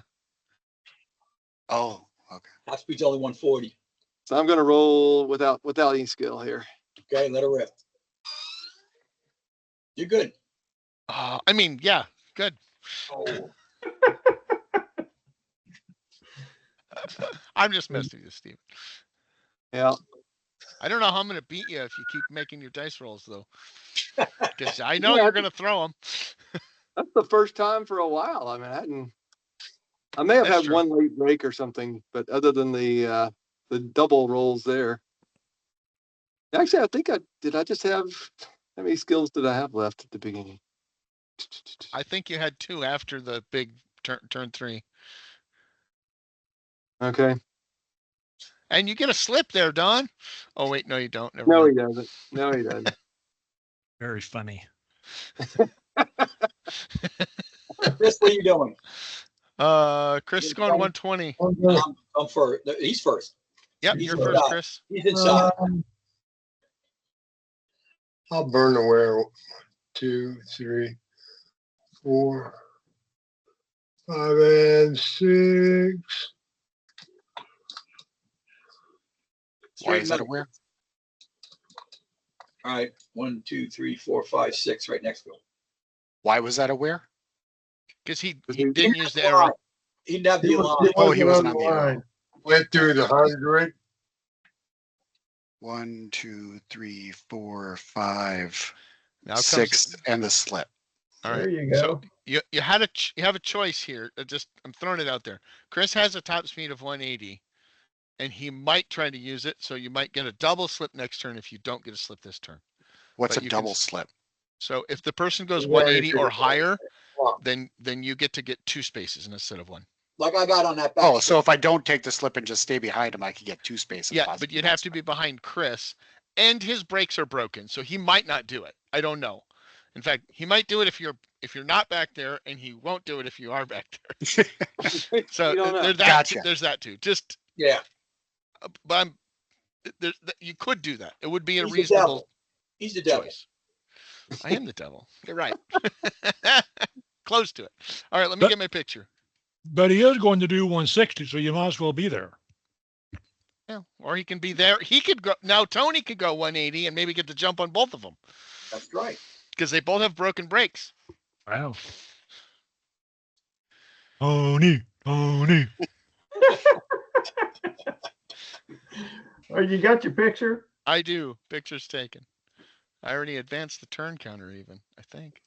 Oh, okay. Top speed's only 140. so I'm gonna roll without any skill here. Okay, let her rip. You're good. I mean, yeah, good. Oh. I'm just messing with you, Steven. Yeah. I don't know how I'm going to beat you if you keep making your dice rolls, though. Because I know Yeah, you're going to throw them. That's the first time for a while. I mean, I may have That's had true. one late break or something, but other than the double rolls there. Actually, I think I just have, how many skills did I have left at the beginning? I think you had 2 after the big turn 3. Okay. And you get a slip there, Don. Oh, wait, no, you don't. Never No, mind. he doesn't. No, he doesn't. Very funny. Chris, what are you doing? Chris is going 120. I'm first. He's first. Yep, He's you're inside. first, Chris. He's inside. I'll burn the wear. 2, 3, 4, 5, and 6. Why is that aware? All right. 1, 2, 3, 4, 5, 6 right next to him. Why was that aware? Because he didn't use the arrow. He didn't have the line. Oh, he wasn't on the arrow. line. Went through the 100. 1, 2, 3, 4, 5, Now comes 6, and the slip. All right. There you So go. you have a choice here. I'm throwing it out there. Chris has a top speed of 180, and he might try to use it. So you might get a double slip next turn if you don't get a slip this turn. What's But a you can double slip? So if the person goes You've already 180 or figured higher, out. then you get to get 2 spaces instead of 1. Like I got on that back. Oh, so if I don't take the slip and just stay behind him, I could get 2 spaces. Yeah, possibly but you'd have less. to be behind Chris, and his brakes are broken, so he might not do it. I don't know. In fact, he might do it if you're not back there, and he won't do it if you are back there. So You don't know. there's that too. Just Yeah. but you could do that. It would be a He's the reasonable devil. He's the devil. choice. I am the devil. You're right. Close to it. All right, let me get my picture. But he is going to do 160, so you might as well be there. Yeah, or he can be there. He could go now. Tony could go 180 and maybe get the jump on both of them That's right. because they both have broken brakes. Wow. Tony. Oh, you got your picture? I do. Picture's taken. I already advanced the turn counter even, I think.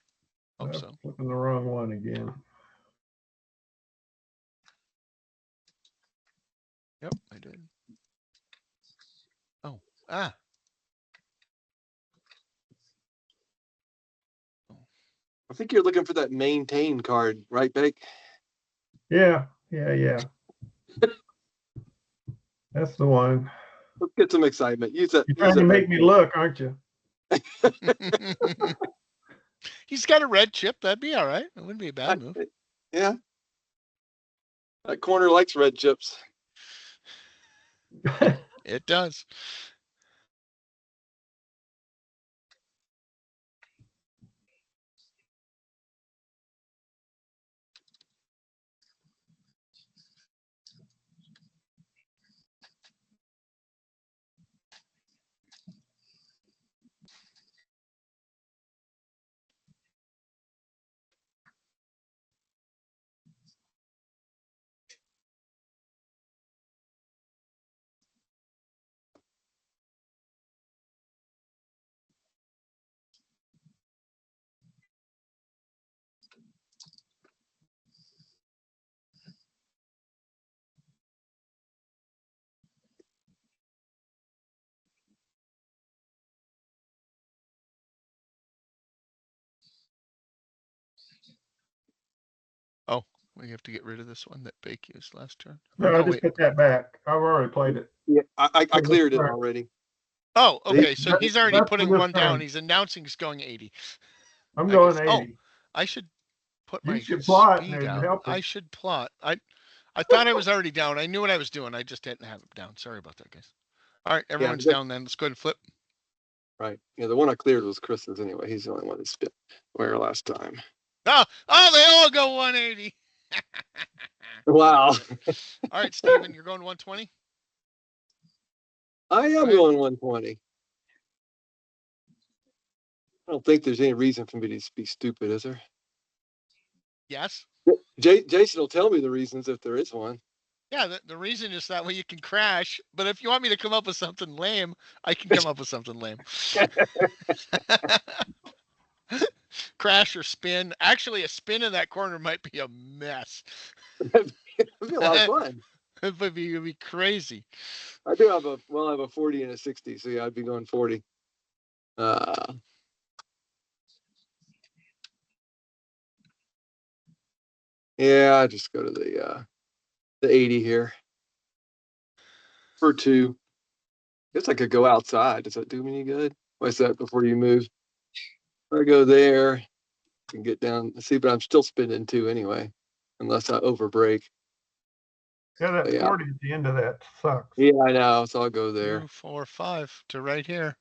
Hope I'm so. flipping the wrong one again. Yep, I did. Oh, ah. I think you're looking for that maintain card, right, Beck? Yeah. That's the one. Let's get some excitement. Use that. You're trying to make me look, aren't you? He's got a red chip. That'd be all right. It wouldn't be a bad move. Yeah. That corner likes red chips. It does. Oh, we have to get rid of this one that Bake used last turn. No, I No, just wait. put that back. I've already played it. Yeah, I cleared it already. Oh, He- okay. So he's already That's for putting this one down. turn. He's announcing he's going 80. I'm I going guess. Oh, 80. I should put You my should plot speed and out. help I it. should plot. I thought I was already down. I knew what I was doing. I just didn't have it down. Sorry about that, guys. All right, everyone's down then. Let's go ahead and flip. Right. Yeah, the one I cleared was Chris's anyway. He's the only one that spit where last time. Oh, they all go 180. Wow. All right, Steven, you're going 120? I am Go ahead. going 120. I don't think there's any reason for me to be stupid, is there? Yes. Jason will tell me the reasons if there is one. Yeah, the reason is that way you can crash. But if you want me to come up with something lame, I can come up with something lame. Crash or spin. Actually, a spin in that corner might be a mess. It'd be a lot of fun. It would be crazy. I do have I have a 40 and a 60, so yeah, I'd be going 40. Yeah, I just go to the 80 here for 2. Guess I could go outside. Does that do me any good? What's that before you move? I go there and get down. See, but I'm still spinning 2 anyway, unless I overbreak. Yeah, that Yeah. 40 at the end of that sucks. Yeah, I know. So I'll go there 2, 4, 5 to right here.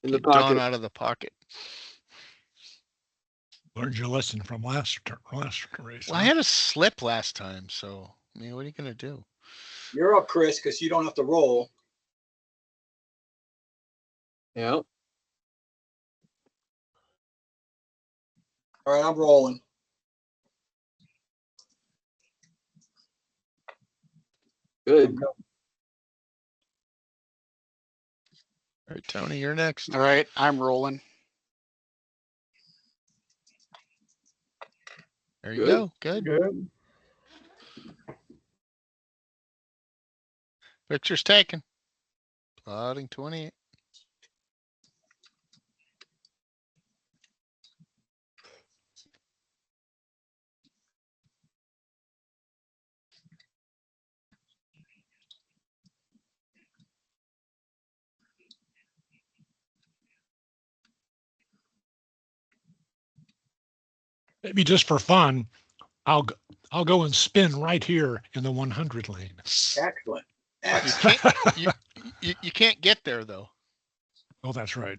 in Get the pocket. Dawn out of the pocket. Learned your lesson from last race. Well, I had a slip last time, so I mean, what are you gonna do? You're up, Chris, because you don't have to roll. Yeah. All right, I'm rolling. Good. All right, Tony, you're next. All right, I'm rolling. There you Good. go. Good. Good. Picture's taken. Plotting 28. Maybe just for fun, I'll go and spin right here in the 100 lane. Excellent. You Excellent. can't you can't get there though. Oh, that's right.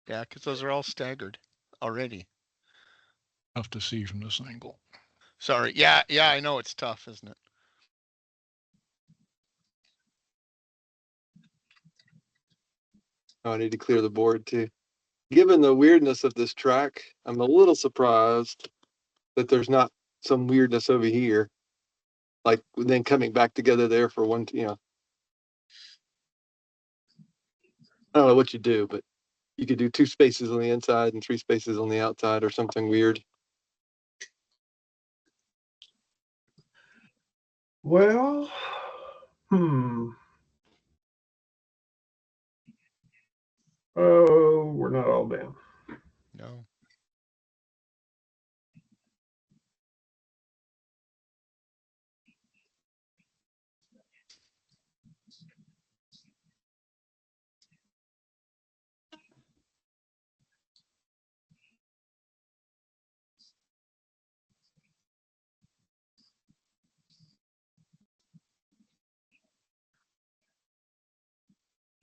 Yeah, because those are all staggered already. Tough to see from this angle. Sorry. Yeah, I know it's tough, isn't it? Oh, I need to clear the board too. Given the weirdness of this track, I'm a little surprised that there's not some weirdness over here. Like then coming back together there for one, I don't know what you do, but you could do 2 spaces on the inside and 3 spaces on the outside or something weird. Well, Oh, we're not all down. No.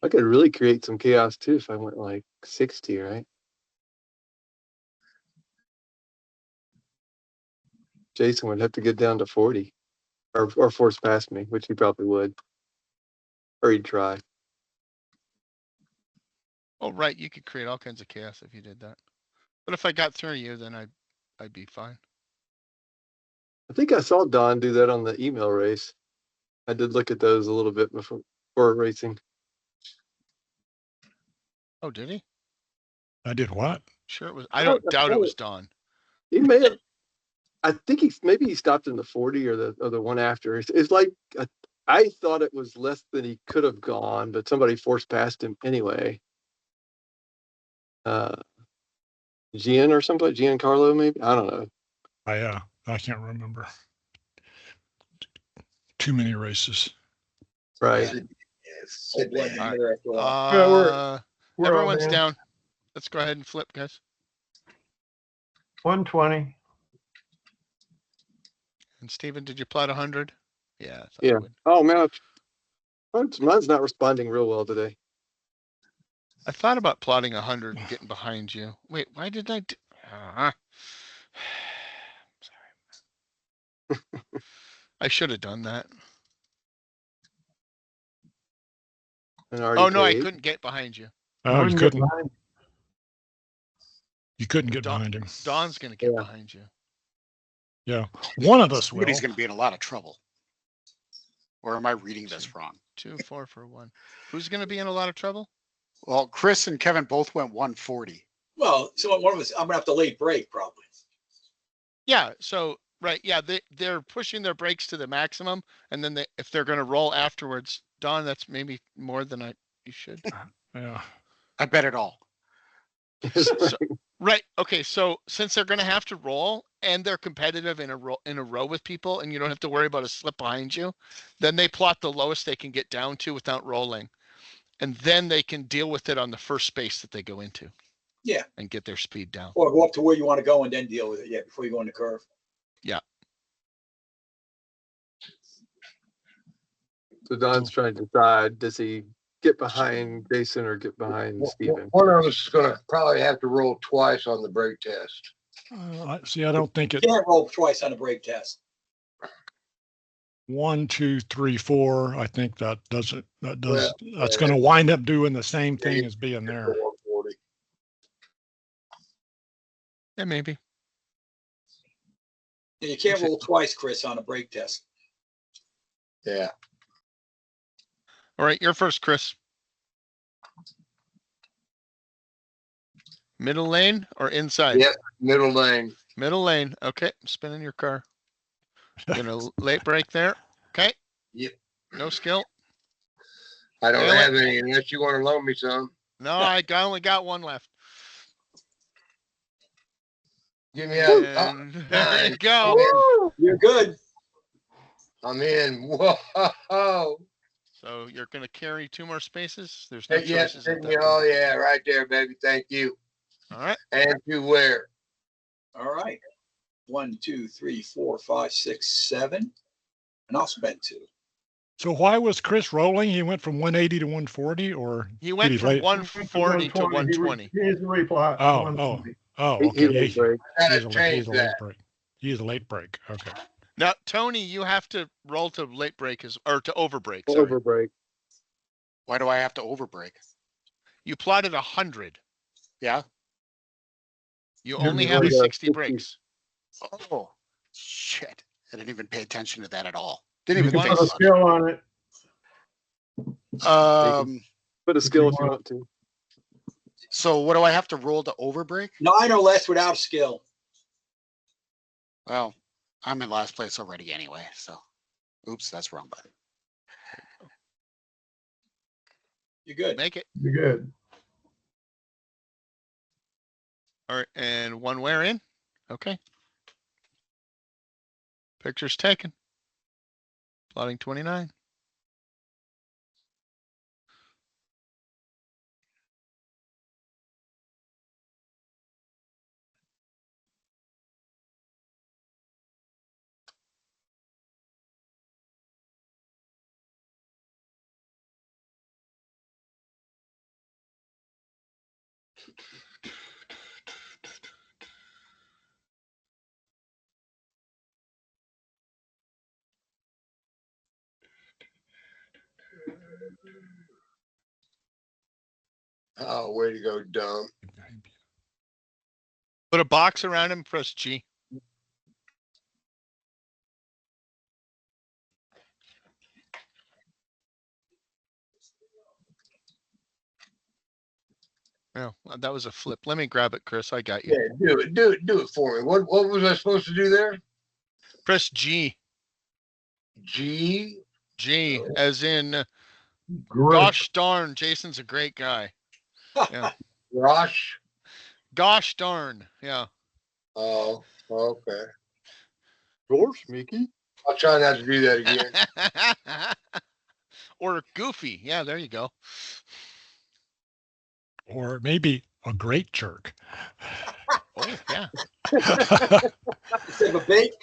I could really create some chaos too if I went like 60, right? Jason would have to get down to 40 or force past me, which he probably would. Or he'd try. Oh, right. You could create all kinds of chaos if you did that. But if I got through you, then I'd be fine. I think I saw Don do that on the email race. I did look at those a little bit before racing. Oh, did he? I did what? Sure it was. I don't doubt it was Dawn. He may have. I think maybe he stopped in the 40 or the one after. It's like I thought it was less than he could have gone, but somebody forced past him anyway. Gian or somebody, Giancarlo maybe. I don't know. I can't remember. Too many races. Right. All blend All right. together after a while. We're all Everyone's down. down. Let's go ahead and flip, guys. 120. And Steven, did you plot 100? Yeah. I thought Yeah. you would. Oh man, mine's not responding real well today. I thought about plotting 100 and getting behind you. Wait, why did I do? Sorry. I should have done that. Oh no, I couldn't get behind you. Oh, you Wouldn't get couldn't. behind. You couldn't get Dawn- behind him. Dawn's gonna get Yeah. behind you. Yeah, one of us will. Somebody's going to be in a lot of trouble. Or am I reading this wrong? 2, 4 for 1. Who's gonna be in a lot of trouble? Well, Chris and Kevin both went 140. Well, so one of us, I'm gonna have to late break probably. Yeah. So right. Yeah. They're pushing their brakes to the maximum, and then if they're gonna roll afterwards, Dawn, that's maybe more than you should. Yeah. I bet it all. So, right. Okay. So since they're going to have to roll and they're competitive in a row with people, and you don't have to worry about a slip behind you, then they plot the lowest they can get down to without rolling, and then they can deal with it on the first space that they go into. Yeah. And get their speed down. Or go up to where you want to go and then deal with it. Yeah, before you go in the curve. Yeah. So Don's trying to decide: does he get behind Jason or get behind Steven? One of us is gonna probably have to roll twice on the brake test. See, I don't think You it. can't roll twice on a brake test. 1, 2, 3, 4. I think that doesn't. That does. Well, That's going to wind up doing the same thing you- as being there. 140. Yeah. Maybe. And you can't roll twice, Chris, on a brake test. Yeah. All right. You're first, Chris. Middle lane or inside? Yep. Middle lane. Middle lane. Okay. I'm spinning your car. Gonna late break there. Okay. Yep. No skill. I don't Nail it. have any unless you want to loan me some. No, I only got one left. Give me a. And there you nice. go. You're good. I'm in. Whoa. So you're gonna carry 2 more spaces. There's no Yes. choices. At that Oh point. yeah, right there, baby. Thank you. All right. And to where? All right. 1, 2, 3, 4, 5, 6, 7. And I'll spend 2. So why was Chris rolling? He went from 180 to 140, or He went did he from late? 140 to 120. He's a replot. Oh, 120. Oh, He okay. late break. I He's gotta a change late that. break. He is a late break. Okay. Now, Tony, you have to roll to late break or to overbreak. Sorry. Over break. Why do I have to overbreak? You plotted 100. Yeah. You You're only have right. 60 breaks. Oh, shit. I didn't even pay attention to that at all. Didn't You even can think put a about skill on it. it. Put a skill if you want to. So what do I have to roll to overbreak? 9 or less without skill. Well, I'm in last place already anyway, so oops, that's wrong button. You're good. Make it. You're good. All right. And 1 wear in. Okay. Picture's taken. Plotting 29. Oh, way to go, dumb. Put a box around him, press G. Oh, that was a flip. Let me grab it, Chris. I got you. Yeah, do it for me. What was I supposed to do there? Press G. G. G, as in, Great. gosh darn, Jason's a great guy. Yeah. Rosh. Gosh darn. Yeah. Oh, okay. Gosh, Mickey. I'll try not to do that again. Or goofy. Yeah, there you go. Or maybe a great jerk. Oh, yeah. Instead of a bait.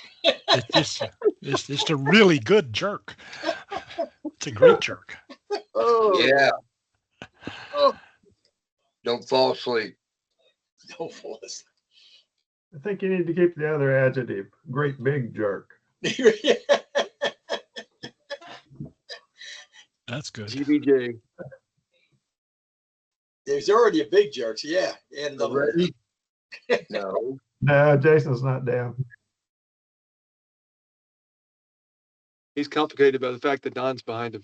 It's just a really good jerk. It's a great jerk. Oh, Yeah. Oh. Don't fall asleep. No force. I think you need to keep the other adjective, great big jerk. That's good. GBJ. There's already a big jerk, so yeah. And another one. Ready? No. No, Jason's not down. He's complicated by the fact that Don's behind him.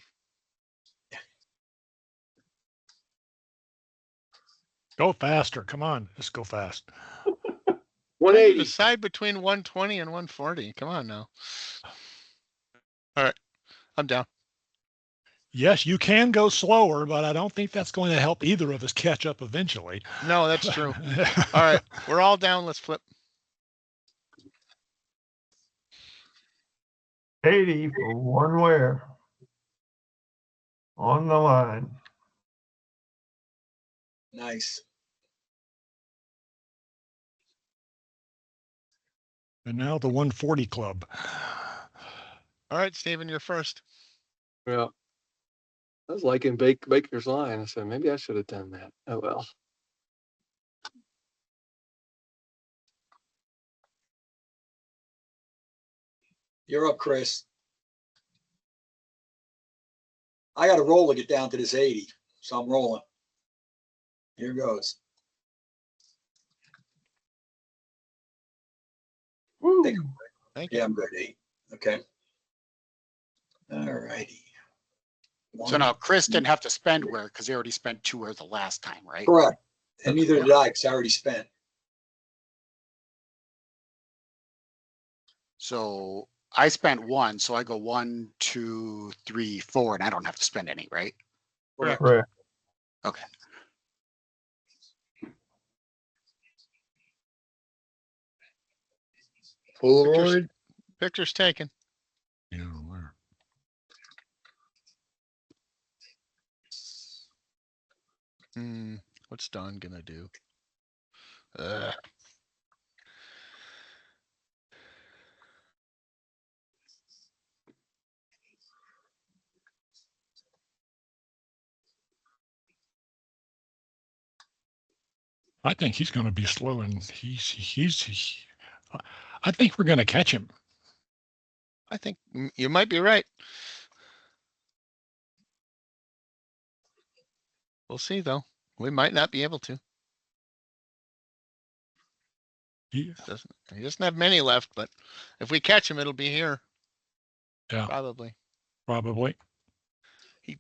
Go faster. Come on. Let's go fast. 180. Decide between 120 and 140. Come on now. All right. I'm down. Yes, you can go slower, but I don't think that's going to help either of us catch up eventually. No, that's true. All right. We're all down. Let's flip. 80 for one wear. On the line. Nice. And now the 140 club. All right, Stephen, you're first. Yeah. I was liking Baker's line. I said, maybe I should have done that. Oh, well. You're up, Chris. I got to roll to get down to this 80, so I'm rolling. Here goes. Woo. Thank you. Yeah, I'm good. 8. Okay. All righty. So now Chris didn't have to spend where because he already spent 2 where the last time, right? Correct. And neither did I, because I already spent. So I spent 1, so I go 1, 2, 3, 4, and I don't have to spend any, right? Correct. Correct. Okay. Polaroid. Picture's taken. You know, where- What's Don gonna do? I think he's going to be slow, and I think we're going to catch him. I think you might be right. We'll see, though. We might not be able to. He doesn't have many left, but if we catch him, it'll be here. Yeah. Probably. Probably.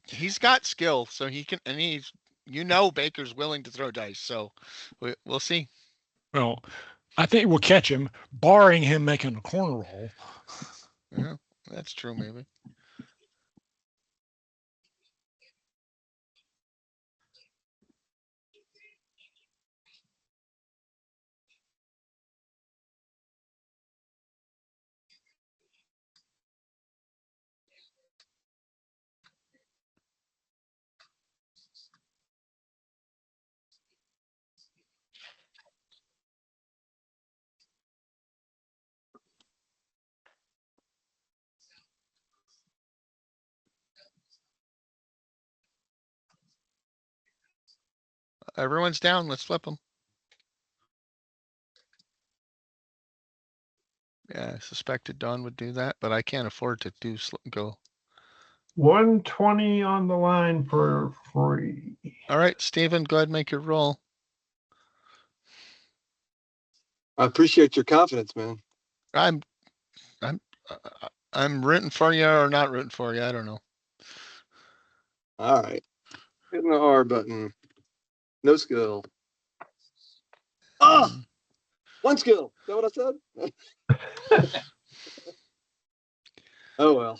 He's got skill, so he can, and he's, Baker's willing to throw dice, so we'll see. Well, I think we'll catch him, barring him making a corner roll. Yeah, that's true, maybe. everyone's down. Let's flip them. Yeah, I suspected Don would do that, but I can't afford to go. 120 on the line for free. All right, Steven, go ahead and make your roll. I appreciate your confidence, man. I'm rooting for you or not rooting for you. I don't know. All right. Hitting the R button. No skill. Ah, one skill. Is that what I said? Oh well.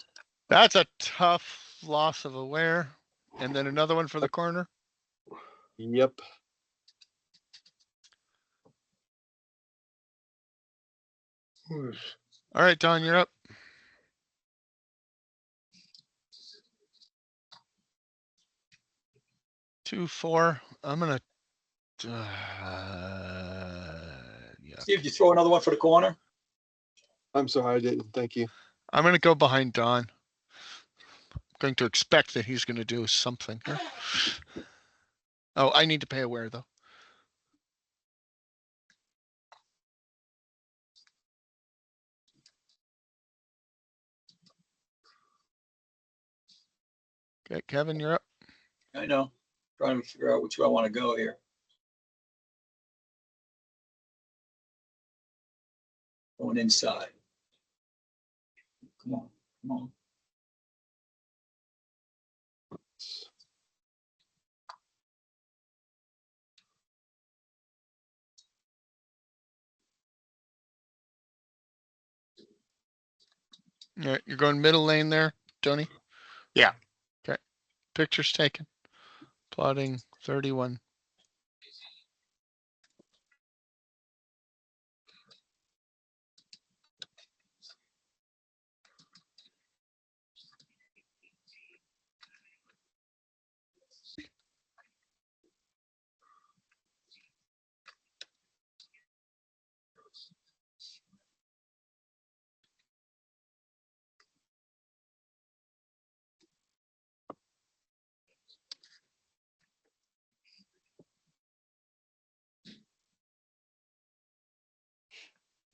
That's a tough loss of aware. And then another one for the corner. Yep. All right, Don, you're up. 2-4. I'm gonna. Yeah. Steve, you throw another one for the corner? I'm sorry, I didn't. Thank you. I'm gonna go behind Don. I'm going to expect that he's gonna do something here. Oh, I need to pay aware though. Okay, Kevin, you're up. I know. Trying to figure out which way I want to go here. Going inside. Come on, come on. All right, you're going middle lane there, Tony? Yeah. Okay. Pictures taken. Plotting 31.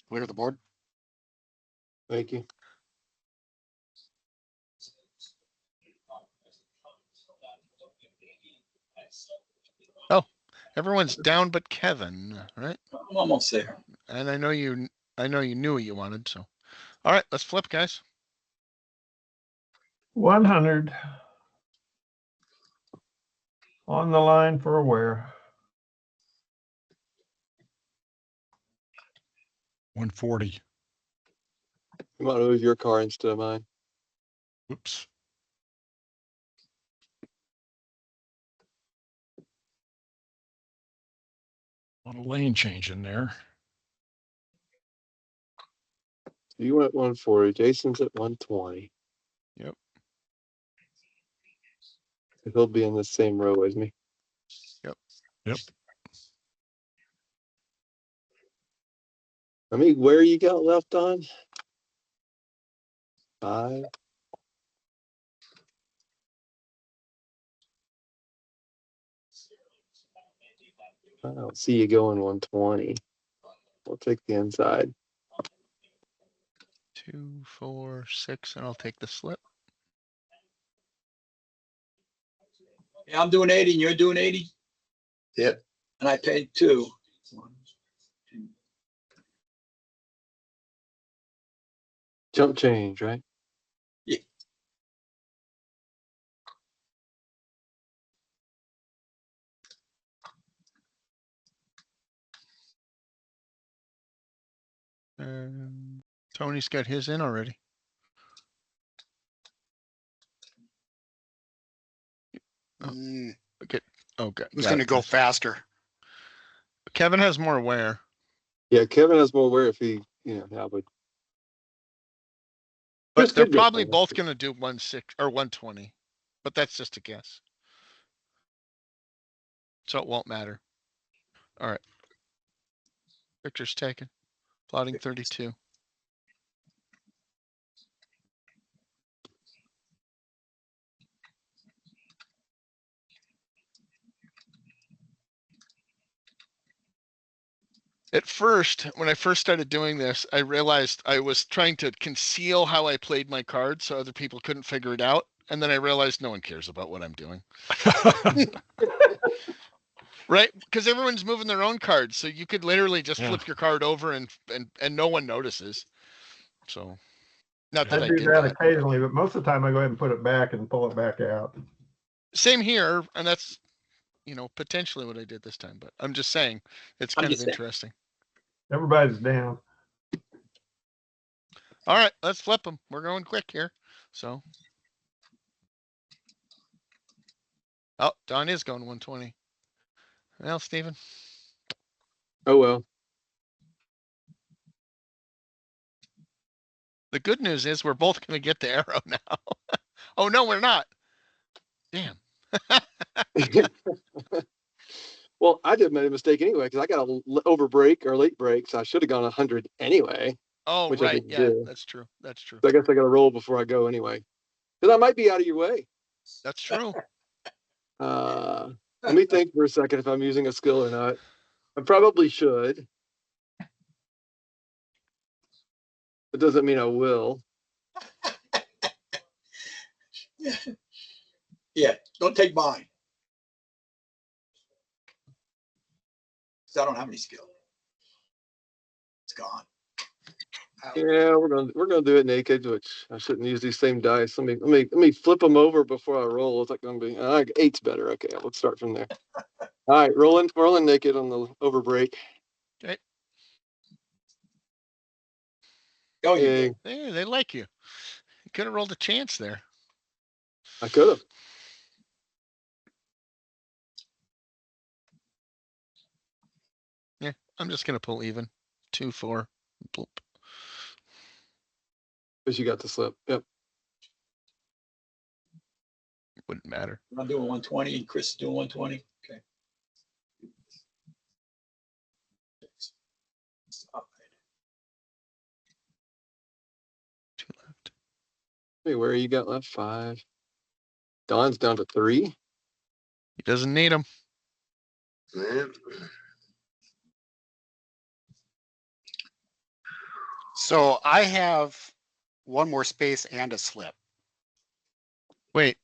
Clear the board. Thank you. Everyone's down but Kevin, right? I'm almost there. And I know you knew what you wanted, so. All right, let's flip, guys. 100 on the line for aware. 140. You might move your car instead of mine. Oops. A lot of lane change in there. You went 140. Jason's at 120. Yep. He'll be in the same row as me. Yep. I mean, where you got left on? 5. I don't see you going 120. We'll take the inside. 2, 4, 6, and I'll take the slip. Yeah, I'm doing 80 and you're doing 80? Yep. And I paid 2. 1, 2. Jump change, right? Yeah. Tony's got his in already. Oh. Okay. Okay. Who's going to go faster? Kevin has more wear. Yeah, Kevin has more wear if he, yeah, but. But Just they're could go probably fast. both going to do 16 or 120. But that's just a guess. So it won't matter. All right. Pictures taken. Plotting 32. At first, when I first started doing this, I realized I was trying to conceal how I played my cards so other people couldn't figure it out. And then I realized no one cares about what I'm doing. Right? Because everyone's moving their own cards. So you could literally just Yeah. flip your card over and no one notices. So not that I I do did that that. occasionally, but most of the time I go ahead and put it back and pull it back out. Same here. And that's, potentially what I did this time. But I'm just saying it's I'm kind of just saying. interesting. Everybody's down. All right, let's flip them. We're going quick here. So. Oh, Don is going 120. Well, Steven. Oh, well. The good news is we're both going to get the arrow now. Oh, no, we're not. Damn. Well, I did made a mistake anyway because I got a over break or late break, so I should have gone 100 anyway. Oh, Which I right. didn't Yeah, do. that's true. That's true. So I guess I got to roll before I go anyway. Because I might be out of your way. That's true. Let me think for a second if I'm using a skill or not. I probably should. It doesn't mean I will. Yeah, don't take mine. Because I don't have any skill. It's gone. Yeah, we're gonna do it naked, which I shouldn't use these same dice. Let me flip them over before I roll. It's like gonna be eight's better. Okay, let's start from there. All right, rolling naked on the over break. Okay. Oh, you Yay. did. They like you. You could have rolled a chance there. I could have. Yeah, I'm just going to pull even. 2, 4. Bloop. But you got the slip. Yep. Wouldn't matter. I'm doing 120 and Chris is doing 120. Okay. Two left. Hey, where you got left? 5. Don's down to 3. He doesn't need them. Man. So I have one more space and a slip. Wait.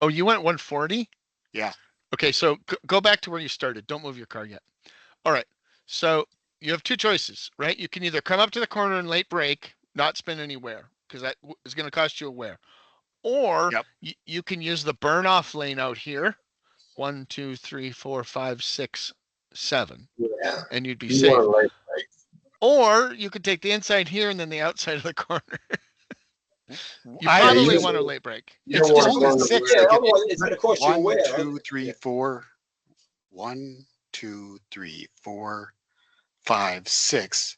Oh, you went 140? Yeah. Okay, so go back to where you started. Don't move your card yet. All right. So you have two choices, right? You can either come up to the corner and late break, not spend any wear, because that is going to cost you a wear. Or Yep. you can use the burn off lane out here. 1, 2, 3, 4, 5, 6, 7. Yeah. And you'd be You safe. want to like Or you could take the inside here and then the outside of the corner. You I probably you- want a late break. you It's don't want only to run the 6 Yeah, to get otherwise it's going to cost you a 1, wear. 2, 3, 4. 1, 2, 3, 4, 5, 6.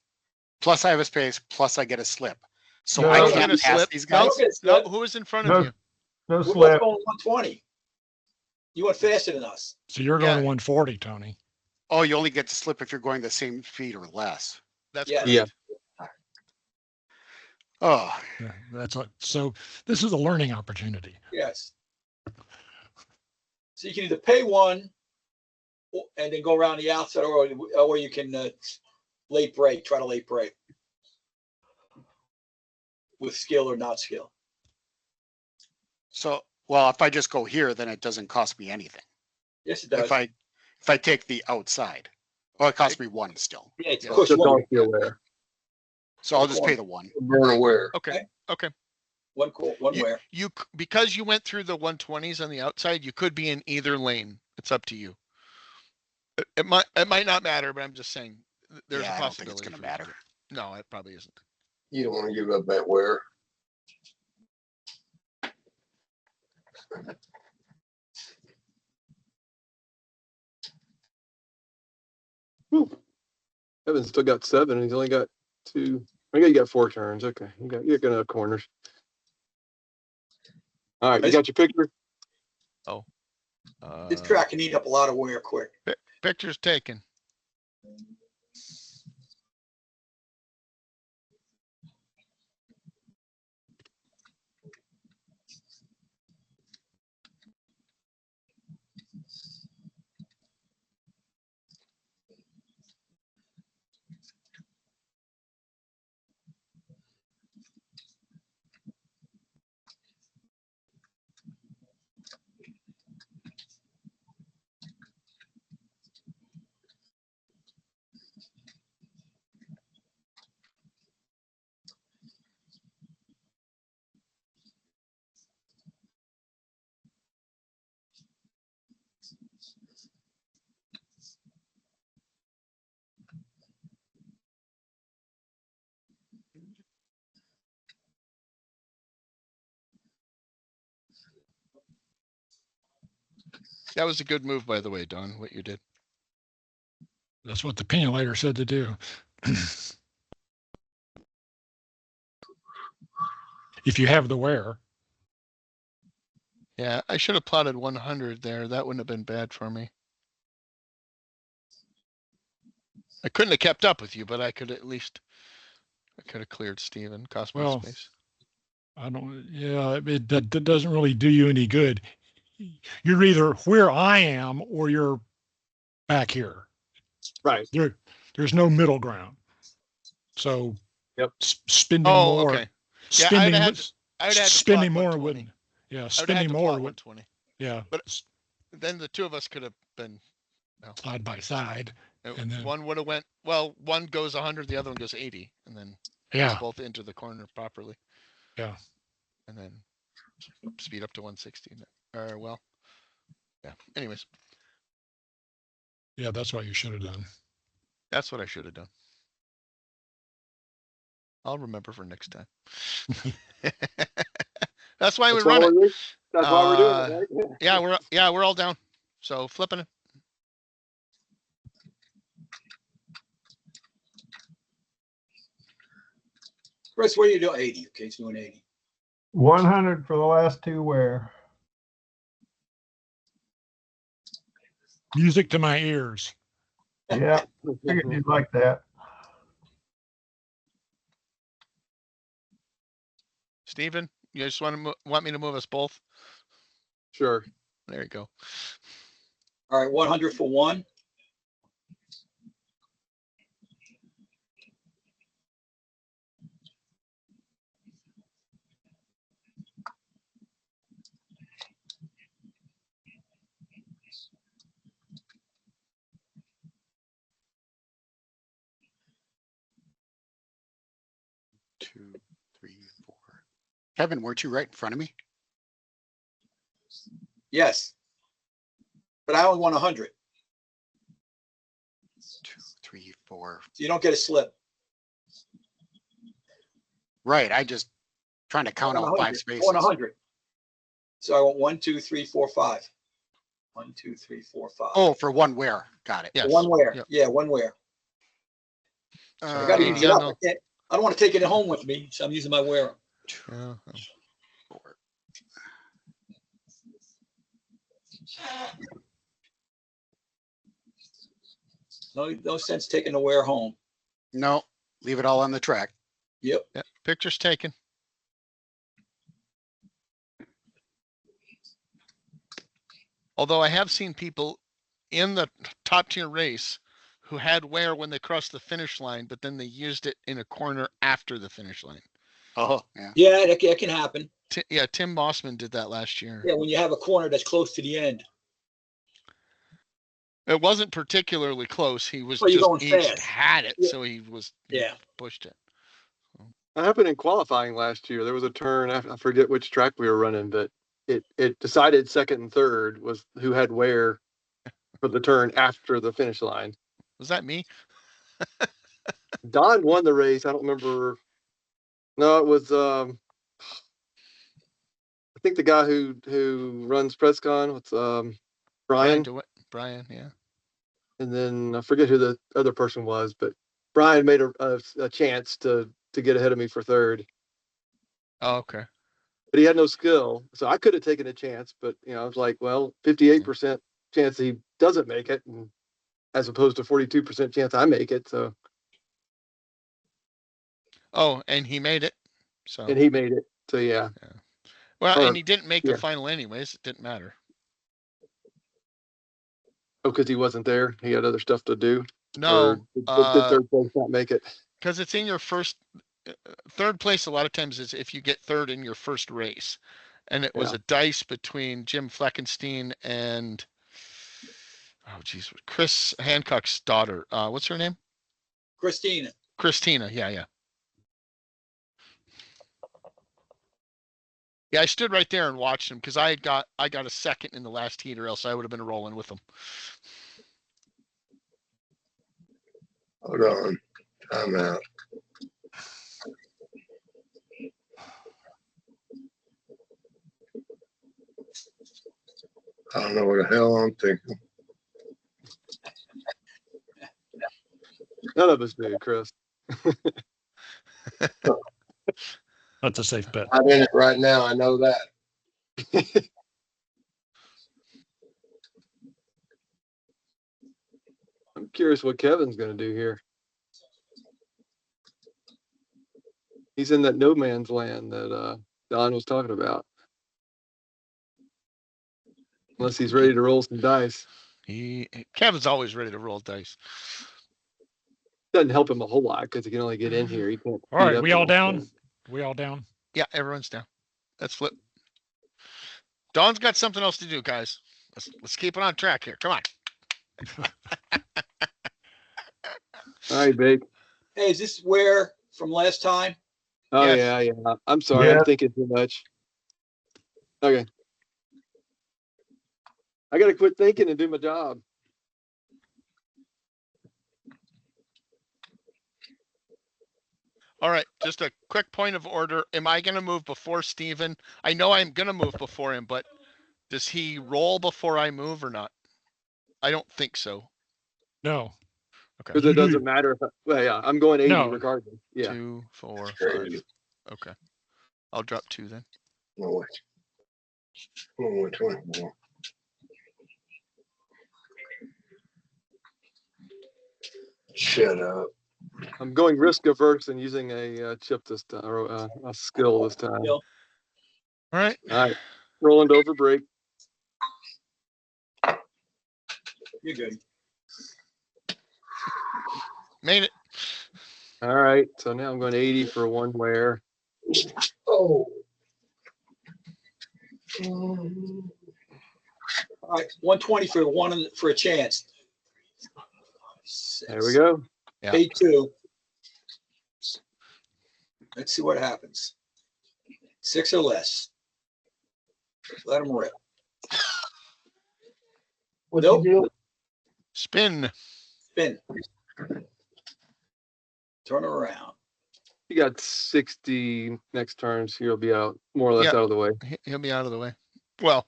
Plus I have a space. Plus I get a slip. So No, I you don't can't get a pass slip. these No, guys. Don't get a no. slip. Who is in front of No, you? no We're both slip. going 120. You went faster than us. So you're going Yeah. to 140, Tony. Oh, you only get to slip if you're going the same speed or less. That's Yeah. correct. Yeah. Oh, Yeah, so this is a learning opportunity. Yes. So you can either pay one and then go around the outside, or you can late break, try to late break with skill or not skill. so well, if I just go here, then it doesn't cost me anything. Yes, it does. If I take the outside, well, it costs me 1 still. Yeah, it's Yeah. cost Just you all one. feel aware. So I'll just pay the 1. burn aware. Okay. Okay. One call, one wear. Because you went through the 120s on the outside, you could be in either lane. It's up to you. It might not matter, but I'm just saying there's Yeah, a I don't think it's possibility. going to matter. No, it probably isn't. You don't want to give up that wear. Evan's still got 7, and he's only got 2. I guess you got 4 turns. Okay, you're gonna have corners. All right, you got your picture. This track can eat up a lot of wear quick. Picture's taken. That was a good move, by the way, Don, what you did. That's what the piniulator said to do. If you have the wear. Yeah, I should have plotted 100 there. That wouldn't have been bad for me. I couldn't have kept up with you, but I could at least, I could have cleared Steven, cost me Well, space. I don't, yeah, that doesn't really do you any good. You're either where I am or you're back here. Right. There's no middle ground. So Yep. Spending Oh, more, okay. Yeah, spending, I would have had to spending plot more 120. wouldn't, yeah, I would have had spending to more plot would, 120. yeah, But then the two of us could have been, well, side by side. And then, one would have went, well, one goes 100, the other one goes 80, and then yeah, us both into the corner properly. yeah, And then speed up to 160. Or, well, yeah. Anyways, yeah, that's what you should have done. that's what I should have done. I'll remember for next time. That's why we run it. That's why we're doing it, right? Yeah, we're all down. So flipping it. Chris, what are you doing? 80. Okay, it's doing 80. 100 for the last two wear. Music to my ears. Yeah, figured you'd like that. Steven, you just want me to move us both? Sure. There you go. All right, 100 for one. Two, three, four. Kevin, weren't you right in front of me? Yes. But I only want 100. 2, 3, 4. So you don't get a slip. Right. I just trying to count out 5 spaces. I want 100. So I want 1, 2, 3, 4, 5. 1, 2, 3, 4, 5. Oh, for one wear. Got it. Yes. One wear. Yep. Yeah, one wear. I got to use it yeah, up. no. I don't want to take it home with me, so I'm using my wear. Yeah. 4. No sense taking the wear home. No, leave it all on the track. Yep. Yeah. Pictures taken. Although I have seen people in the top tier race who had wear when they crossed the finish line, but then they used it in a corner after the finish line. Oh, yeah. Yeah, that can happen. Yeah, Tim Mossman did that last year. Yeah, when you have a corner that's close to the end. It wasn't particularly close. He was Well, you're just going he just fast. had it, Yeah. so he was pushed it. That happened in qualifying last year. There was a turn, I forget which track we were running, but it decided second and third was who had where for the turn after the finish line. Was that me? Don won the race. I don't remember. No, it was I think the guy who runs PressCon. What's Brian? Brian, yeah. And then I forget who the other person was, but Brian made a chance to get ahead of me for third. Oh, okay. But he had no skill, so I could have taken a chance. But I was like, well, 58% chance he doesn't make it, and as opposed to 42% chance I make it. So. Oh, and he made it. So. And he made it. So yeah. Well, and he didn't make the final anyways. It didn't matter. Oh, because he wasn't there. He had other stuff to do. No. Did third place not make it? Because it's in your third place. A lot of times is if you get third in your first race, and it was a dice between Jim Fleckenstein and Chris Hancock's daughter. What's her name? Christina. Yeah. Yeah, I stood right there and watched him because I got a second in the last heat, or else I would have been rolling with him. Hold on. I'm out. I don't know what the hell I'm thinking. None of us do, Chris. That's a safe bet. I'm in it right now. I know that. I'm curious what Kevin's going to do here. He's in that no man's land that Don was talking about. Unless he's ready to roll some dice. Kevin's always ready to roll dice. Doesn't help him a whole lot because he can only get in here. He can't. All right, beat up we all the- down? We all down? Yeah, everyone's down. Let's flip. Dawn's got something else to do, guys. Let's keep it on track here. Come on. All right, Bake. Hey, is this where from last time? Oh Yes. yeah. I'm sorry. Yeah. I'm thinking too much. Okay. I got to quit thinking and do my job. All right, just a quick point of order. Am I going to move before Steven? I know I'm going to move before him, but does he roll before I move or not? I don't think so. No. Because You it do- doesn't matter if well, yeah, I'm going 80 No. regardless. Yeah. 2, 4, Crazy. 5. Okay. I'll drop 2 then. No way. Oh, 24. Shut up. I'm going risk averse and using a chip this time, or a skill this time. Bill? All right. All right. Rolling to over break. You're good. Made it. All right. So now I'm going 80 for one wear. Oh. All right, 120 for one for a chance. There we go. Yeah. Pay 2. Let's see what happens. 6 or less. Let them rip. What's Nope. the deal? Spin. Spin. Turn around. You got 60 next turn, so you'll be out more or less Yeah. out of the way. He'll be out of the way. Well,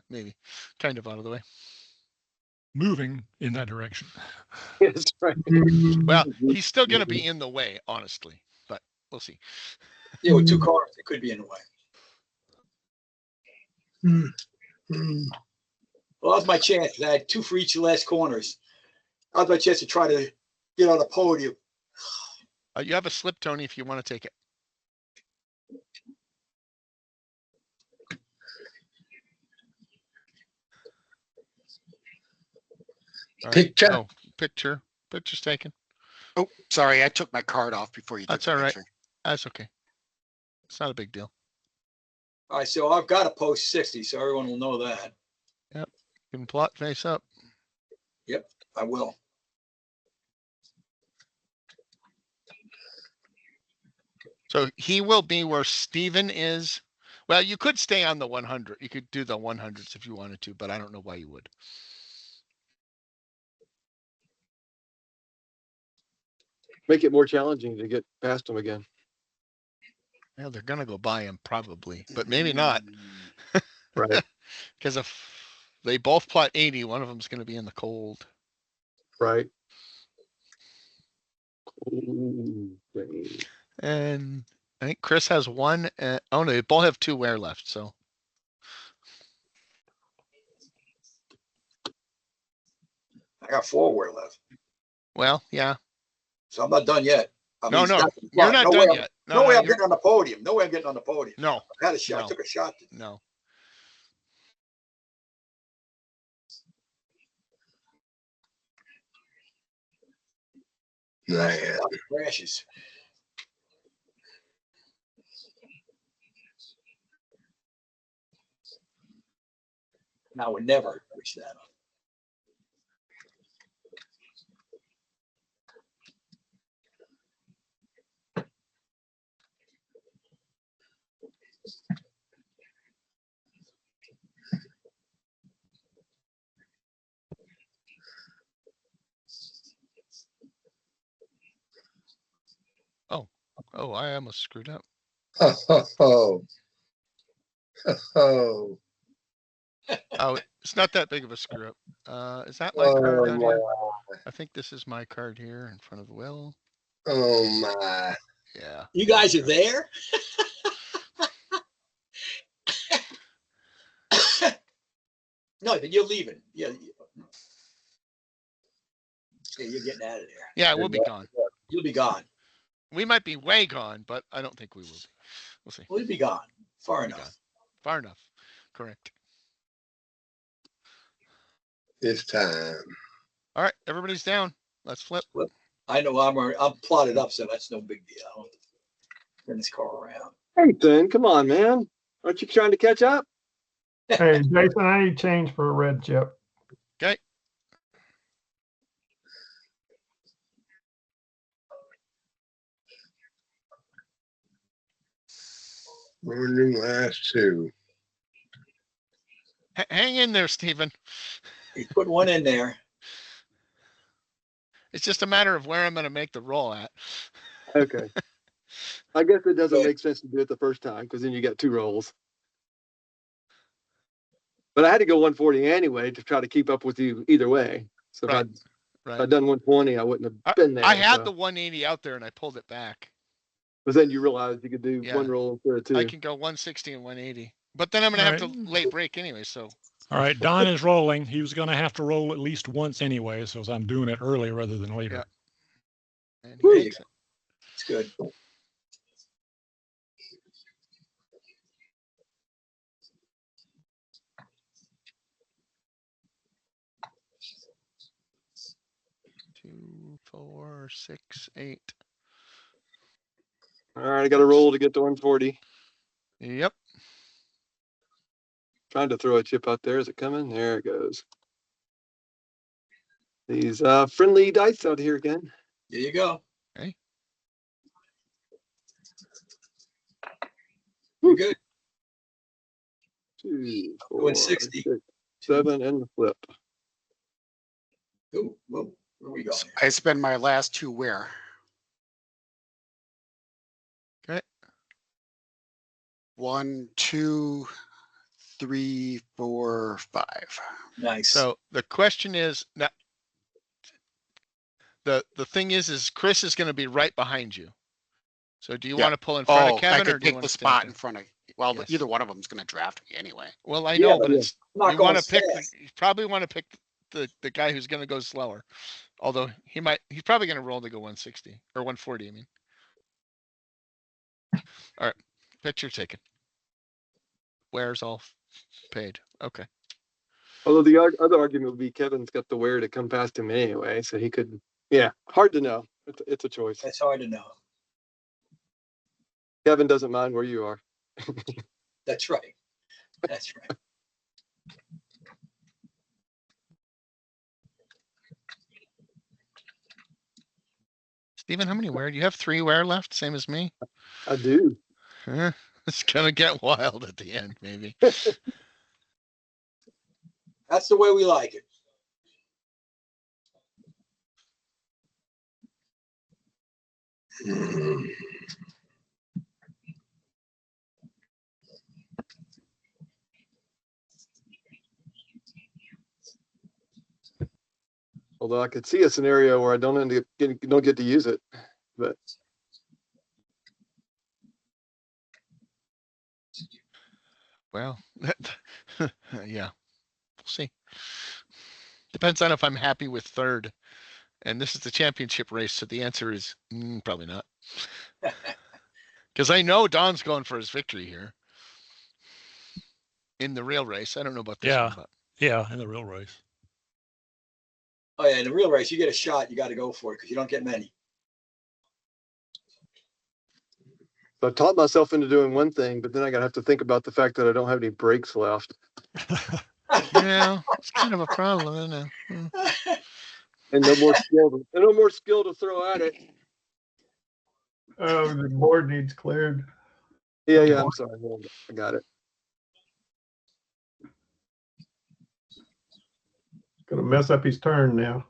maybe kind of out of the way. moving in that direction. That's right. Well, he's still going to be in the way, honestly, but we'll see. Yeah, with 2 cars, it could be in the way. Well, that was my chance. I had 2 for each last corners. That was my chance to try to get on the podium. You have a slip, Tony, if you want to take it. All right. Picture. Oh, picture. Picture's taken. Oh, sorry, I took my card off before you took That's the all right. picture. That's okay. It's not a big deal. All right, so I've got to post 60, so everyone will know that. You can plot face up. I will. So he will be where Steven is. Well, you could stay on the 100. You could do the 100s if you wanted to, but I don't know why you would. Make it more challenging to get past them again. Well, they're going to go by him probably, but maybe not. Right. Because if they both plot 80, one of them's going to be in the cold. Right. Okay. And I think Chris has 1. Oh, no, they both have 2 wear left. So I got 4 wear left, well, yeah. so I'm not done yet. I No, mean, no, it's you're not no done way yet. No way I'm you're- getting on the podium. No way I'm getting on the podium. No, I had a shot. No. I took a shot. no. Man. Crashes. I would never wish that on. Oh, I almost screwed up. Oh. Oh. Oh, It's not that big of a screw up. Is that my card down here? Oh I think this is my card here in front of the will. my. Yeah. You guys are there? No, but you're leaving. Yeah. Yeah, you're getting out of there. Yeah, we'll be gone. You'll be gone. We might be way gone, but I don't think we will be. We'll see. We'll be gone. Far We'll be enough. gone. Far enough. Correct. It's time. All right, everybody's down. Let's flip. I know I'm plotted up, so that's no big deal. I don't turn this car around. Hey, then, come on, man. Aren't you trying to catch up? Hey, Jason, I need change for a red chip. Okay. Running last two. Hang in there, Stephen. You put one in there. It's just a matter of where I'm going to make the roll at. Okay. I guess it doesn't Okay. make sense to do it the first time because then you got 2 rolls. But I had to go 140 anyway to try to keep up with you either way. So Right, if right. I'd done 120, I wouldn't have been there. I had so. the 180 out there and I pulled it back. But then you realized you could do Yeah. 1 roll instead of 2. I can go 160 and 180. But then I'm going to have to late break anyway, so. All right, Don is rolling. He was going to have to roll at least once anyway, so I'm doing it early rather than later. Yeah. And he There you makes go. it. It's good. Two, 4, 6, 8. All right, I got to roll to get to 140. Yep. Trying to throw a chip out there. Is it coming? There it goes. These friendly dice out here again. There you go. Okay. You're good. 2, 4, Going 60. 6, 7, and the flip. Ooh, whoa, where are we going? I spend my last 2 where? Okay. 1, 2, 3, 4, 5. Nice. So the question is now, the thing is Chris is going to be right behind you. So do you Yeah. want to pull in front of I Kevin or could do you take want the to stand spot there? in front of. Well, Yes. either one of them's going to draft me anyway. Well, I Yeah, know, but yeah. it's I'm not you going want to pick fast. you probably want to pick the guy who's going to go slower. Although he's probably going to roll to go 160 or 140, I mean. All right. Picture taken. Where's all paid? Okay. Although the other argument would be Kevin's got the wear to come past him anyway, so he could. Yeah, hard to know. It's a choice. That's hard to know. Kevin doesn't mind where you are. That's right. That's right. Stephen, how many wear? Do you have 3 wear left? Same as me? I do. It's gonna get wild at the end, maybe. That's the way we like it. Although I could see a scenario where I don't get to use it, but Well, yeah, we'll see. Depends on if I'm happy with third. And this is the championship race, so the answer is probably not. Because I know Don's going for his victory here. In the real race. I don't know about this Yeah. one, but Yeah, in the real race. Oh yeah, in the real race, you get a shot, you got to go for it because you don't get many. I taught myself into doing one thing, but then I gotta have to think about the fact that I don't have any brakes left. yeah, it's kind of a problem, isn't it? And no more skill to throw at it. Oh, the board needs cleared. Yeah, I'm sorry. I got it. Gonna mess up his turn now.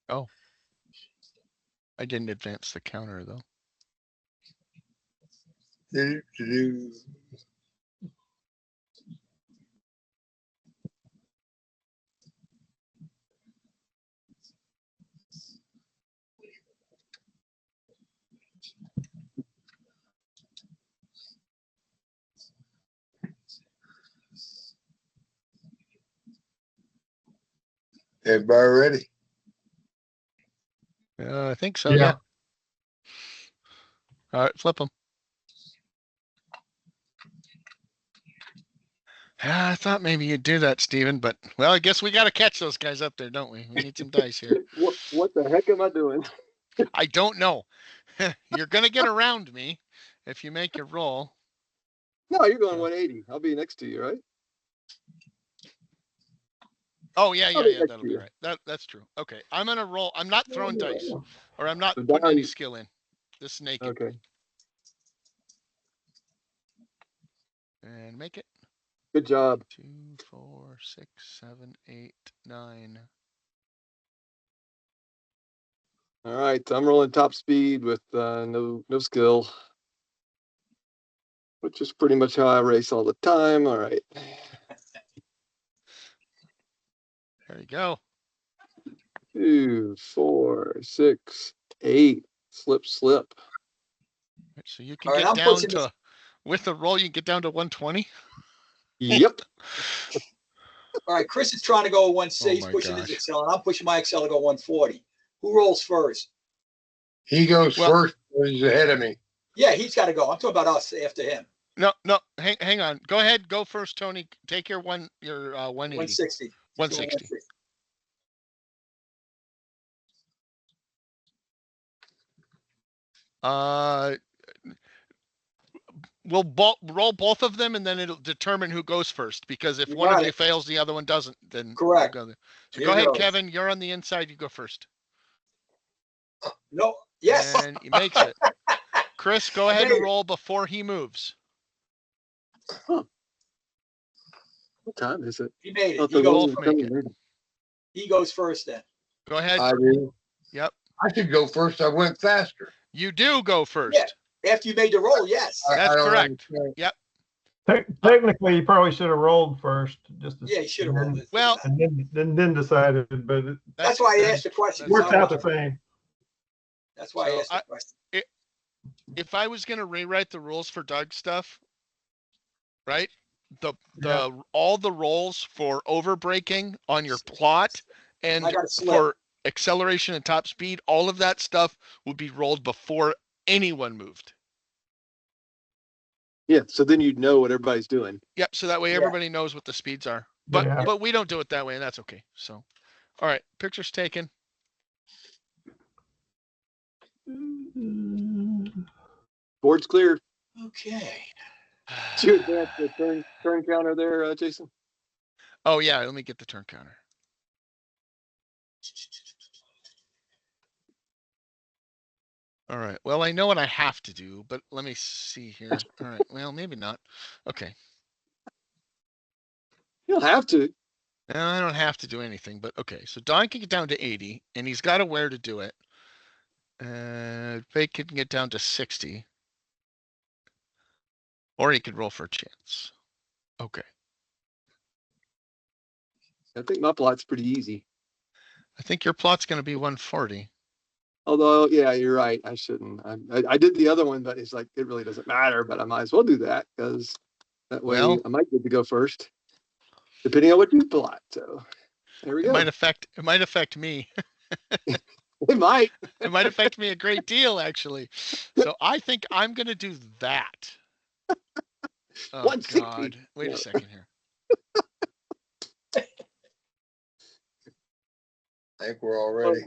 Oh. I didn't advance the counter though. Do-do-do. Everybody ready? I think so. Yeah. All right, flip them. I thought maybe you'd do that, Steven, but well, I guess we got to catch those guys up there, don't we? We need some dice here. What the heck am I doing? I don't know. You're gonna get around me if you make your roll. No, you're going Yeah. 180. I'll be next to you, right? Oh yeah, I'll be next that'll to be you. right. That's true. Okay, I'm gonna roll. I'm not throwing dice, or I'm not So putting any Don, skill in. This is naked. okay. And make it. Good job. 2, 4, 6, 7, 8, 9. All right, I'm rolling top speed with no skill, which is pretty much how I race all the time. All right. There you go. 2, 4, 6, 8. Slip. Right, so you can All right, get I'm down pushing to, this. with the roll, you can get down to 120. Yep. All right, Chris is trying to go 160. Oh He's my pushing his gosh. Excel, and I'm pushing my Excel to go 140. Who rolls first? He goes Well- first. He's ahead of me. Yeah, he's got to go. I'm talking about us after him. No, hang on. Go ahead. Go first, Tony. Take your 180. 160. 160. We'll roll both of them, and then it'll determine who goes first. Because if You one of got you it. fails, the other one doesn't. Then Correct. we'll go there. So Here go ahead, goes. Kevin. You're on the inside. You go first. No. Yes. And he makes it. Chris, go ahead made and it. roll before he moves. What time is it? He made Oh, it. the He roll goes, both was make coming it. later. he goes first then. Go ahead. I do. Yep. I should go first. I went faster. You do go first. Yeah. After you made the roll, yes. That's I don't correct. understand. Yep. Technically, you probably should have rolled first, just to, Yeah, he should have rolled it. Well, and then decided. But it That's why I asked the question. that's worked out the true. same. That's why I So asked the question. If I was gonna rewrite the rules for Doug stuff, right? The Yeah. all the rolls for overbraking on your plot and I got a slip. for acceleration and top speed, all of that stuff would be rolled before anyone moved. Yeah, so then you'd know what everybody's doing. Yep. So that way Yeah. everybody knows what the speeds are. But Yeah. but we don't do it that way, and that's okay. So, all right, picture's taken. Board's clear. Okay. Did you advance the turn counter there, Jason? Oh yeah, let me get the turn counter. All right. Well, I know what I have to do, but let me see here. All right. Well, maybe not. Okay. You don't have to. No, I don't have to do anything, but okay. So Don can get down to 80, and he's got a where to do it. Fake can get down to 60. Or he could roll for a chance. Okay. I think my plot's pretty easy. I think your plot's going to be 140. Although, yeah, you're right. I shouldn't. I did the other one, but it's like it really doesn't matter. But I might as well do that because that way Well- I might get to go first, depending on what you plot. So there we It go. might affect me. It might. It might affect me a great deal, actually. So I think I'm going to do that. Oh, 160. God. Wait No. a second here. I think we're all ready.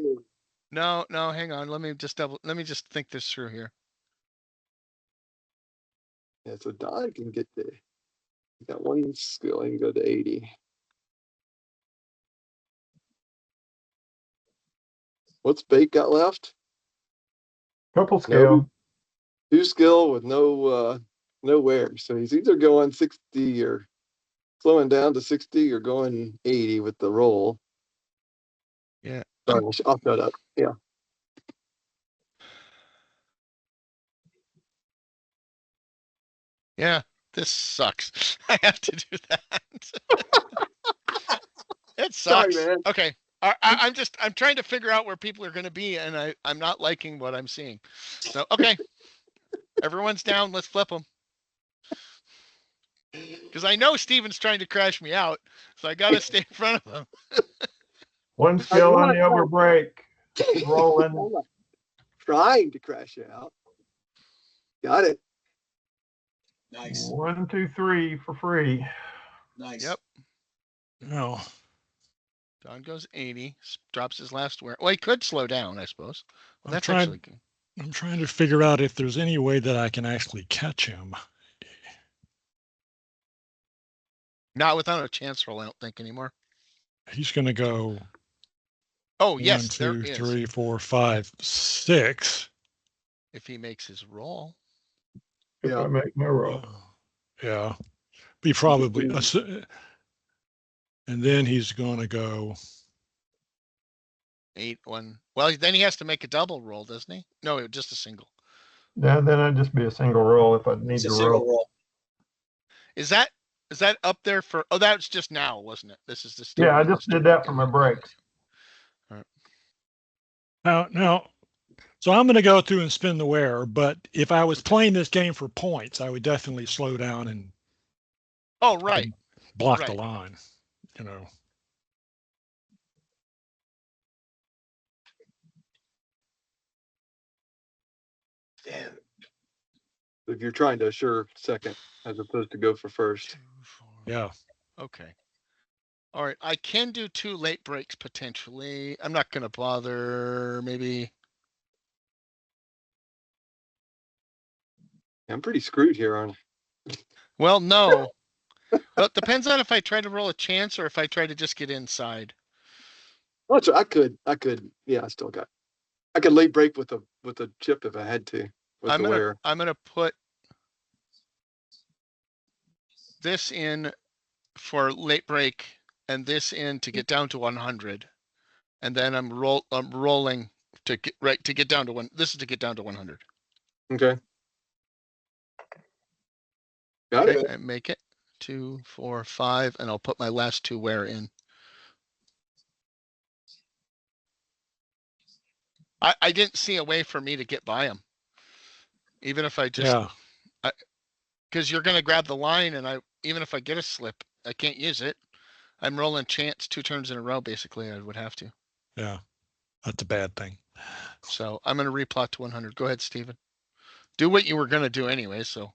No, hang on. Let me just think this through here. Yeah, so Don can get the. He got one skill. He can go to 80. What's Bake got left? Couple scale. Two skill with no wear. So he's either going 60 or slowing down to 60 or going 80 with the roll. Yeah. Sorry, I'll shut up. Yeah. Yeah, this sucks. I have to do that. It Sorry, sucks. man. Okay. I'm trying to figure out where people are going to be, and I'm not liking what I'm seeing. So, okay. Everyone's down. Let's flip them. Because I know Steven's trying to crash me out, so I got to stay in front of him. One skill on the over break. Rolling. I'm not trying to crash out. Got it. Nice. 1, 2, 3 for free. Nice. Yep. No. Don goes 80, drops his last wear. Well, he could slow down, I suppose. Well, I'm that's trying- actually good. I'm trying to figure out if there's any way that I can actually catch him. Not without a chance roll, I don't think anymore. He's going to go Oh, 1, yes, there 2, is. 3, 4, 5, 6. If he makes his roll. If Yeah. I make my roll. Yeah. He probably, and then he's going to go 8, 1. Well, then he has to make a double roll, doesn't he? No, just a single. Yeah, then I'd just be a single roll if I need It's a to single roll. roll. Is that up there for? Oh, that's just now, wasn't it? This is the. Yeah, I Steven just did that for my breaks. now. So I'm going to go through and spin the wear, but if I was playing this game for points, I would definitely slow down and Oh, right. block Right. the line, you know. Damn. If you're trying to assure second as opposed to go for first. 2, 4. Yeah. Okay. All right. I can do 2 late breaks potentially. I'm not going to bother. Maybe. I'm pretty screwed here, aren't I? Well, no. Well, it depends on if I try to roll a chance or if I try to just get inside. Well, I could. Yeah, I could late break with a chip if I had to. With I'm the gonna wear. I'm gonna put this in for late break and this in to get down to 100, and then I'm rolling to get down to 1. This is to get down to 100. Okay. Got it. And make it 2, 4, 5, and I'll put my last 2 wear in. I didn't see a way for me to get by him, even if I just because you're gonna grab the line, and even if I get a slip, I can't use it. I'm rolling chance 2 turns in a row. Basically, I would have to. Yeah. That's a bad thing. So I'm gonna replot to 100. Go ahead, Steven. Do what you were gonna do anyway. So.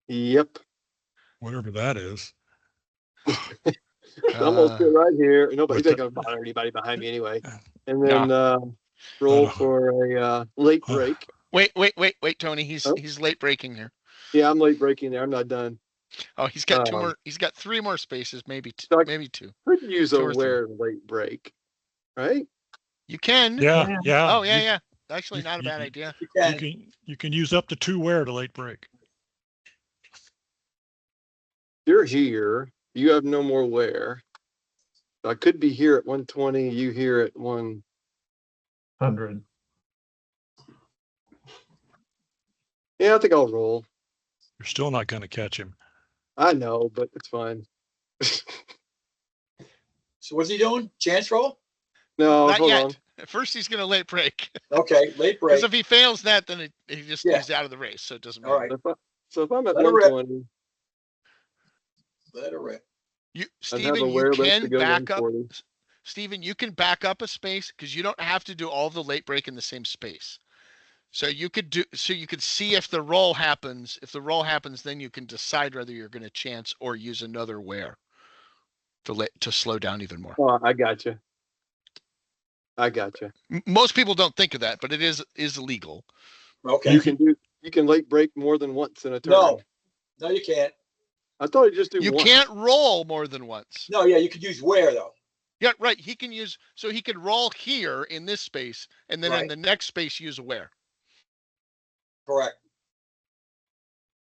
Yep. Whatever that is. I'm gonna sit right here. Nobody's What's not gonna bother anybody behind me anyway. Uh, And then roll for a late uh, break. Wait, Tony. Oh. He's late breaking here. Yeah, I'm late breaking there. I'm not done. Oh, he's got 2 more. He's got 3 more spaces, maybe So I maybe 2. could use 2 a or 3. wear late break, right? You can. Yeah. Yeah. Oh yeah. Actually, not a bad idea. You can use up to 2 wear to late break. You're here. You have no more wear. I could be here at 120. You here at 100. Yeah, I think I'll roll. You're still not going to catch him. I know, but it's fine. So what's he doing? Chance roll? No, Not hold yet. on. First, he's gonna late break. Okay, late break. Because if he fails that, then he's out of the race, so it doesn't matter. All right. So if I'm at Let her rip. 120, Let it rip. I'd have Steven, a you wear list to can go back up. 140. Steven, you can back up a space because you don't have to do all the late break in the same space. So you could see if the roll happens. If the roll happens, then you can decide whether you're going to chance or use another wear to slow down even more. Oh, I got you. Most people don't think of that, but it is illegal. Okay. You can late break more than once in a turn. No, you can't. I thought you just do You one. can't roll more than once. No, yeah, you could use wear though. Yeah, right. He could roll here in this space, and then in Right. the next space use a wear. Correct.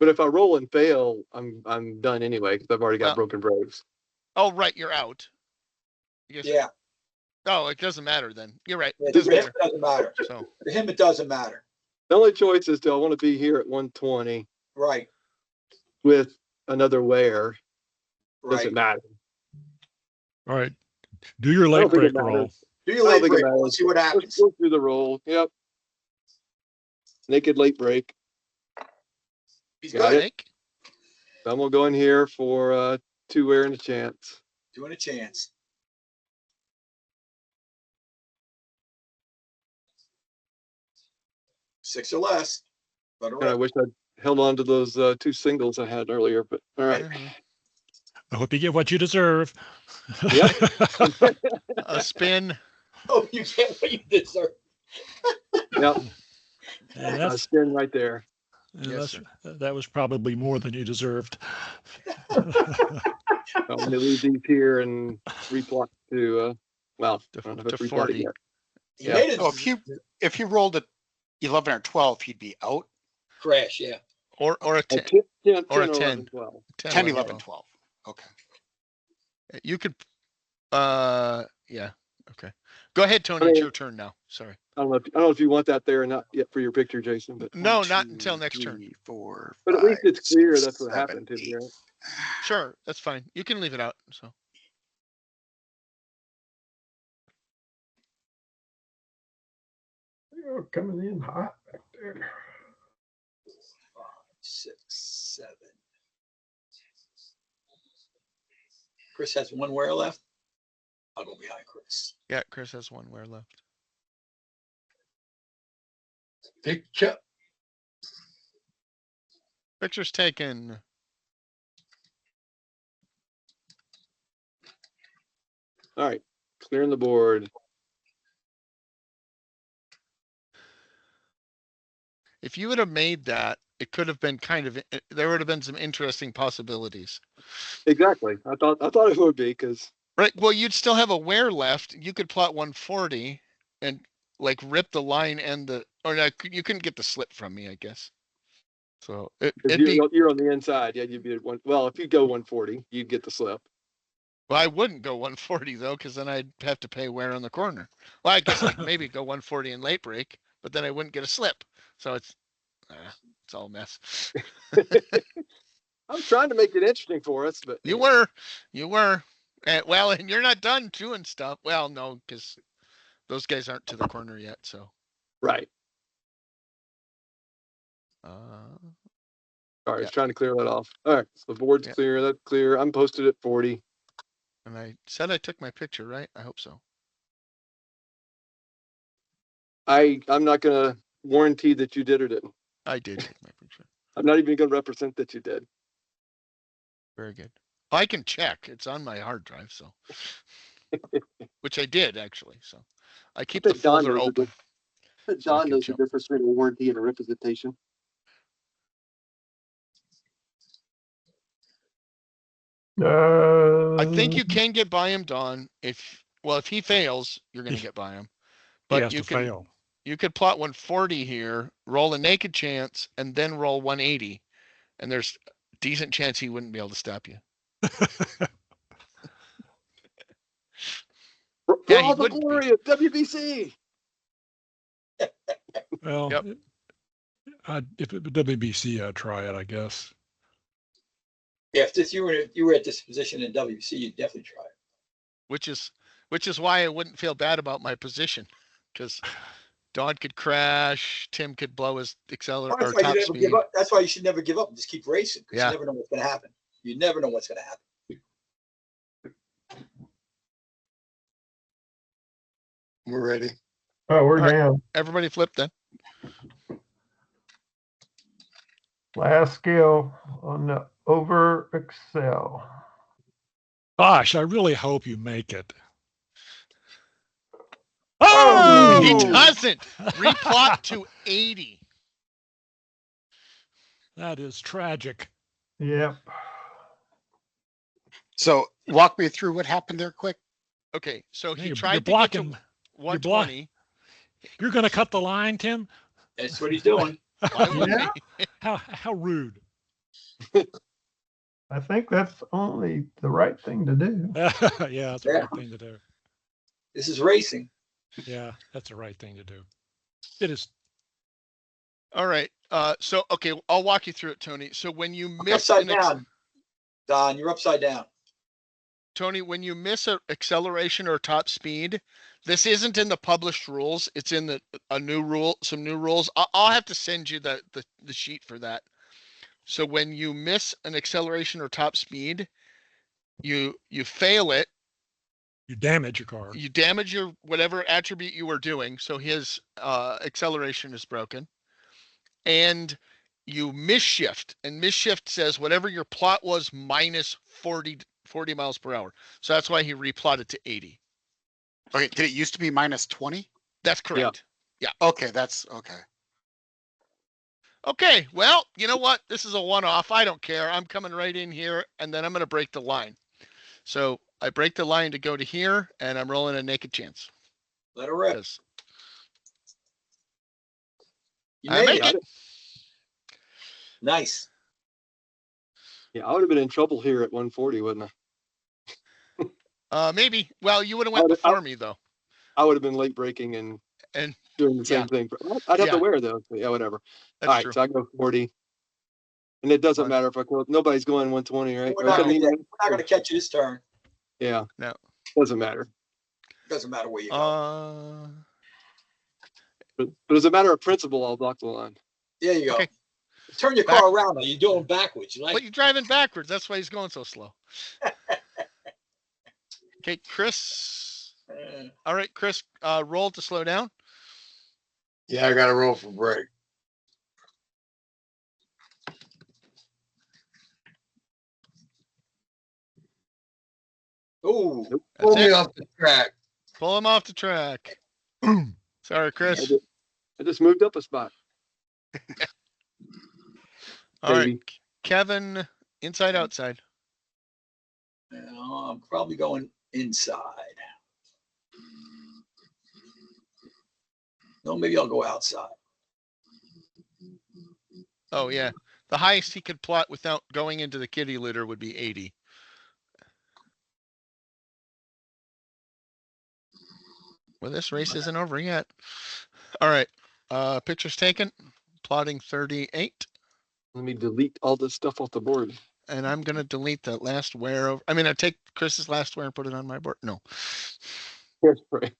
But if I roll and fail, I'm done anyway because I've already got Well- broken breaks. Oh, right, you're out. I guess- Yeah. Oh, it doesn't matter then. You're right. It To doesn't him, matter. it doesn't matter. So To him, it doesn't matter. The only choice is do I want to be here at 120 Right, with another wear? right. Doesn't matter. All right. Do your I late don't think it break roll. matters. Do I your don't late think it break. matters. Let's see what Let's happens. go through the roll. Yep. Naked late break. He's Got good. it. I'm gonna go in here for 2 wear and a chance. Doing a chance. Six or less. Let her And I rip. wish I'd held on to those 2 singles I had earlier, but all right. I hope you get what you deserve. Yep. A spin. Oh, you get what you deserve. Yep. And A that's, spin right there. Yes, that was probably more than you deserved. I'm gonna leave these here and replot to well, I don't know if To it's replotted 40. yet. He Yeah. made it. Oh, if you rolled at 11 or 12, he'd be out. Crash, yeah. Or a A 10, 10, or a 10, 10. 11, 12. 10, 11, 12. Okay. You could, yeah, okay. Go ahead, Tony. I mean, It's your turn now. Sorry. I don't know if you want that there or not yet for your picture, Jason, but No, One, not two, until next turn. 3, 4, at least 5, it's clear 6, that's what 7, happened to 8. me, right? Sure, that's fine. You can leave it out. So Oh, coming in hot back there. 5, 6, 7. Chris has 1 wear left. I'll go behind Chris. yeah, Chris has 1 wear left. Picture. Picture's taken. All right, clearing the board. If you would have made that, it could have been kind of, there would have been some interesting possibilities. Exactly. I thought it would be because Right. Well, you'd still have a wear left. You could plot 140 and like rip the line and or no, you couldn't get the slip from me, I guess. So it'd be, you're on the inside. Yeah, you'd be at 1. Well, if you go 140, you'd get the slip. well, I wouldn't go 140 though, because then I'd have to pay wear on the corner. Well, I guess I'd maybe go 140 in late break, but then I wouldn't get a slip. So it's all a mess. I was trying to make it interesting for us, but You anyway. were. Well, and you're not done doing stuff. Well, no, because those guys aren't to the corner yet. So, Right. All right, yeah. just trying to clear that off. All right, so the board's Yeah. clear. That's clear. I'm posted at 40. And I said I took my picture, right? I hope so. I'm not gonna warranty that you did or didn't. I did take my picture. I'm not even gonna represent that you did. Very good. I can check. It's on my hard drive, so which I did actually. So I keep the think Don folder knows the open. But So I Don can knows the jump. difference between a warranty and a representation. I think you can get by him, Don. If he fails, you're gonna get by him. He But has to fail. you could plot 140 here, roll a naked chance, and then roll 180. And there's a decent chance he wouldn't be able to stop you. For Yeah, he all the wouldn't be. glory of WBC. Well, Yep. if it were WBC, I'd try it, I guess. Yeah, if you were at this position in WC, you'd definitely try it. Which is why I wouldn't feel bad about my position, because Don could crash, Tim could blow his accelerator That's or why you top never speed. give up. That's why you should never give up and just keep racing, because Yeah. you never know what's going to happen. You never know what's going to happen. We're ready. Oh, we're All right. down. Everybody flip then. Last skill on the over Excel. Gosh, I really hope you make it. Oh! He Oh! doesn't. Replot to 80. That is tragic. Yep. So walk me through what happened there quick. Okay, so he You're tried to blocking. get to 120. You're going to cut the line, Tim? That's what he's doing. Why wouldn't he? How rude. I think that's only the right thing to do. Yeah, that's the right thing to do. This is racing. Yeah, that's the right thing to do. It is. All right. So okay, I'll walk you through it, Tony. So when you miss Upside an down. Don, you're upside down. Tony, when you miss an acceleration or top speed, this isn't in the published rules. It's in a new rule, some new rules. I'll have to send you the sheet for that. So when you miss an acceleration or top speed, you fail it. You damage your car. You damage your whatever attribute you were doing. So his acceleration is broken, and you misshift. And misshift says whatever your plot was minus 40 miles per hour. So that's why he replotted to 80. Okay, did it used to be minus 20? That's correct. Okay, that's okay. Okay, well, you know what? This is a one-off. I don't care. I'm coming right in here, and then I'm going to break the line. So I break the line to go to here, and I'm rolling a naked chance. Let her rip. 'Cause You I made make it. it. Nice. Yeah, I would have been in trouble here at 140, wouldn't I? Maybe. Well, you would have went I- before me, though. I would have been late braking and doing the same thing. I'd have Yeah. to wear those. But yeah, whatever. That's All right, true. so I go 40. And it doesn't Fine. matter if I go, nobody's going 120, right? We're Or it not doesn't gonna even- catch you this turn. Yeah. No. Doesn't matter. Doesn't matter where you go. But as a matter of principle, I'll block the line. There you go. Okay. Turn your car around. Now. You're doing backwards. You like? But you're driving backwards. That's why he's going so slow. Okay, Chris. All right, Chris, roll to slow down. Yeah, I got to roll for break. Ooh. Pull me it. off the track. Pull him off the track. Sorry, Chris. I just moved up a spot. All right, baby. Kevin, inside, outside. I'm probably going inside. No, maybe I'll go outside. Oh, yeah. The highest he could plot without going into the kitty litter would be 80. Well, this race isn't over yet. All right. Pictures taken. Plotting 38. Let me delete all this stuff off the board. And I'm going to delete that last wear over. I mean, I take Chris's last wear and put it on my board. No. Yes, right.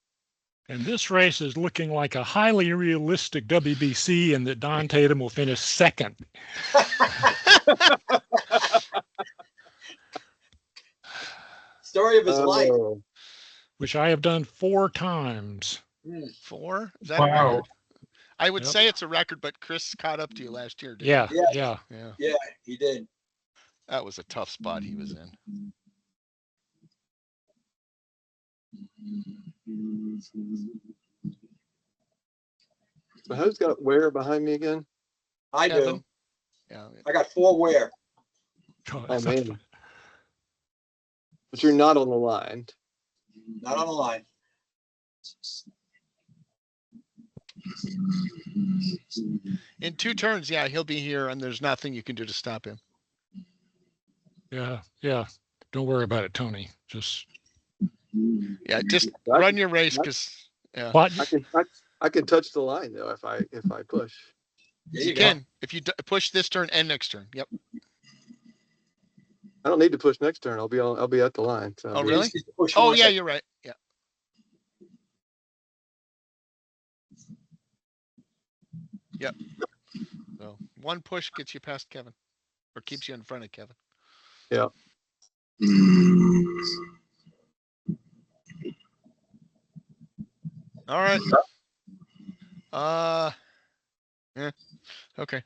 And this race is looking like a highly realistic WBC, and that Don Tatum will finish second. Story of his life. Which I have done 4 times. 4? Is that a Wow. record? I would Yep. say it's a record, but Chris caught up to you last year, didn't Yeah, Yeah. yeah. he? Yeah. Yeah, he did. That was a tough spot he was in. So who's got where behind me again? I Kevin. do. Yeah. I got 4 wear. God, Oh, man. But you're not on the line. Not on the line. In 2 turns, yeah, he'll be here, and there's nothing you can do to stop him. Yeah, yeah. Don't worry about it, Tony. Just Yeah, just I run can- your race, because what? I can touch the line though if I push. There you you go. can if you push this turn and next turn. Yep. I don't need to push next turn. I'll be at the line. So Oh, really? Just push Oh, one yeah, second. you're right. Yeah. Yep. So 1 push gets you past Kevin, or keeps you in front of Kevin. Yeah. All right. Yeah. Okay.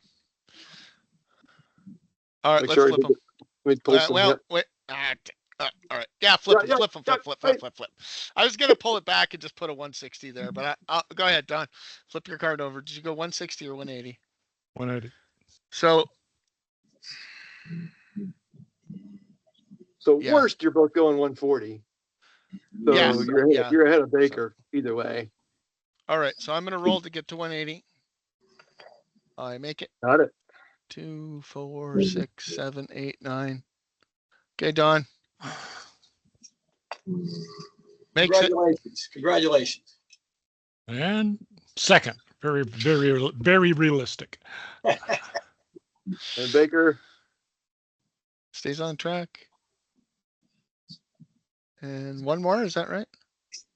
All right, Make let's sure I flip did them. Let me pull some. Well, Yep. wait. All right. Yeah, flip Yeah, them. Flip. I was gonna pull it back and just put a 160 there, but I'll go ahead, Don. Flip your card over. Did you go 160 or 180? 180. So So Yeah. worst, you're both going 140. So Yes, yeah. you're ahead of Baker either way. all right. So I'm gonna roll to get to 180. I make it. Got it. 2, 4, 6, 7, 8, 9. Okay, Don. Makes it. Congratulations. Congratulations. And second. Very realistic. And Baker, Stays on track. And one more, is that right?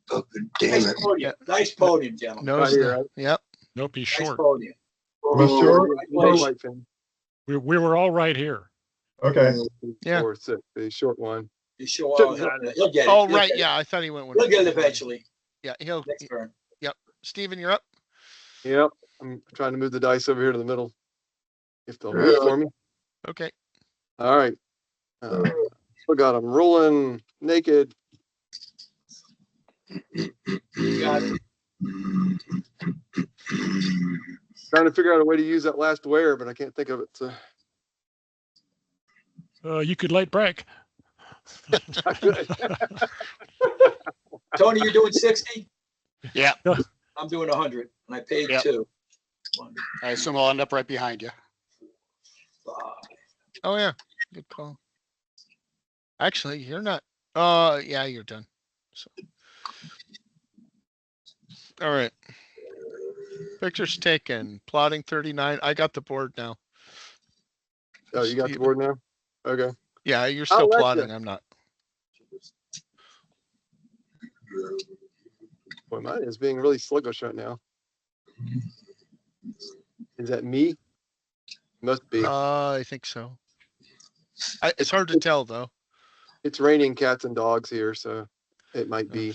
Fucking damn Nice it. podium. Yeah. Nice podium, gentlemen. Knows Right here, the, right? yep. Nope, he's Nice short. podium. Be short. He's a white fan. We were all right here. Okay. Yeah. 4, 6, the short one. You show Shouldn't he'll get it. Oh, He'll right. get it. Yeah, I thought he went one. He'll get it eventually. Yeah, Next turn. Steven, you're up. Yep. I'm trying to move the dice over here to the middle. If they'll move for me. Okay. All right. Still got them rolling naked. You got it. Trying to figure out a way to use that last wear, but I can't think of it. So. You could light break. I could. Tony, you're doing 60? Yeah. I'm doing 100, and I paid Yep. 2. I assume I'll end up right behind you. 5. Oh, yeah. Good call. Actually, you're not. Yeah, you're done. So. All right. Pictures taken. Plotting 39. I got the board now. Oh, you got the Steven. board now? Okay. Yeah, you're I'll still let plotting. ya. I'm not. Boy, mine is being really sluggish right now. Is that me? Must be. I think so. It's hard to tell though. It's raining cats and dogs here, so it might be.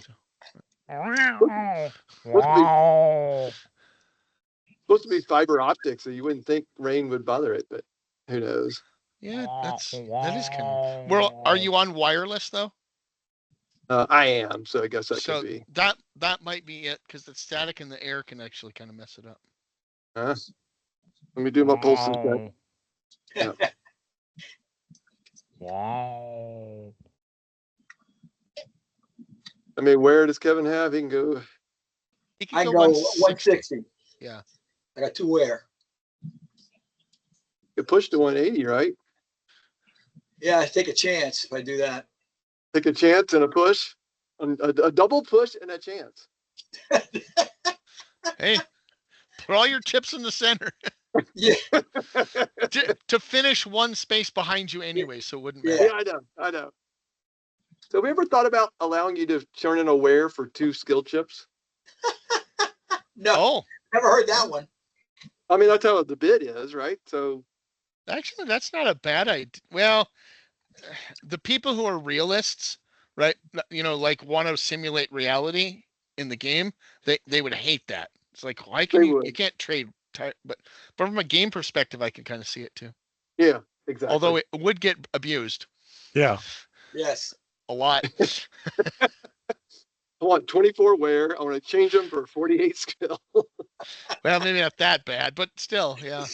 Supposed to be fiber optic, so you wouldn't think rain would bother it, but who knows? Yeah, that is kind of. Well, are you on wireless though? I am, so I guess that So could be. that might be it because the static in the air can actually kind of mess it up. Huh? Let me do my pulse and check. Yeah. Wow. I mean, where does Kevin have? He can go. He can I go go 160. 160. Yeah. I got 2 wear. Get pushed to 180, right? Yeah, I take a chance if I do that. Take a chance and a push, a double push and a chance. Hey, put all your chips in the center. Yeah. to finish one space behind you anyway, so it wouldn't Yeah. matter. Yeah, I know. So have we ever thought about allowing you to turn in a wear for 2 skill chips? No, Oh, never heard that one. I mean, that's how the bid is, right? So actually, that's not a bad idea. Well, the people who are realists, right? Like want to simulate reality in the game, they would hate that. It's like, why can They you would. you can't trade? But from a game perspective, I can kind of see it too. yeah, exactly. Although it would get abused Yeah. Yes. a lot. I want 24 wear. I want to change them for 48 skill. Well, maybe not that bad, but still, yeah.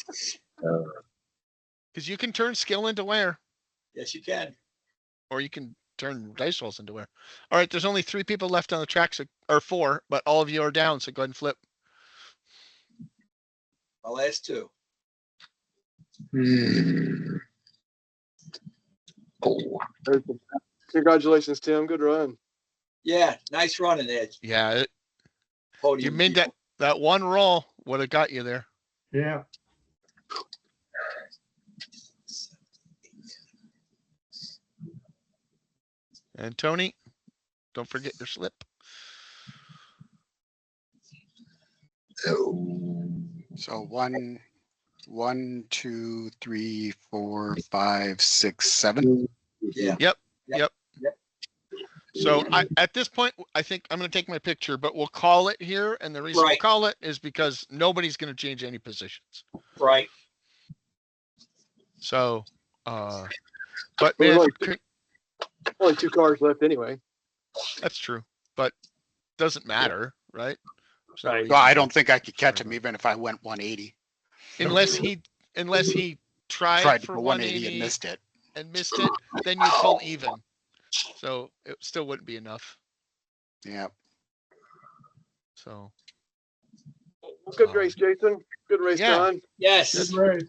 Because you can turn skill into wear, Yes, you can. or you can turn dice rolls into wear. All right, there's only 3 people left on the track, or 4, but all of you are down. So go ahead and flip. My last 2. Oh, Congratulations, Tim. Good run. Yeah, nice running, Ed. Yeah, Podium. you made that one roll would have got you there. Yeah. And Tony, don't forget your slip. So 1, 2, 3, 4, 5, 6, 7. Yeah. So at this point, I think I'm going to take my picture, but we'll call it here. And the reason we'll Right. call it is because nobody's going to change any positions. Right. So, but Well, man, only 2 cars left anyway. that's true, but doesn't matter, right? There's no Right. reason Well, I to- don't think I could catch him even if I went 180. unless he tried Tried to for go 180 and missed it. then you pull even. So it still wouldn't be enough. Yeah. So Good race, Jason. Good race, Yeah. Don. Yes. Good race.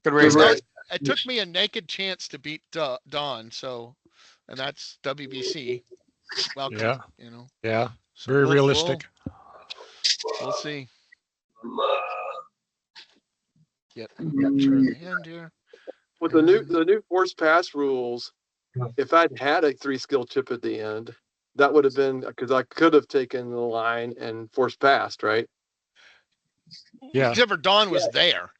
Good race, Good guys. race. it took me a naked chance to beat Dawn. So, and that's WBC. Welcome. Yeah. You know. Yeah. So Very we'll- realistic. We'll see. Get to the end here. With And the new force pass rules, if I'd had a 3-skill chip at the end, that would have been because I could have taken the line and force passed, right? Yeah. Except for Don was there.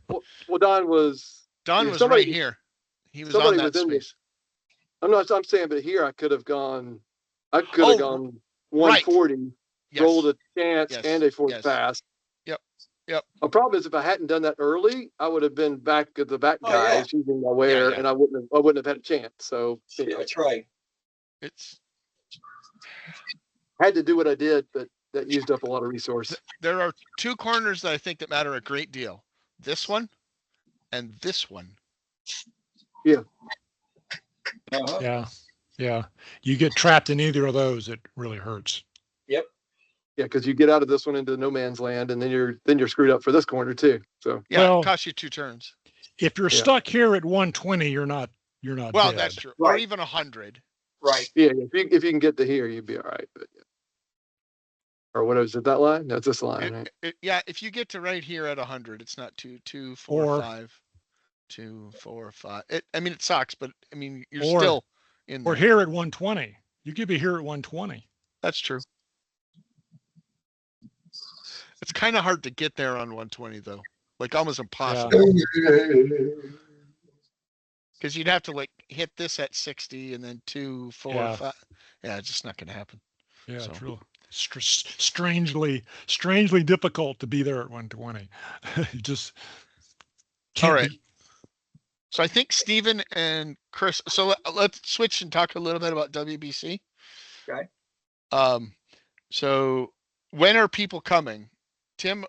Well, Don was Don was somebody right here. He was somebody on that was in the. space. I'm saying, but here I could have gone. I could Oh, have gone 140, Yes. rolled a chance Yes. and a force Yes. pass. Yep. The problem is if I hadn't done that early, I would have been back at the back Oh, yeah. guys using my wear, yeah. and I wouldn't have had a chance. So Yeah, that's right. It's I had to do what I did, but that used up a lot of resource. there are two corners that I think that matter a great deal. This one and this one. Uh-huh. Yeah. Yeah. You get trapped in either of those, it really hurts. Yep. Yeah, because you get out of this one into no man's land, and then you're screwed up for this corner too. So Yeah, Well- it costs you 2 turns. If you're Yeah. stuck here at 120, you're not Well, dead. that's true. Or Right. even 100. Right. yeah, if you can get to here, you'd be all right. But or what is it? That line? That's this line, right? Yeah, if you get to right here at 100, it's not 2, 4, Or- 5, 2, 4, 5. I mean, it sucks, but I mean, you're Or- still in there. Or here at 120. You could be here at 120. That's true. It's kind of hard to get there on 120 though, like almost impossible, because you'd have to like hit this at 60 and then 2, 4, Yeah. 5. Yeah, it's just not going to happen. Yeah, So- it's real strangely difficult to be there at 120. You just can't All right. be- So I think Steven and Chris. So let's switch and talk a little bit about WBC. Okay. So when are people coming? Tim,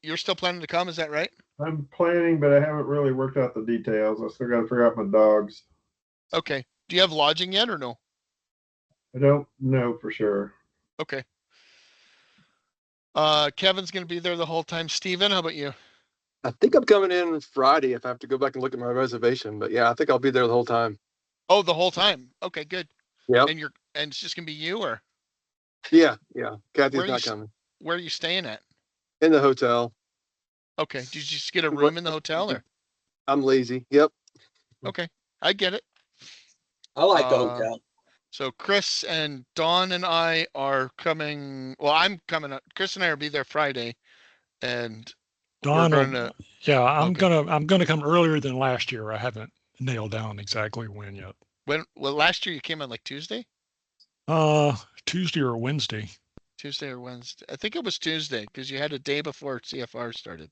you're still planning to come? Is that right? I'm planning, but I haven't really worked out the details. I still got to figure out my dogs. Okay. Do you have lodging yet or no? I don't know for sure. Okay. Kevin's gonna be there the whole time. Steven, how about you? I think I'm coming in Friday if I have to go back and look at my reservation. But yeah, I think I'll be there the whole time. Oh, the whole time. Okay, good. Yep. And it's just gonna be you, or Yeah. Kathy's Where you not s- coming. where are you staying at? In the hotel. Okay. Did you just get a room in the hotel or? I'm lazy. Yep. Okay. I get it. I like the Uh, hotel. So Chris and Dawn and I are coming. Well, I'm coming up. Chris and I will be there Friday, and Don, we're gonna. yeah, I'm Okay. gonna come earlier than last year. I haven't nailed down exactly when yet. Well, last year you came on like Tuesday, Tuesday or Wednesday. Tuesday or Wednesday. I think it was Tuesday because you had a day before CFR started.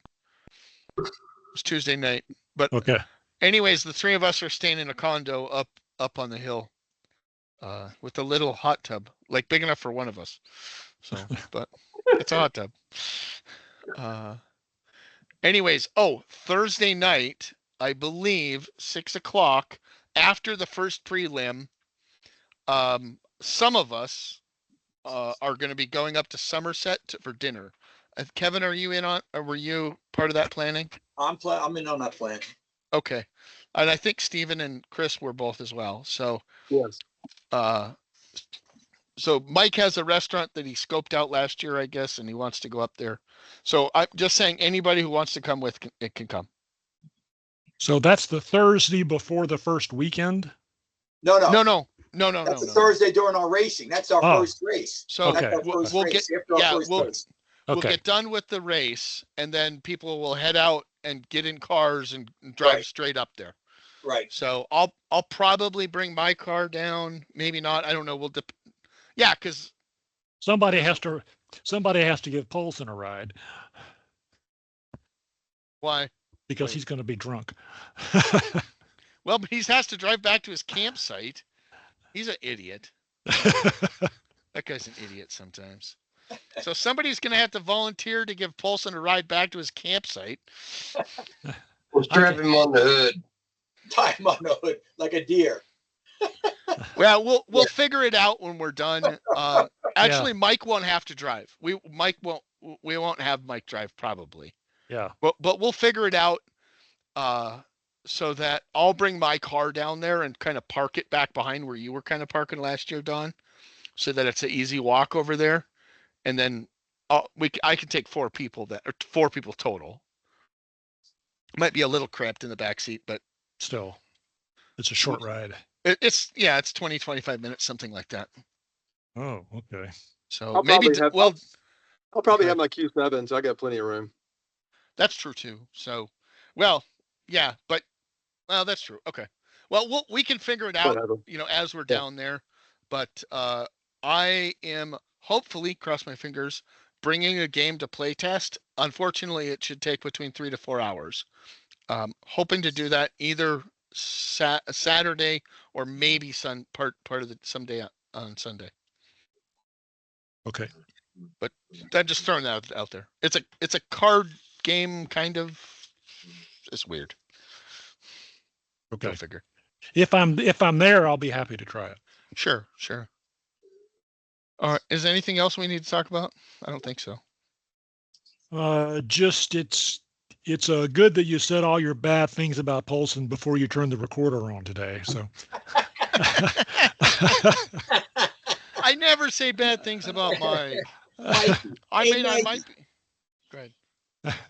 It was Tuesday night. But Okay. anyways, the three of us are staying in a condo up on the hill, with a little hot tub, like big enough for one of us. So, but it's a hot tub. Anyways, Thursday night, I believe 6:00 after the first prelim. Some of us are going to be going up to Somerset for dinner. Kevin, are you in on? Or were you part of that planning? I'm in on that plan. Okay, and I think Steven and Chris were both as well. So, Yes. so Mike has a restaurant that he scoped out last year, I guess, and he wants to go up there. So I'm just saying, anybody who wants to come with it can come. So that's the Thursday before the first weekend. No. That's That's a Thursday during our racing. That's our Oh. first race. So Okay. That's our first we'll race get after our yeah first we'll race. we'll Okay. get done with the race, and then people will head out and get in cars and drive Right. straight up there. Right. So I'll probably bring my car down. Maybe not. I don't know. Yeah, because Somebody has to give Polson a ride why? because Wait. he's going to be drunk. Well, but he has to drive back to his campsite. He's an idiot. That guy's an idiot sometimes. So somebody's going to have to volunteer to give Polson a ride back to his campsite. We'll strap him on the hood. Tie him on the hood like a deer. Well, we'll figure it out when we're done. Actually, Mike won't have to drive. We won't have Mike drive probably. Yeah. But we'll figure it out. So that I'll bring my car down there and kind of park it back behind where you were kind of parking last year, Don, so that it's an easy walk over there. And then I can take 4 people or 4 people total. Might be a little cramped in the back seat, but Still, it's a short ride. it's 20, 25 minutes, something like that. Oh, okay. So I'll maybe, probably have I'll probably okay. have my Q7, so I got plenty of room. That's true too. So, well, yeah, but well, that's true. Okay. Well, we can figure it out, Whatever. as we're Yeah. down there. But I am hopefully, cross my fingers, bringing a game to play test. Unfortunately, it should take between 3 to 4 hours. Hoping to do that either Saturday or maybe part of the someday on Sunday. Okay. But I'm just throwing that out there. It's a card game, kind of. It's weird. Okay. Go figure. If I'm there, I'll be happy to try it. Sure. All right. Is there anything else we need to talk about? I don't think so. Just it's good that you said all your bad things about Polson before you turned the recorder on today. So I never say bad things about my. Mikey. I Hey, mean, I Mikey. might be. Go ahead.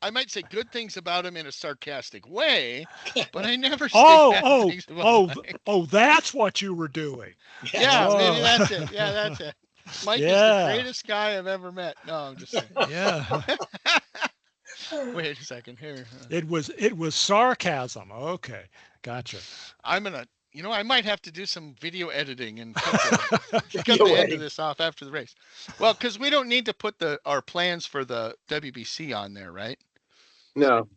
I might say good things about him in a sarcastic way, but I never say bad things about Mike. That's what you were doing. Yeah, Oh. maybe that's it. Yeah, that's it. Mike is the greatest guy I've ever met. No, I'm just saying. Yeah. Wait a second here. It was sarcasm. Okay, gotcha. I'm gonna, I might have to do some video editing and cut the end of this off after the race. Well, because we don't need to put our plans for the WBC on there, right? No.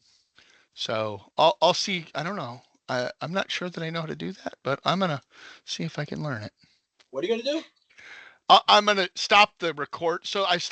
So I'll see. I don't know. I'm not sure that I know how to do that, but I'm gonna see if I can learn it. What are you gonna do? I'm gonna stop the record. So I stopped